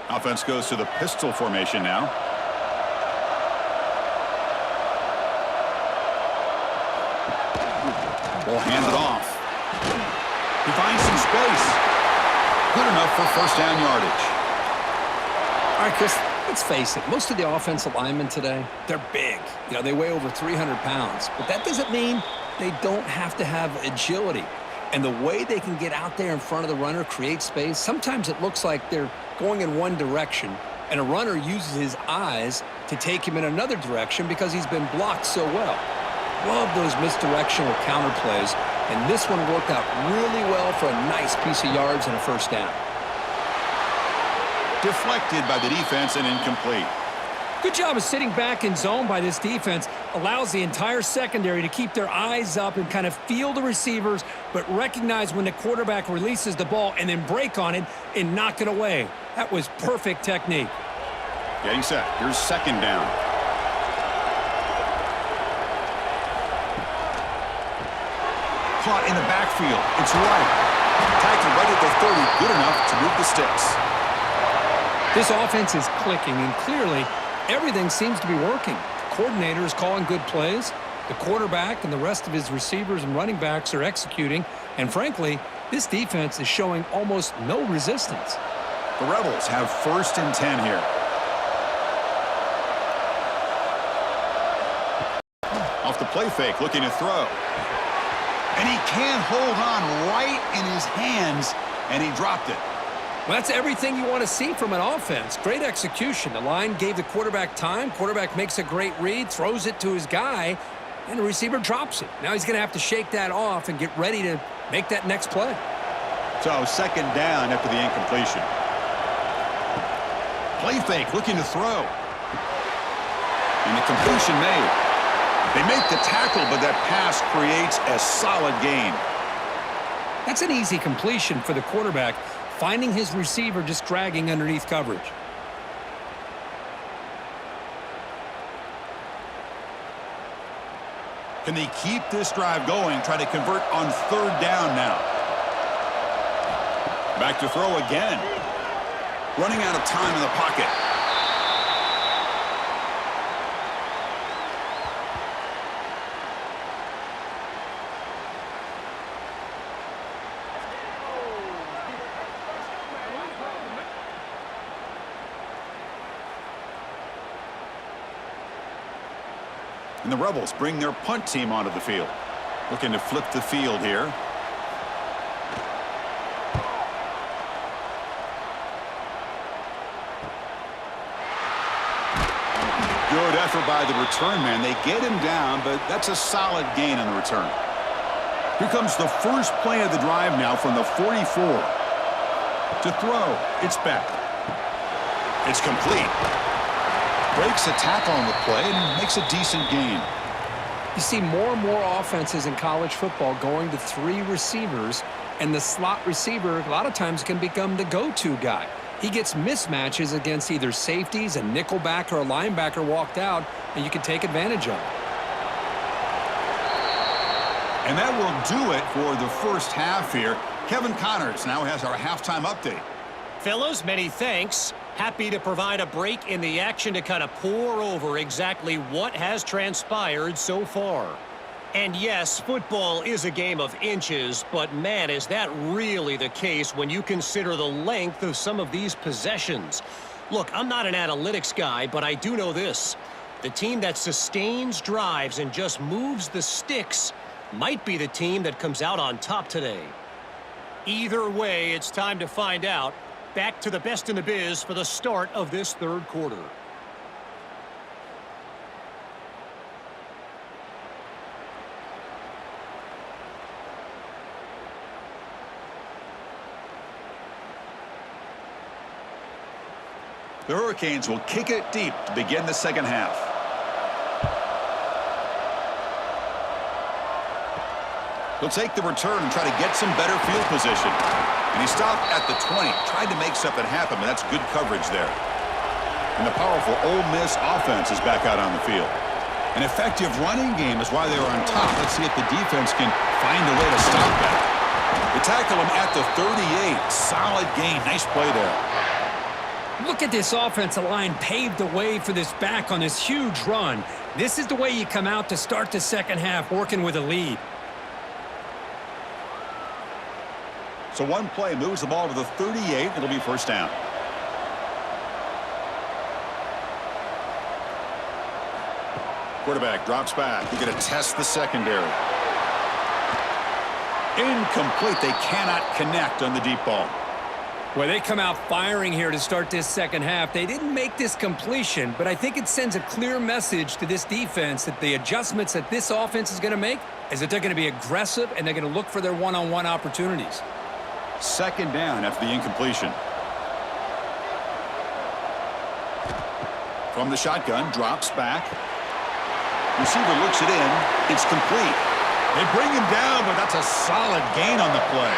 Offense goes to the pistol formation now. Ball handed off. He finds some space. Good enough for first down yardage. All right, Chris, let's face it. Most of the offensive linemen today, they're big. You know, they weigh over 300 pounds. But that doesn't mean they don't have to have agility. And the way they can get out there in front of the runner, create space, sometimes it looks like they're going in one direction, and a runner uses his eyes to take him in another direction because he's been blocked so well. Love those misdirectional counter plays, and this one worked out really well for a nice piece of yards and a first down. Deflected by the defense and incomplete. Good job of sitting back in zone by this defense. Allows the entire secondary to keep their eyes up and kind of feel the receivers, but recognize when the quarterback releases the ball and then break on it and knock it away. That was perfect technique. Getting set. Here's second down. Caught in the backfield. It's White. Tackled right at the 30. Good enough to move the sticks. This offense is clicking, and clearly everything seems to be working. The coordinator is calling good plays. The quarterback and the rest of his receivers and running backs are executing. And frankly, this defense is showing almost no resistance. The Rebels have 1st and 10 here. Off the play fake, looking to throw. And he can't hold on right in his hands, and he dropped it. Well, that's everything you want to see from an offense. Great execution. The line gave the quarterback time. Quarterback makes a great read, throws it to his guy, and the receiver drops it. Now he's going to have to shake that off and get ready to make that next play. So second down after the incompletion. Play fake, looking to throw. And the completion made. They make the tackle, but that pass creates a solid gain. That's an easy completion for the quarterback, finding his receiver just dragging underneath coverage. Can they keep this drive going, try to convert on third down now? Back to throw again. Running out of time in the pocket. And the Rebels bring their punt team onto the field. Looking to flip the field here. Good effort by the return man. They get him down, but that's a solid gain on the return. Here comes the first play of the drive now from the 44. To throw, it's back. It's complete. Breaks a tackle on the play and makes a decent gain. You see more and more offenses in college football going to 3 receivers, and the slot receiver a lot of times can become the go-to guy. He gets mismatches against either safeties, a nickelbacker, or a linebacker walked out, and you can take advantage of it. And that will do it for the first half here. Kevin Connors now has our halftime update. Fellas, many thanks. Happy to provide a break in the action to kind of pour over exactly what has transpired so far. And yes, football is a game of inches, but man, is that really the case when you consider the length of some of these possessions. Look, I'm not an analytics guy, but I do know this. The team that sustains drives and just moves the sticks might be the team that comes out on top today. Either way, it's time to find out. Back to the best in the biz for the start of this third quarter. The Hurricanes will kick it deep to begin the second half. He'll take the return and try to get some better field position. And he stopped at the 20, tried to make something happen, but that's good coverage there. And the powerful Ole Miss offense is back out on the field. An effective running game is why they were on top. Let's see if the defense can find a way to stop that. They tackle him at the 38. Solid gain. Nice play there. Look at this offensive line paved the way for this back on this huge run. This is the way you come out to start the second half, working with a lead. So one play moves the ball to the 38. It'll be first down. Quarterback drops back. He's going to test the secondary. Incomplete. They cannot connect on the deep ball. Well, they come out firing here to start this second half. They didn't make this completion, but I think it sends a clear message to this defense that the adjustments that this offense is going to make is that they're going to be aggressive and they're going to look for their one-on-one opportunities. Second down after the incompletion. From the shotgun, drops back. Receiver looks it in. It's complete. They bring him down, but that's a solid gain on the play.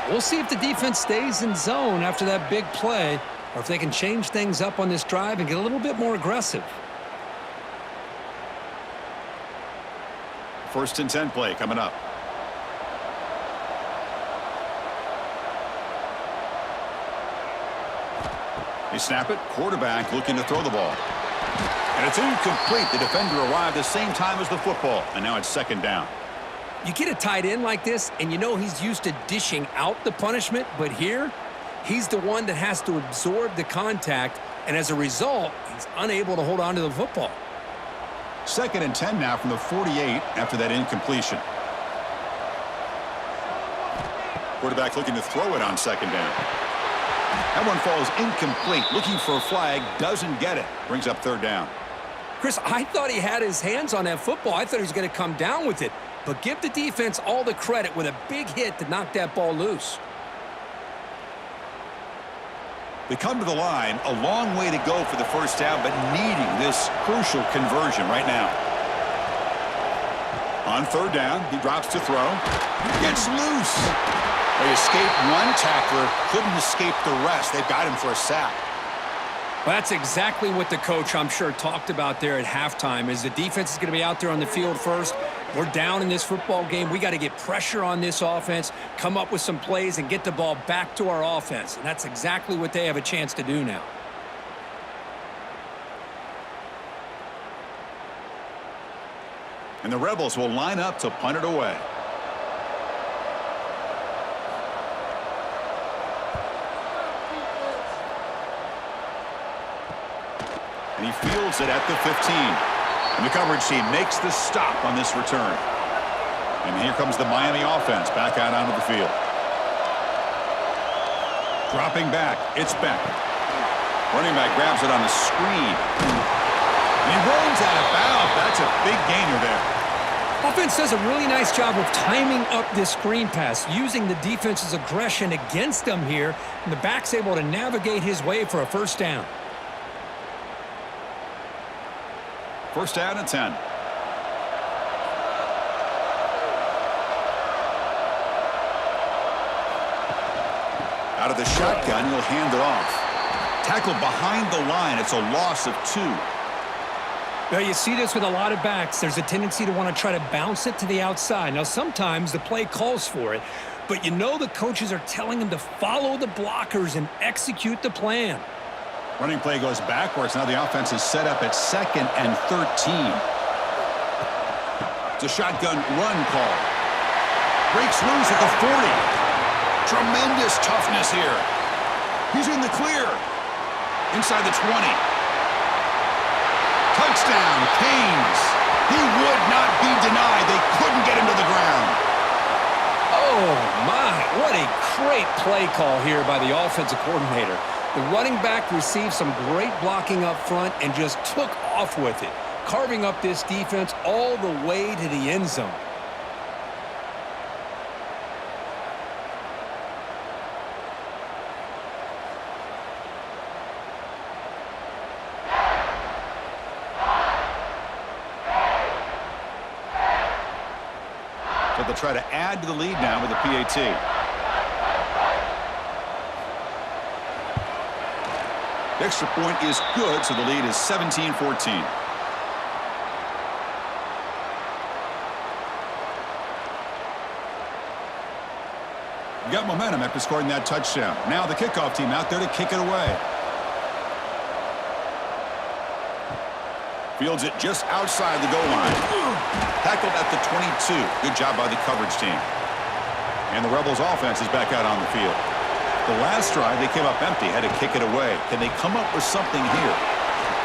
We'll see if the defense stays in zone after that big play, or if they can change things up on this drive and get a little bit more aggressive. First and 10 play coming up. They snap it. Quarterback looking to throw the ball. And it's incomplete. The defender arrived the same time as the football. And now it's second down. You get a tight end like this, and you know he's used to dishing out the punishment, but here, he's the one that has to absorb the contact, and as a result, he's unable to hold on to the football. Second and 10 now from the 48 after that incompletion. Quarterback looking to throw it on second down. That one falls incomplete. Looking for a flag, doesn't get it. Brings up third down. Chris, I thought he had his hands on that football. I thought he was going to come down with it. But give the defense all the credit with a big hit to knock that ball loose. They come to the line, a long way to go for the first down, but needing this crucial conversion right now. On third down, he drops to throw. Gets loose. They escaped one tackler, couldn't escape the rest. They've got him for a sack. Well, that's exactly what the coach, I'm sure, talked about there at halftime, is the defense is going to be out there on the field first. We're down in this football game. We got to get pressure on this offense, come up with some plays, and get the ball back to our offense. And that's exactly what they have a chance to do now. And the Rebels will line up to punt it away. And he fields it at the 15. And the coverage team makes the stop on this return. And here comes the Miami offense back out onto the field. Dropping back. It's Beck. Running back grabs it on the screen. And he rolls out of bounds. That's a big gainer there. Offense does a really nice job of timing up this screen pass, using the defense's aggression against them here, and the back's able to navigate his way for a first down. First down and 10. Out of the shotgun, he'll hand it off. Tackled behind the line. It's a loss of 2. Well, you see this with a lot of backs. There's a tendency to want to try to bounce it to the outside. Now, sometimes the play calls for it, but you know the coaches are telling them to follow the blockers and execute the plan. Running play goes backwards. Now the offense is set up at 2nd and 13. It's a shotgun run call. Breaks loose at the 40. Tremendous toughness here. He's in the clear. Inside the 20. Touchdown, Canes. He would not be denied. They couldn't get him to the ground. Oh, my. What a great play call here by the offensive coordinator. The running back received some great blocking up front and just took off with it, carving up this defense all the way to the end zone. So they'll try to add to the lead now with a PAT. The extra point is good, so the lead is 17-14. Got momentum after scoring that touchdown. Now the kickoff team out there to kick it away. Fields it just outside the goal line. Tackled at the 22. Good job by the coverage team. And the Rebels offense is back out on the field. The last drive, they came up empty, had to kick it away. Can they come up with something here?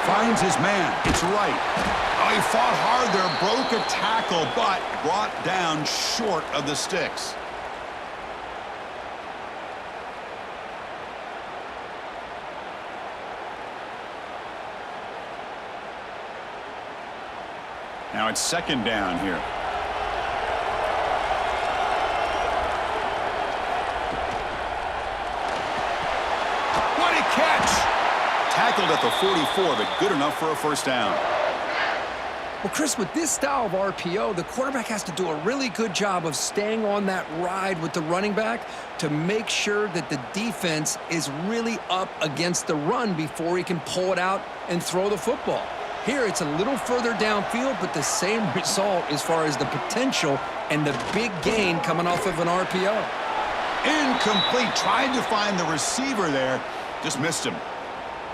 Finds his man. It's right. Oh, he fought hard there, broke a tackle, but brought down short of the sticks. Now it's 2nd down here. Tackled at the 44, but good enough for a first down. Well, Chris, with this style of RPO, the quarterback has to do a really good job of staying on that ride with the running back to make sure that the defense is really up against the run before he can pull it out and throw the football. Here, it's a little further downfield, but the same result as far as the potential and the big gain coming off of an RPO. Incomplete. Tried to find the receiver there. Just missed him.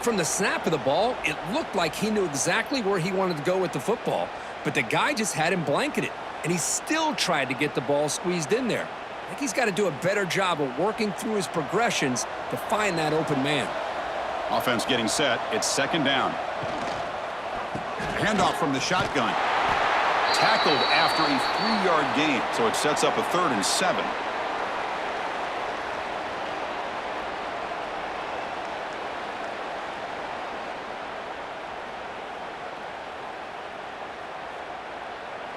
From the snap of the ball, it looked like he knew exactly where he wanted to go with the football, but the guy just had him blanketed, and he still tried to get the ball squeezed in there. I think he's got to do a better job of working through his progressions to find that open man. Offense getting set. It's 2nd down. Handoff from the shotgun. Tackled after a 3-yard gain, so it sets up a 3rd and 7.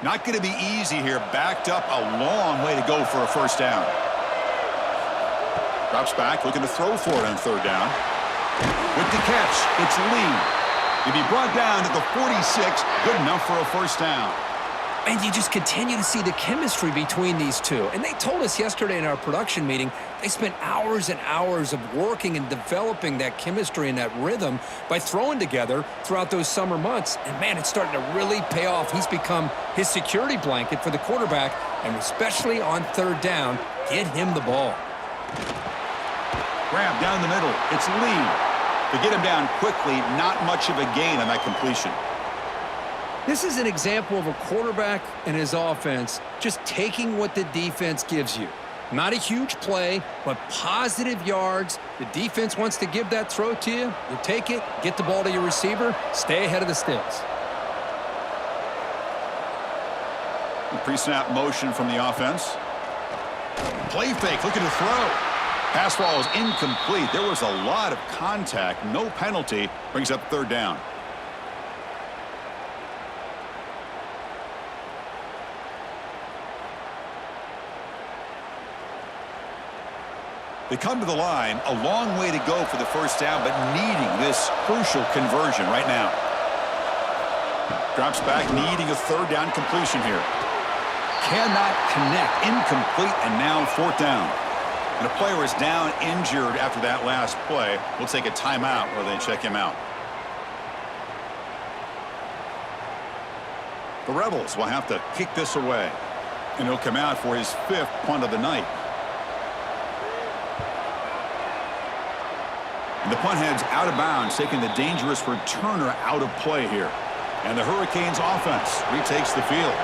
Not going to be easy here. Backed up a long way to go for a first down. Drops back, looking to throw for it on 3rd down. With the catch, it's Lee. He'll be brought down to the 46. Good enough for a first down. And you just continue to see the chemistry between these two. And they told us yesterday in our production meeting, they spent hours and hours of working and developing that chemistry and that rhythm by throwing together throughout those summer months. And, man, it's starting to really pay off. He's become his security blanket for the quarterback, and especially on 3rd down, get him the ball. Grab down the middle. It's Lee. To get him down quickly, not much of a gain on that completion. This is an example of a quarterback and his offense just taking what the defense gives you. Not a huge play, but positive yards. The defense wants to give that throw to you. You take it, get the ball to your receiver, stay ahead of the sticks. Pre-snap motion from the offense. Play fake, looking to throw. Pass ball is incomplete. There was a lot of contact. No penalty. Brings up 3rd down. They come to the line, a long way to go for the first down, but needing this crucial conversion right now. Drops back, needing a third down completion here. Cannot connect, incomplete, and now fourth down. And a player is down, injured after that last play. We'll take a timeout while they check him out. The Rebels will have to kick this away. And he'll come out for his 5th punt of the night. And the punt heads out of bounds, taking the dangerous returner out of play here. And the Hurricanes offense retakes the field.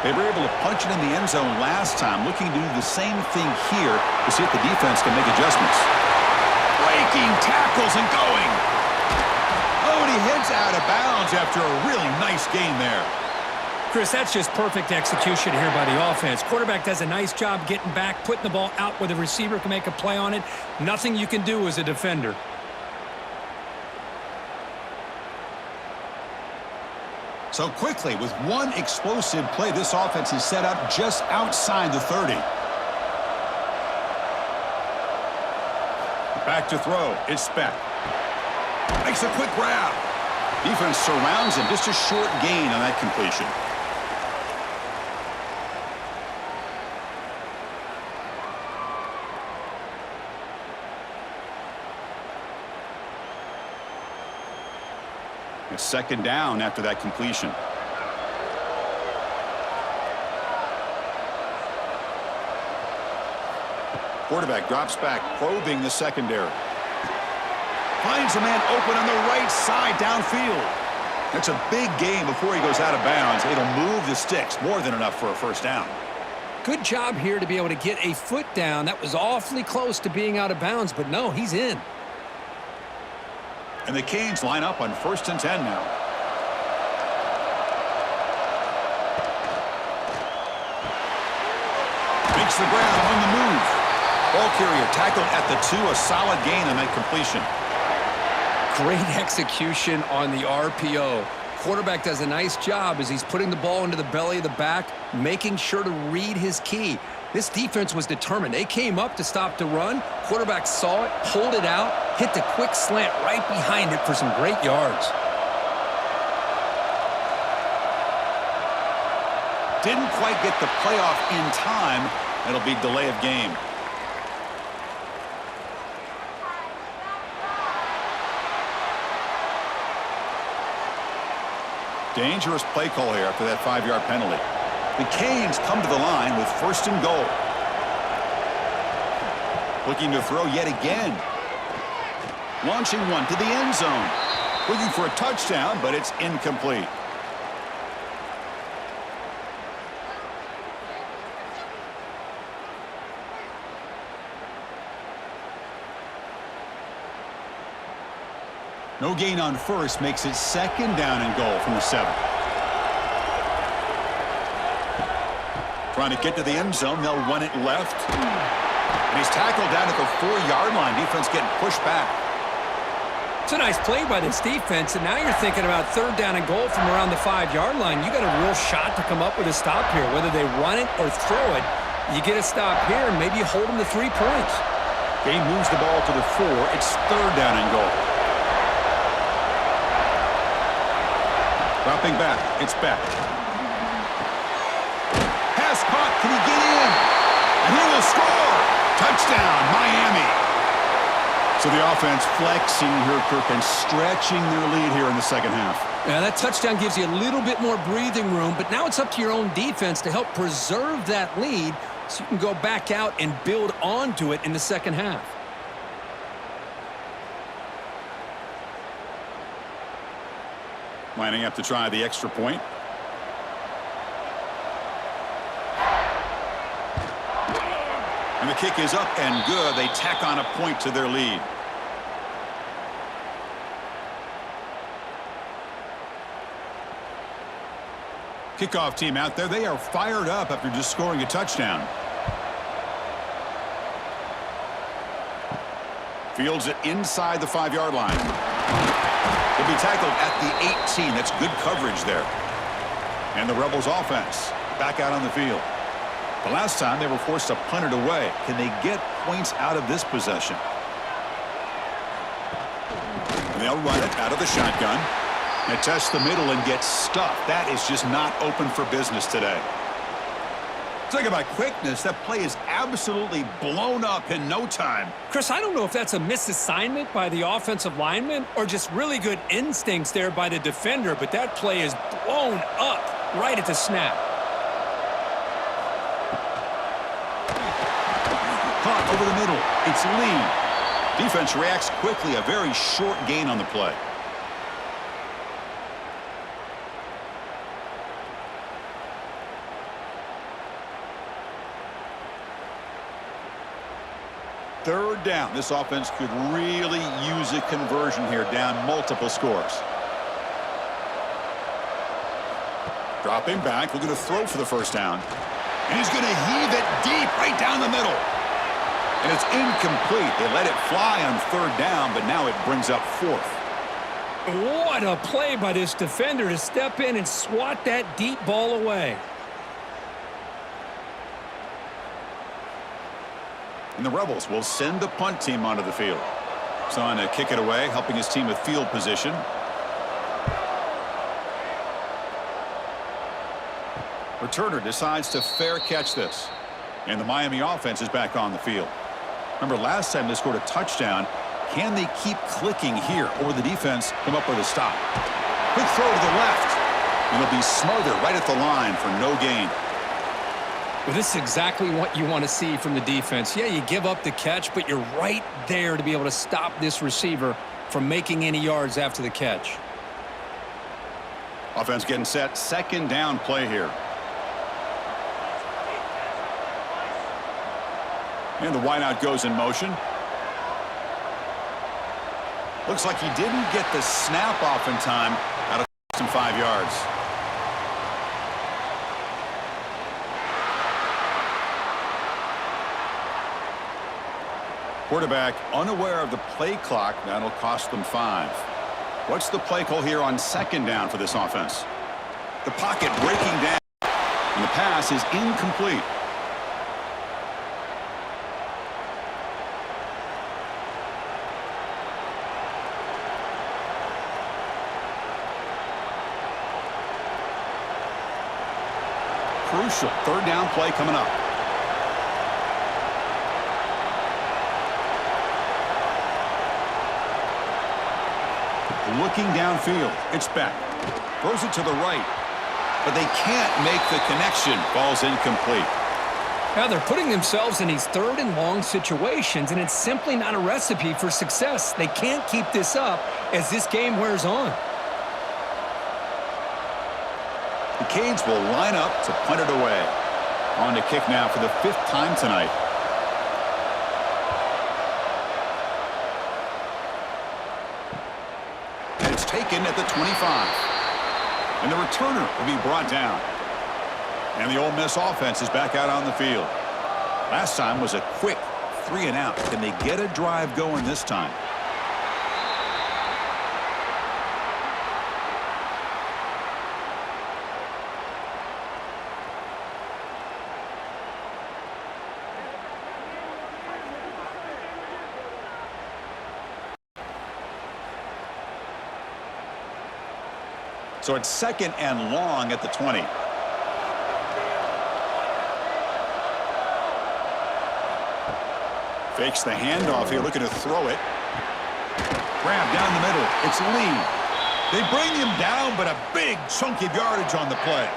They were able to punch it in the end zone last time, looking to do the same thing here to see if the defense can make adjustments. Breaking tackles and going. Oh, and he heads out of bounds after a really nice gain there. Chris, that's just perfect execution here by the offense. Quarterback does a nice job getting back, putting the ball out where the receiver can make a play on it. Nothing you can do as a defender. So quickly, with one explosive play, this offense is set up just outside the 30. Back to throw. It's Speck. Makes a quick grab. Defense surrounds him. Just a short gain on that completion. It's second down after that completion. Quarterback drops back, probing the secondary. Finds a man open on the right side downfield. That's a big gain before he goes out of bounds. It'll move the sticks, more than enough for a first down. Good job here to be able to get a foot down. That was awfully close to being out of bounds, but no, he's in. And the Canes line up on 1st and 10 now. Makes the ground on the move. Ball carrier tackled at the 2, a solid gain on that completion. Great execution on the RPO. Quarterback does a nice job as he's putting the ball into the belly of the back, making sure to read his key. This defense was determined. They came up to stop the run. Quarterback saw it, pulled it out, hit the quick slant right behind it for some great yards. Didn't quite get the playoff in time. It'll be delay of game. Dangerous play call here after that 5-yard penalty. The Canes come to the line with 1st and goal. Looking to throw yet again. Launching one to the end zone. Looking for a touchdown, but it's incomplete. No gain on first makes it 2nd down and goal from the 7. Trying to get to the end zone. They'll run it left. And he's tackled down at the 4-yard line. Defense getting pushed back. It's a nice play by this defense, and now you're thinking about 3rd down and goal from around the 5-yard line. You got a real shot to come up with a stop here. Whether they run it or throw it, you get a stop here, and maybe you hold them to 3 points. Game moves the ball to the 4. It's 3rd down and goal. Dropping back, it's back. Pass caught, can he get in? And he will score! Touchdown, Miami! So the offense flexing here, Kirk, and stretching their lead here in the second half. Yeah, that touchdown gives you a little bit more breathing room, but now it's up to your own defense to help preserve that lead so you can go back out and build onto it in the second half. Lining up to try the extra point. And the kick is up and good. They tack on a point to their lead. Kickoff team out there. They are fired up after just scoring a touchdown. Fields it inside the 5-yard line. He'll be tackled at the 18. That's good coverage there. And the Rebels offense back out on the field. The last time they were forced to punt it away. Can they get points out of this possession? And they'll run it out of the shotgun. And test the middle and get stuffed. That is just not open for business today. Talk about quickness. That play is absolutely blown up in no time. Chris, I don't know if that's a misassignment by the offensive lineman or just really good instincts there by the defender, but that play is blown up right at the snap. Caught over the middle. It's Lee. Defense reacts quickly. A very short gain on the play. Third down. This offense could really use a conversion here, down multiple scores. Dropping back, looking to throw for the first down. And he's going to heave it deep right down the middle. And it's incomplete. They let it fly on third down, but now it brings up fourth. What a play by this defender to step in and swat that deep ball away. And the Rebels will send the punt team onto the field. Son to kick it away, helping his team with field position. Returner decides to fair catch this. And the Miami offense is back on the field. Remember, last time they scored a touchdown. Can they keep clicking here, or the defense come up with a stop? Quick throw to the left. And it'll be smothered right at the line for no gain. Well, this is exactly what you want to see from the defense. Yeah, you give up the catch, but you're right there to be able to stop this receiver from making any yards after the catch. Offense getting set. Second down play here. And the wideout goes in motion. Looks like he didn't get the snap off in time out of 5 yards. Quarterback unaware of the play clock. That'll cost them 5. What's the play call here on second down for this offense? The pocket breaking down. And the pass is incomplete. Crucial third down play coming up. Looking downfield. It's back. Throws it to the right. But they can't make the connection. Ball's incomplete. Now they're putting themselves in these third and long situations, and it's simply not a recipe for success. They can't keep this up as this game wears on. The Canes will line up to punt it away. On to kick now for the 5th time tonight. And it's taken at the 25. And the returner will be brought down. And the Ole Miss offense is back out on the field. Last time was a quick 3-and-out. Can they get a drive going this time? So it's second and long at the 20. Fakes the handoff here, looking to throw it. Grab down the middle. It's Lee. They bring him down, but a big chunk of yardage on the play.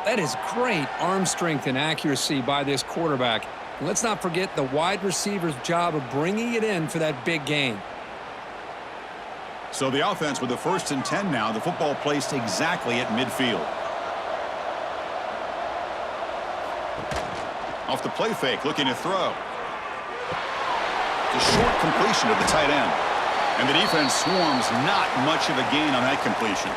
That is great arm strength and accuracy by this quarterback. And let's not forget the wide receiver's job of bringing it in for that big gain. So the offense with the 1st and 10 now. The football placed exactly at midfield. Off the play fake, looking to throw. The short completion to the tight end. And the defense swarms, not much of a gain on that completion.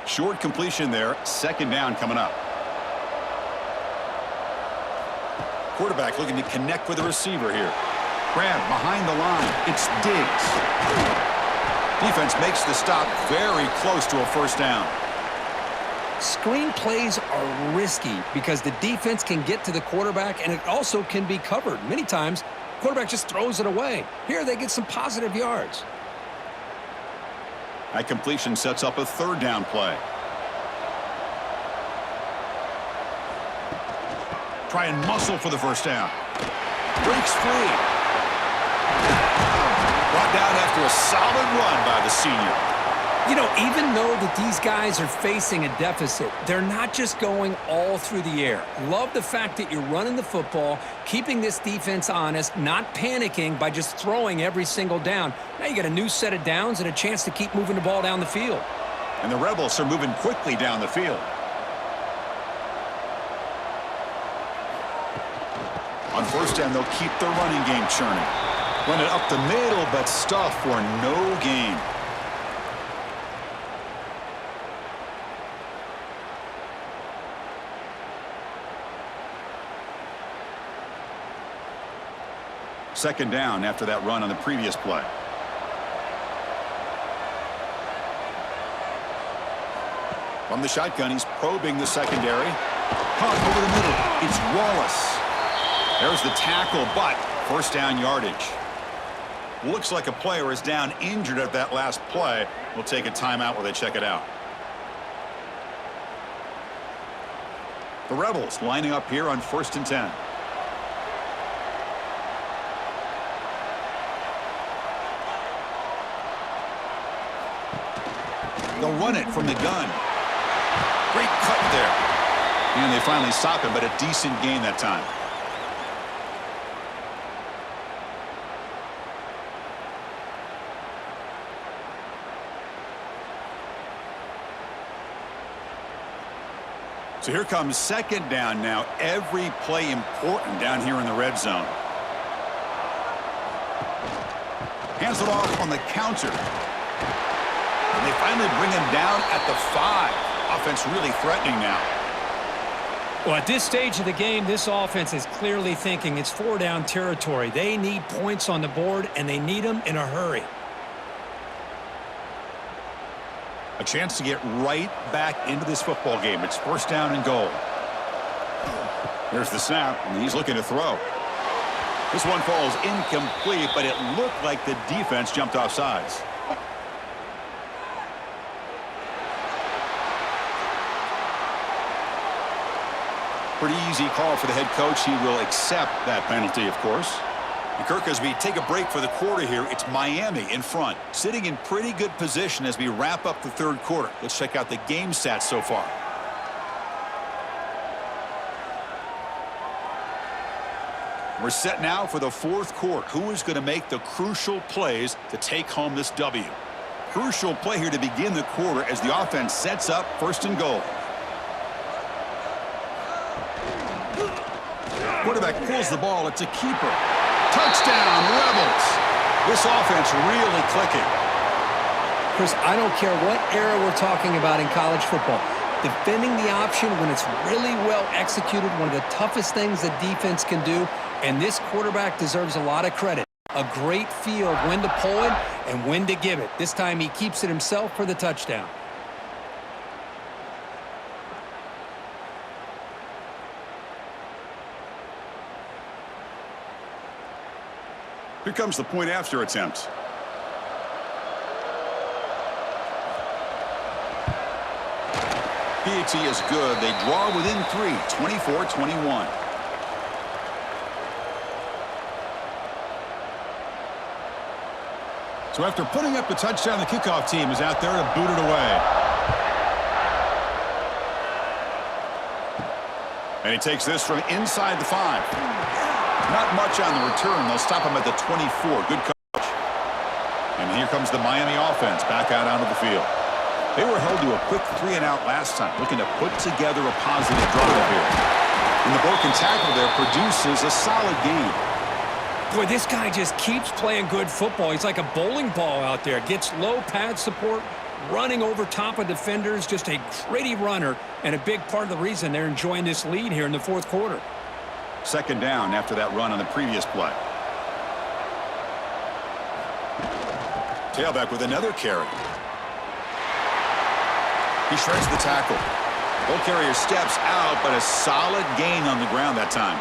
Short completion there. Second down coming up. Quarterback looking to connect with the receiver here. Grab behind the line. It's Diggs. Defense makes the stop very close to a first down. Screen plays are risky because the defense can get to the quarterback, and it also can be covered. Many times, the quarterback just throws it away. Here, they get some positive yards. That completion sets up a third down play. Try and muscle for the first down. Breaks free. Brought down after a solid run by the senior. You know, even though that these guys are facing a deficit, they're not just going all through the air. Love the fact that you're running the football, keeping this defense honest, not panicking by just throwing every single down. Now you got a new set of downs and a chance to keep moving the ball down the field. And the Rebels are moving quickly down the field. On first down, they'll keep their running game churning. Run it up the middle, but stuff for no gain. Second down after that run on the previous play. From the shotgun, he's probing the secondary. Caught over the middle. It's Wallace. There's the tackle, but first down yardage. Looks like a player is down injured at that last play. We'll take a timeout while they check it out. The Rebels lining up here on 1st and 10. They'll run it from the gun. Great cut there. And they finally stop him, but a decent gain that time. So here comes second down now. Every play important down here in the red zone. Hands it off on the counter. And they finally bring him down at the 5. Offense really threatening now. Well, at this stage of the game, this offense is clearly thinking it's 4-down territory. They need points on the board, and they need them in a hurry. A chance to get right back into this football game. It's first down and goal. Here's the snap, and he's looking to throw. This one falls incomplete, but it looked like the defense jumped off sides. Pretty easy call for the head coach. He will accept that penalty, of course. And Kirk, as we take a break for the quarter here, it's Miami in front, sitting in pretty good position as we wrap up the third quarter. Let's check out the game stats so far. We're set now for the fourth quarter. Who is going to make the crucial plays to take home this W? Crucial play here to begin the quarter as the offense sets up first and goal. Quarterback pulls the ball. It's a keeper. Touchdown, Rebels. This offense really clicking. Chris, I don't care what era we're talking about in college football. Defending the option when it's really well executed, one of the toughest things that defense can do, and this quarterback deserves a lot of credit. A great feel of when to pull it and when to give it. This time he keeps it himself for the touchdown. Here comes the point after attempt. PAT is good. They draw within 3, 24-21. So after putting up the touchdown, the kickoff team is out there to boot it away. And he takes this from inside the 5. Not much on the return. They'll stop him at the 24. Good coach. And here comes the Miami offense back out onto the field. They were held to a quick 3-and-out last time, looking to put together a positive drive here. And the broken tackle there produces a solid game. Boy, this guy just keeps playing good football. He's like a bowling ball out there. Gets low pad support, running over top of defenders. Just a gritty runner, and a big part of the reason they're enjoying this lead here in the fourth quarter. Second down after that run on the previous play. Tailback with another carry. He shreds the tackle. Ball carrier steps out, but a solid gain on the ground that time.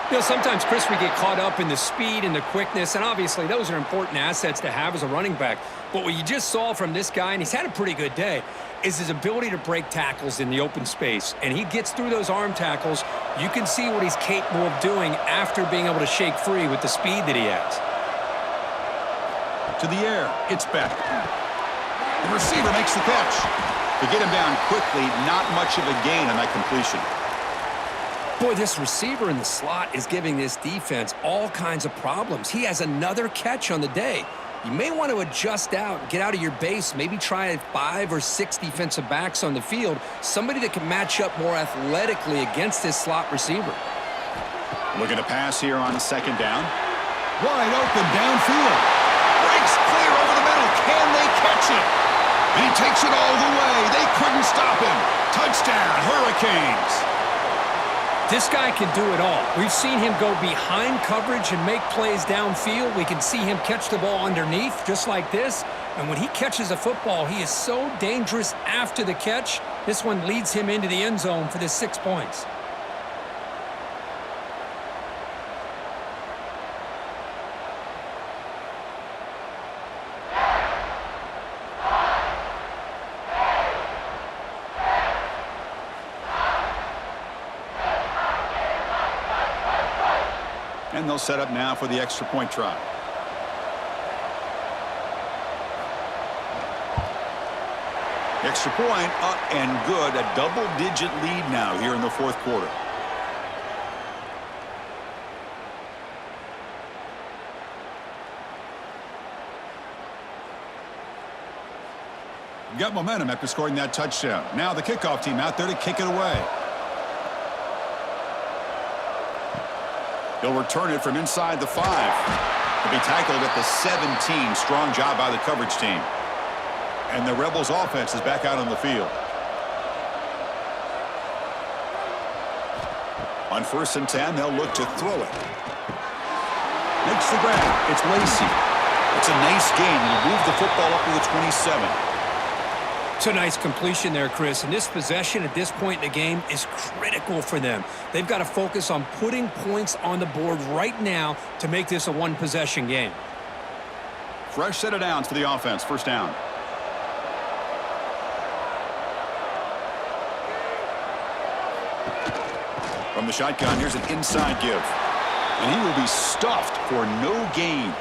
You know, sometimes, Chris, we get caught up in the speed and the quickness, and obviously those are important assets to have as a running back. But what you just saw from this guy, and he's had a pretty good day, is his ability to break tackles in the open space. And he gets through those arm tackles. You can see what he's capable of doing after being able to shake free with the speed that he has. To the air, it's Beck. The receiver makes the catch. To get him down quickly, not much of a gain on that completion. Boy, this receiver in the slot is giving this defense all kinds of problems. He has another catch on the day. You may want to adjust out, get out of your base, maybe try 5 or 6 defensive backs on the field, somebody that can match up more athletically against this slot receiver. Looking to pass here on 2nd down. Wide open downfield. Breaks clear over the middle. Can they catch it? He takes it all the way. They couldn't stop him. Touchdown, Hurricanes. This guy can do it all. We've seen him go behind coverage and make plays downfield. We can see him catch the ball underneath, just like this. And when he catches a football, he is so dangerous after the catch. This one leads him into the end zone for the 6 points. And they'll set up now for the extra point try. Extra point up and good. A double-digit lead now here in the 4th quarter. Got momentum after scoring that touchdown. Now the kickoff team out there to kick it away. He'll return it from inside the 5. He'll be tackled at the 17. Strong job by the coverage team. And the Rebels offense is back out on the field. On 1st and 10, they'll look to throw it. Makes the grab. It's Lacey. It's a nice gain. He'll move the football up to the 27. It's a nice completion there, Chris. And this possession at this point in the game is critical for them. They've got to focus on putting points on the board right now to make this a one-possession game. Fresh set of downs for the offense. 1st down. From the shotgun, here's an inside give. And he will be stuffed for no gain.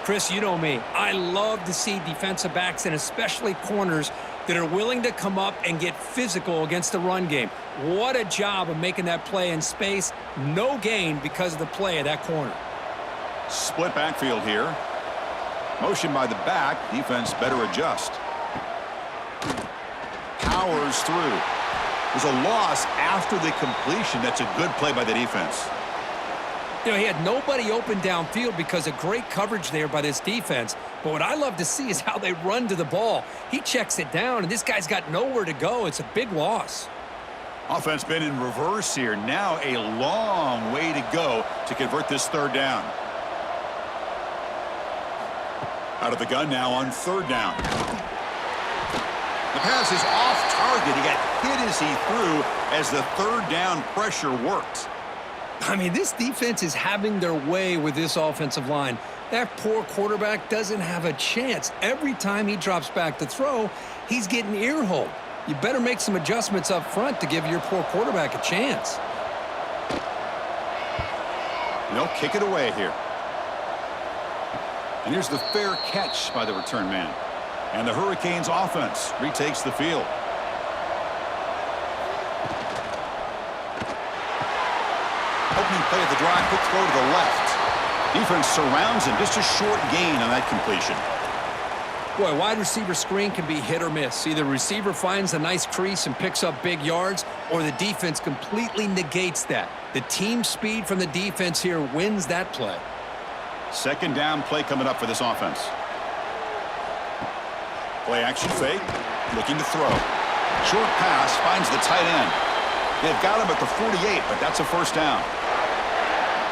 Chris, you know me. I love to see defensive backs and especially corners that are willing to come up and get physical against the run game. What a job of making that play in space. No gain because of the play of that corner. Split backfield here. Motion by the back. Defense better adjust. Powers through. There's a loss after the completion. That's a good play by the defense. You know, he had nobody open downfield because of great coverage there by this defense. But what I love to see is how they run to the ball. He checks it down, and this guy's got nowhere to go. It's a big loss. Offense been in reverse here. Now a long way to go to convert this 3rd down. Out of the gun now on 3rd down. The pass is off target. He got hit as he threw as the 3rd down pressure worked. I mean, this defense is having their way with this offensive line. That poor quarterback doesn't have a chance. Every time he drops back to throw, he's getting ear-holed. You better make some adjustments up front to give your poor quarterback a chance. They'll kick it away here. And here's the fair catch by the return man. And the Hurricanes offense retakes the field. Opening play of the drive, quick throw to the left. Defense surrounds him. Just a short gain on that completion. Boy, wide receiver screen can be hit or miss. Either receiver finds a nice crease and picks up big yards, or the defense completely negates that. The team speed from the defense here wins that play. 2nd down play coming up for this offense. Play action fake. Looking to throw. Short pass finds the tight end. They've got him at the 48, but that's a 1st down.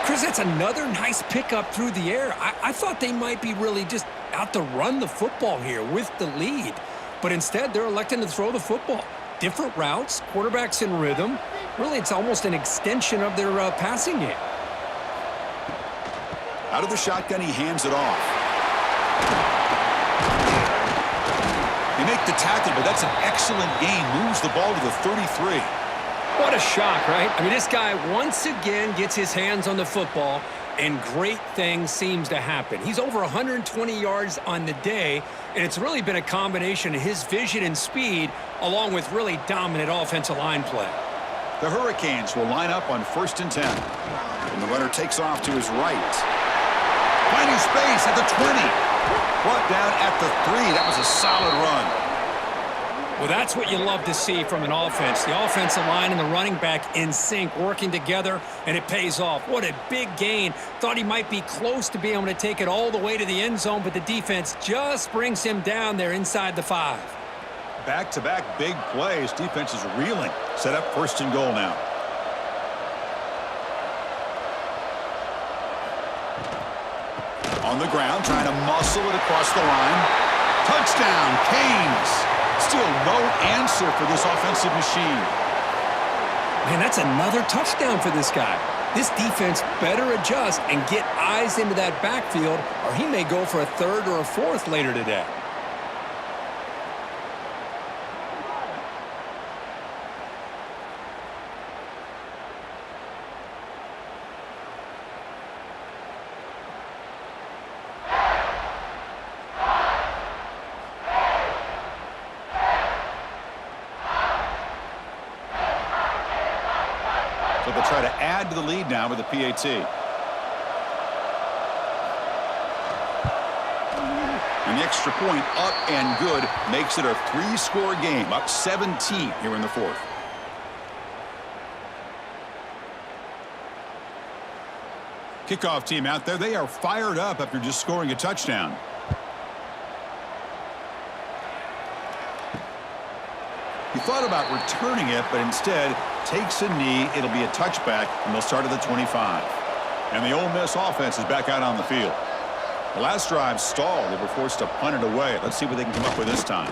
Chris, that's another nice pickup through the air. I thought they might be really just out to run the football here with the lead. But instead, they're electing to throw the football. Different routes, quarterbacks in rhythm. Really, it's almost an extension of their passing game. Out of the shotgun, he hands it off. They make the tackle, but that's an excellent gain. Moves the ball to the 33. What a shock, right? I mean, this guy once again gets his hands on the football, and great things seems to happen. He's over 120 yards on the day, and it's really been a combination of his vision and speed along with really dominant offensive line play. The Hurricanes will line up on 1st and 10. And the runner takes off to his right. Finding space at the 20. Brought down at the 3. That was a solid run. Well, that's what you love to see from an offense. The offensive line and the running back in sync, working together, and it pays off. What a big gain. Thought he might be close to being able to take it all the way to the end zone, but the defense just brings him down there inside the 5. Back-to-back big plays. Defense is reeling. Set up 1st and goal now. On the ground, trying to muscle it across the line. Touchdown, Canes. Still no answer for this offensive machine. Man, that's another touchdown for this guy. This defense better adjust and get eyes into that backfield, or he may go for a 3rd or a 4th later today. So they'll try to add to the lead now with the PAT. And the extra point up and good makes it a 3-score game, up 17 here in the 4th. Kickoff team out there, they are fired up after just scoring a touchdown. He thought about returning it, but instead takes a knee. It'll be a touchback, and they'll start at the 25. And the Ole Miss offense is back out on the field. The last drive stalled. They were forced to punt it away. Let's see what they can come up with this time.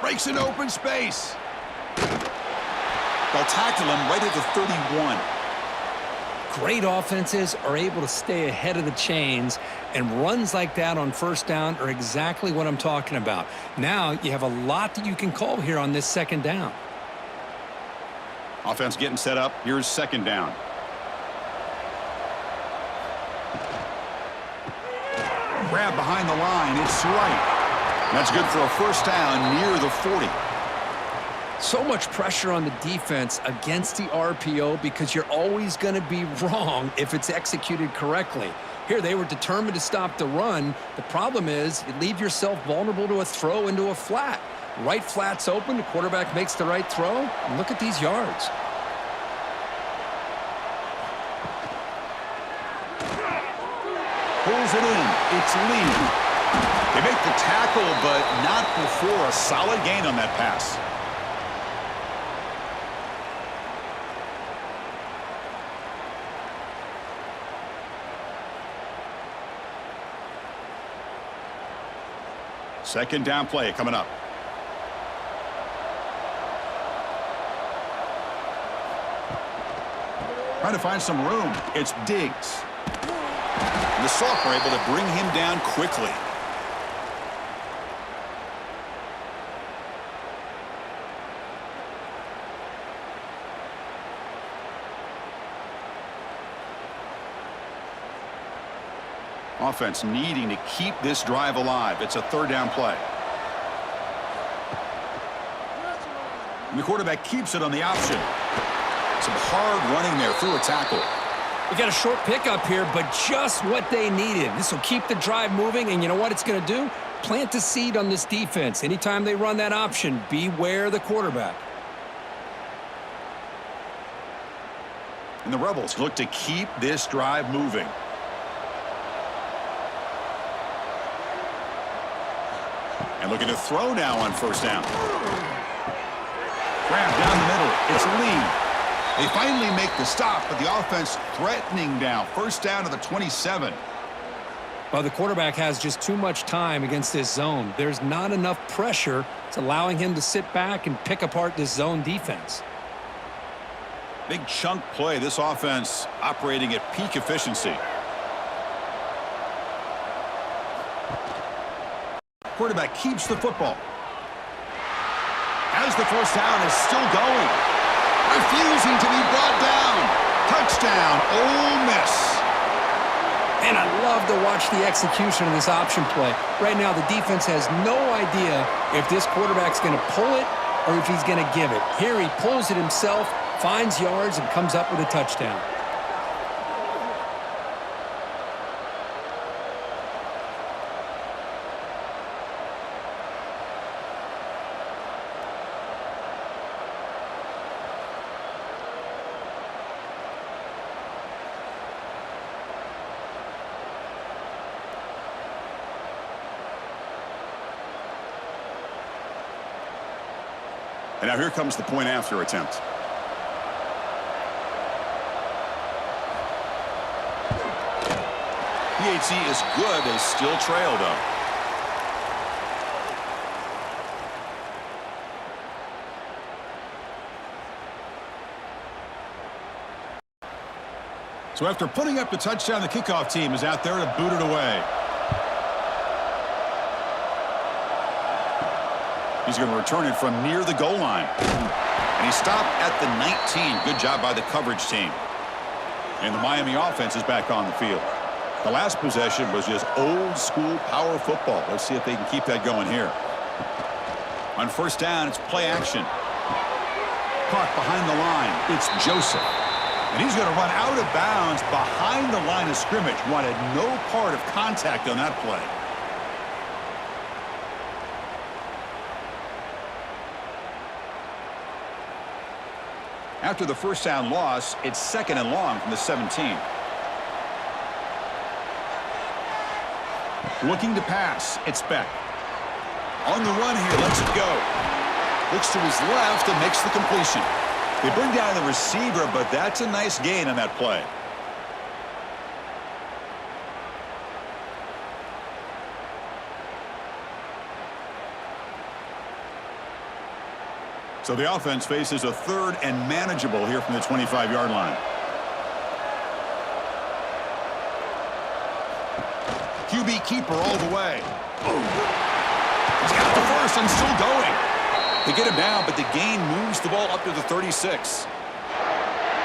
Breaks an open space. They'll tackle him right at the 31. Great offenses are able to stay ahead of the chains, and runs like that on 1st down are exactly what I'm talking about. Now you have a lot that you can call here on this 2nd down. Offense getting set up. Here's 2nd down. Grab behind the line. It's right. That's good for a 1st down near the 40. So much pressure on the defense against the RPO because you're always going to be wrong if it's executed correctly. Here, they were determined to stop the run. The problem is you leave yourself vulnerable to a throw into a flat. Right flat's open. The quarterback makes the right throw. And look at these yards. Pulls it in. It's Lee. They make the tackle, but not before a solid gain on that pass. Second down play coming up. Trying to find some room. It's Diggs. And the sophomore able to bring him down quickly. Offense needing to keep this drive alive. It's a 3rd down play. And the quarterback keeps it on the option. Some hard running there through a tackle. We got a short pickup here, but just what they needed. This will keep the drive moving, and you know what it's going to do? Plant a seed on this defense. Anytime they run that option, beware the quarterback. And the Rebels look to keep this drive moving. And looking to throw now on 1st down. Grab down the middle. It's Lee. They finally make the stop, but the offense threatening now. 1st down to the 27. Well, the quarterback has just too much time against this zone. There's not enough pressure. It's allowing him to sit back and pick apart this zone defense. Big chunk play. This offense operating at peak efficiency. Quarterback keeps the football. As the first down is still going. Refusing to be brought down. Touchdown, Ole Miss. And I love to watch the execution of this option play. Right now, the defense has no idea if this quarterback's going to pull it or if he's going to give it. Here he pulls it himself, finds yards, and comes up with a touchdown. And now here comes the point after attempt. PHC is good. They still trail, though. So after putting up the touchdown, the kickoff team is out there to boot it away. He's going to return it from near the goal line. And he stopped at the 19. Good job by the coverage team. And the Miami offense is back on the field. The last possession was just old school power football. Let's see if they can keep that going here. On first down, it's play action. Caught behind the line. It's Joseph. And he's going to run out of bounds behind the line of scrimmage. Wanted no part of contact on that play. After the first down loss, it's 2nd and long from the 17. Looking to pass. It's Beck. On the run here, lets it go. Looks to his left and makes the completion. They bring down the receiver, but that's a nice gain on that play. So the offense faces a 3rd and manageable here from the 25-yard line. QB keeper all the way. He's got the first and still going. They get him down, but the gain moves the ball up to the 36.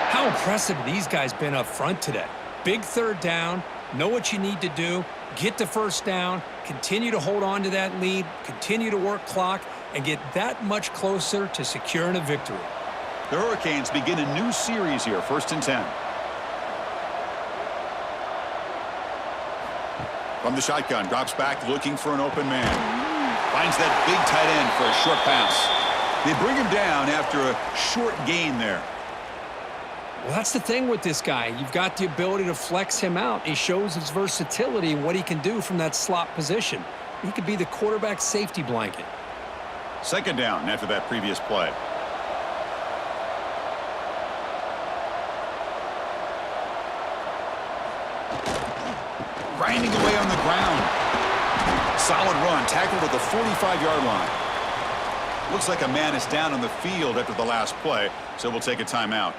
How impressive have these guys been up front today? Big 3rd down, know what you need to do, get the first down, continue to hold on to that lead, continue to work clock, and get that much closer to securing a victory. The Hurricanes begin a new series here, 1st and 10. From the shotgun, drops back looking for an open man. Finds that big tight end for a short pass. They bring him down after a short gain there. Well, that's the thing with this guy. You've got the ability to flex him out. He shows his versatility and what he can do from that slot position. He could be the quarterback safety blanket. 2nd down after that previous play. Grinding away on the ground. Solid run, tackled at the 45-yard line. Looks like a man is down on the field after the last play, so we'll take a timeout.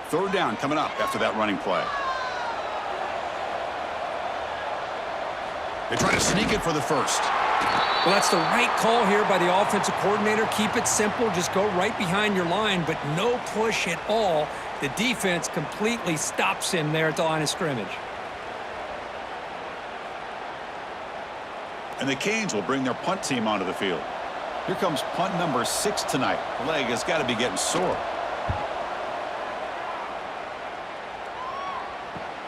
Third down coming up after that running play. They try to sneak it for the first. Well, that's the right call here by the offensive coordinator. Keep it simple. Just go right behind your line, but no push at all. The defense completely stops him there at the line of scrimmage. And the Canes will bring their punt team onto the field. Here comes punt number 6 tonight. The leg has got to be getting sore.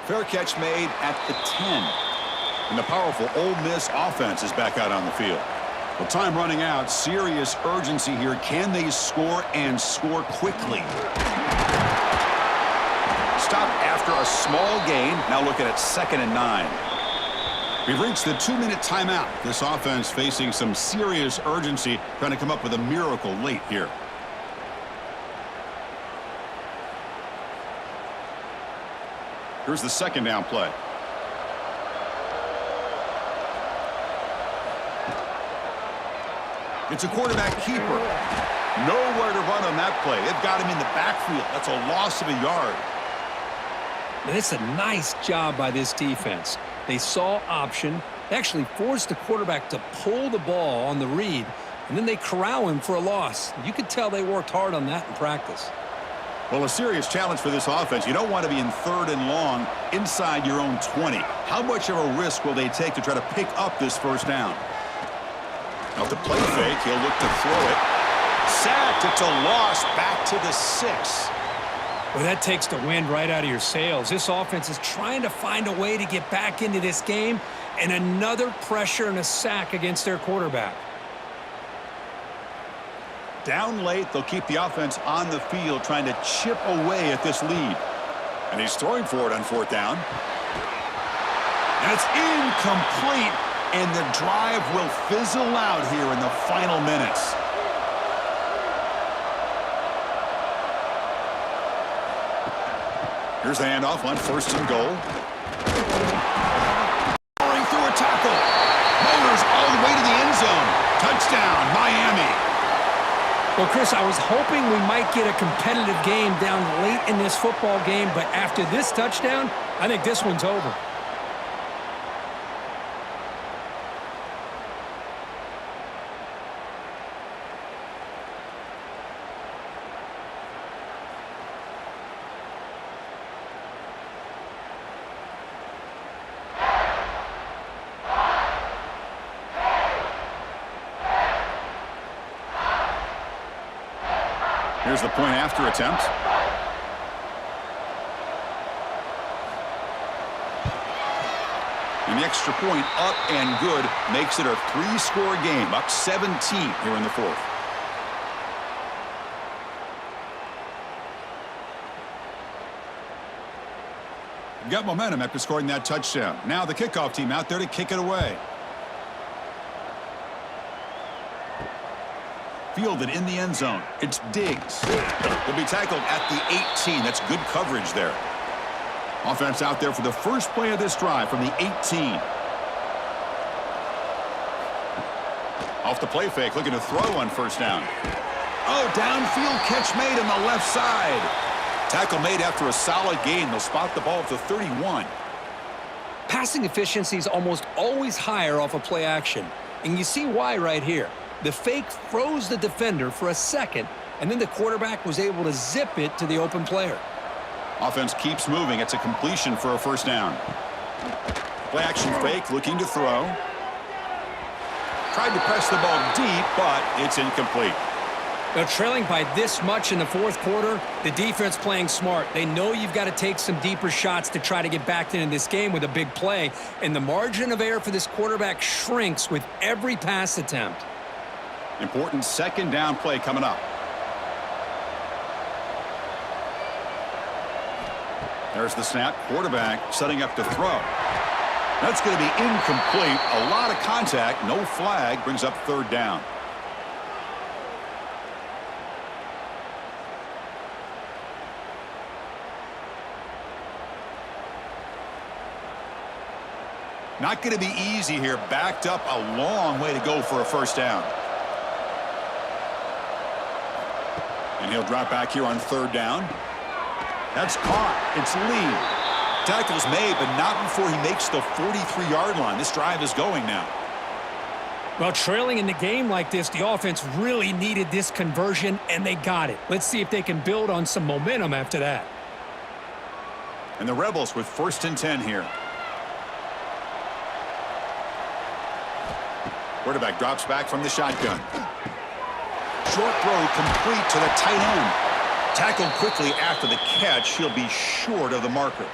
Fair catch made at the 10. And the powerful Ole Miss offense is back out on the field. Well, time running out. Serious urgency here. Can they score and score quickly? Stop after a small gain. Now looking at 2nd and 9. We've reached the 2-minute timeout. This offense facing some serious urgency, trying to come up with a miracle late here. Here's the second down play. It's a quarterback keeper. Nowhere to run on that play. They've got him in the backfield. That's a loss of a yard. And it's a nice job by this defense. They saw option. They actually forced the quarterback to pull the ball on the read, and then they corral him for a loss. You could tell they worked hard on that in practice. Well, a serious challenge for this offense. You don't want to be in 3rd and long inside your own 20. How much of a risk will they take to try to pick up this first down? Now the play fake, he'll look to throw it. Sacked, it's a loss back to the 6. Well, that takes the wind right out of your sails. This offense is trying to find a way to get back into this game, and another pressure and a sack against their quarterback. Down late, they'll keep the offense on the field trying to chip away at this lead. And he's throwing for it on 4th down. And it's incomplete, and the drive will fizzle out here in the final minutes. Here's the handoff on 1st and goal. Going through a tackle. Motors all the way to the end zone. Touchdown, Miami. Well, Chris, I was hoping we might get a competitive game down late in this football game, but after this touchdown, I think this one's over. Here's the point after attempt. And the extra point up and good makes it a 3-score game, up 17 here in the 4th. Got momentum after scoring that touchdown. Now the kickoff team out there to kick it away. Fielded in the end zone. It's Diggs. He'll be tackled at the 18. That's good coverage there. Offense out there for the first play of this drive from the 18. Off the play fake, looking to throw on 1st down. Oh, downfield catch made on the left side. Tackle made after a solid gain. They'll spot the ball at the 31. Passing efficiency is almost always higher off of play action, and you see why right here. The fake froze the defender for a second, and then the quarterback was able to zip it to the open player. Offense keeps moving. It's a completion for a 1st down. Play action fake, looking to throw. Tried to press the ball deep, but it's incomplete. They're trailing by this much in the 4th quarter. The defense playing smart. They know you've got to take some deeper shots to try to get back into this game with a big play, and the margin of error for this quarterback shrinks with every pass attempt. Important 2nd down play coming up. There's the snap. Quarterback setting up to throw. That's going to be incomplete. A lot of contact. No flag. Brings up 3rd down. Not going to be easy here. Backed up a long way to go for a 1st down. And he'll drop back here on 3rd down. That's caught. It's Lee. Tackle's made, but not before he makes the 43-yard line. This drive is going now. Well, trailing in the game like this, the offense really needed this conversion, and they got it. Let's see if they can build on some momentum after that. And the Rebels with 1st and 10 here. Quarterback drops back from the shotgun. Short throw complete to the tight end. Tackled quickly after the catch. He'll be short of the marker.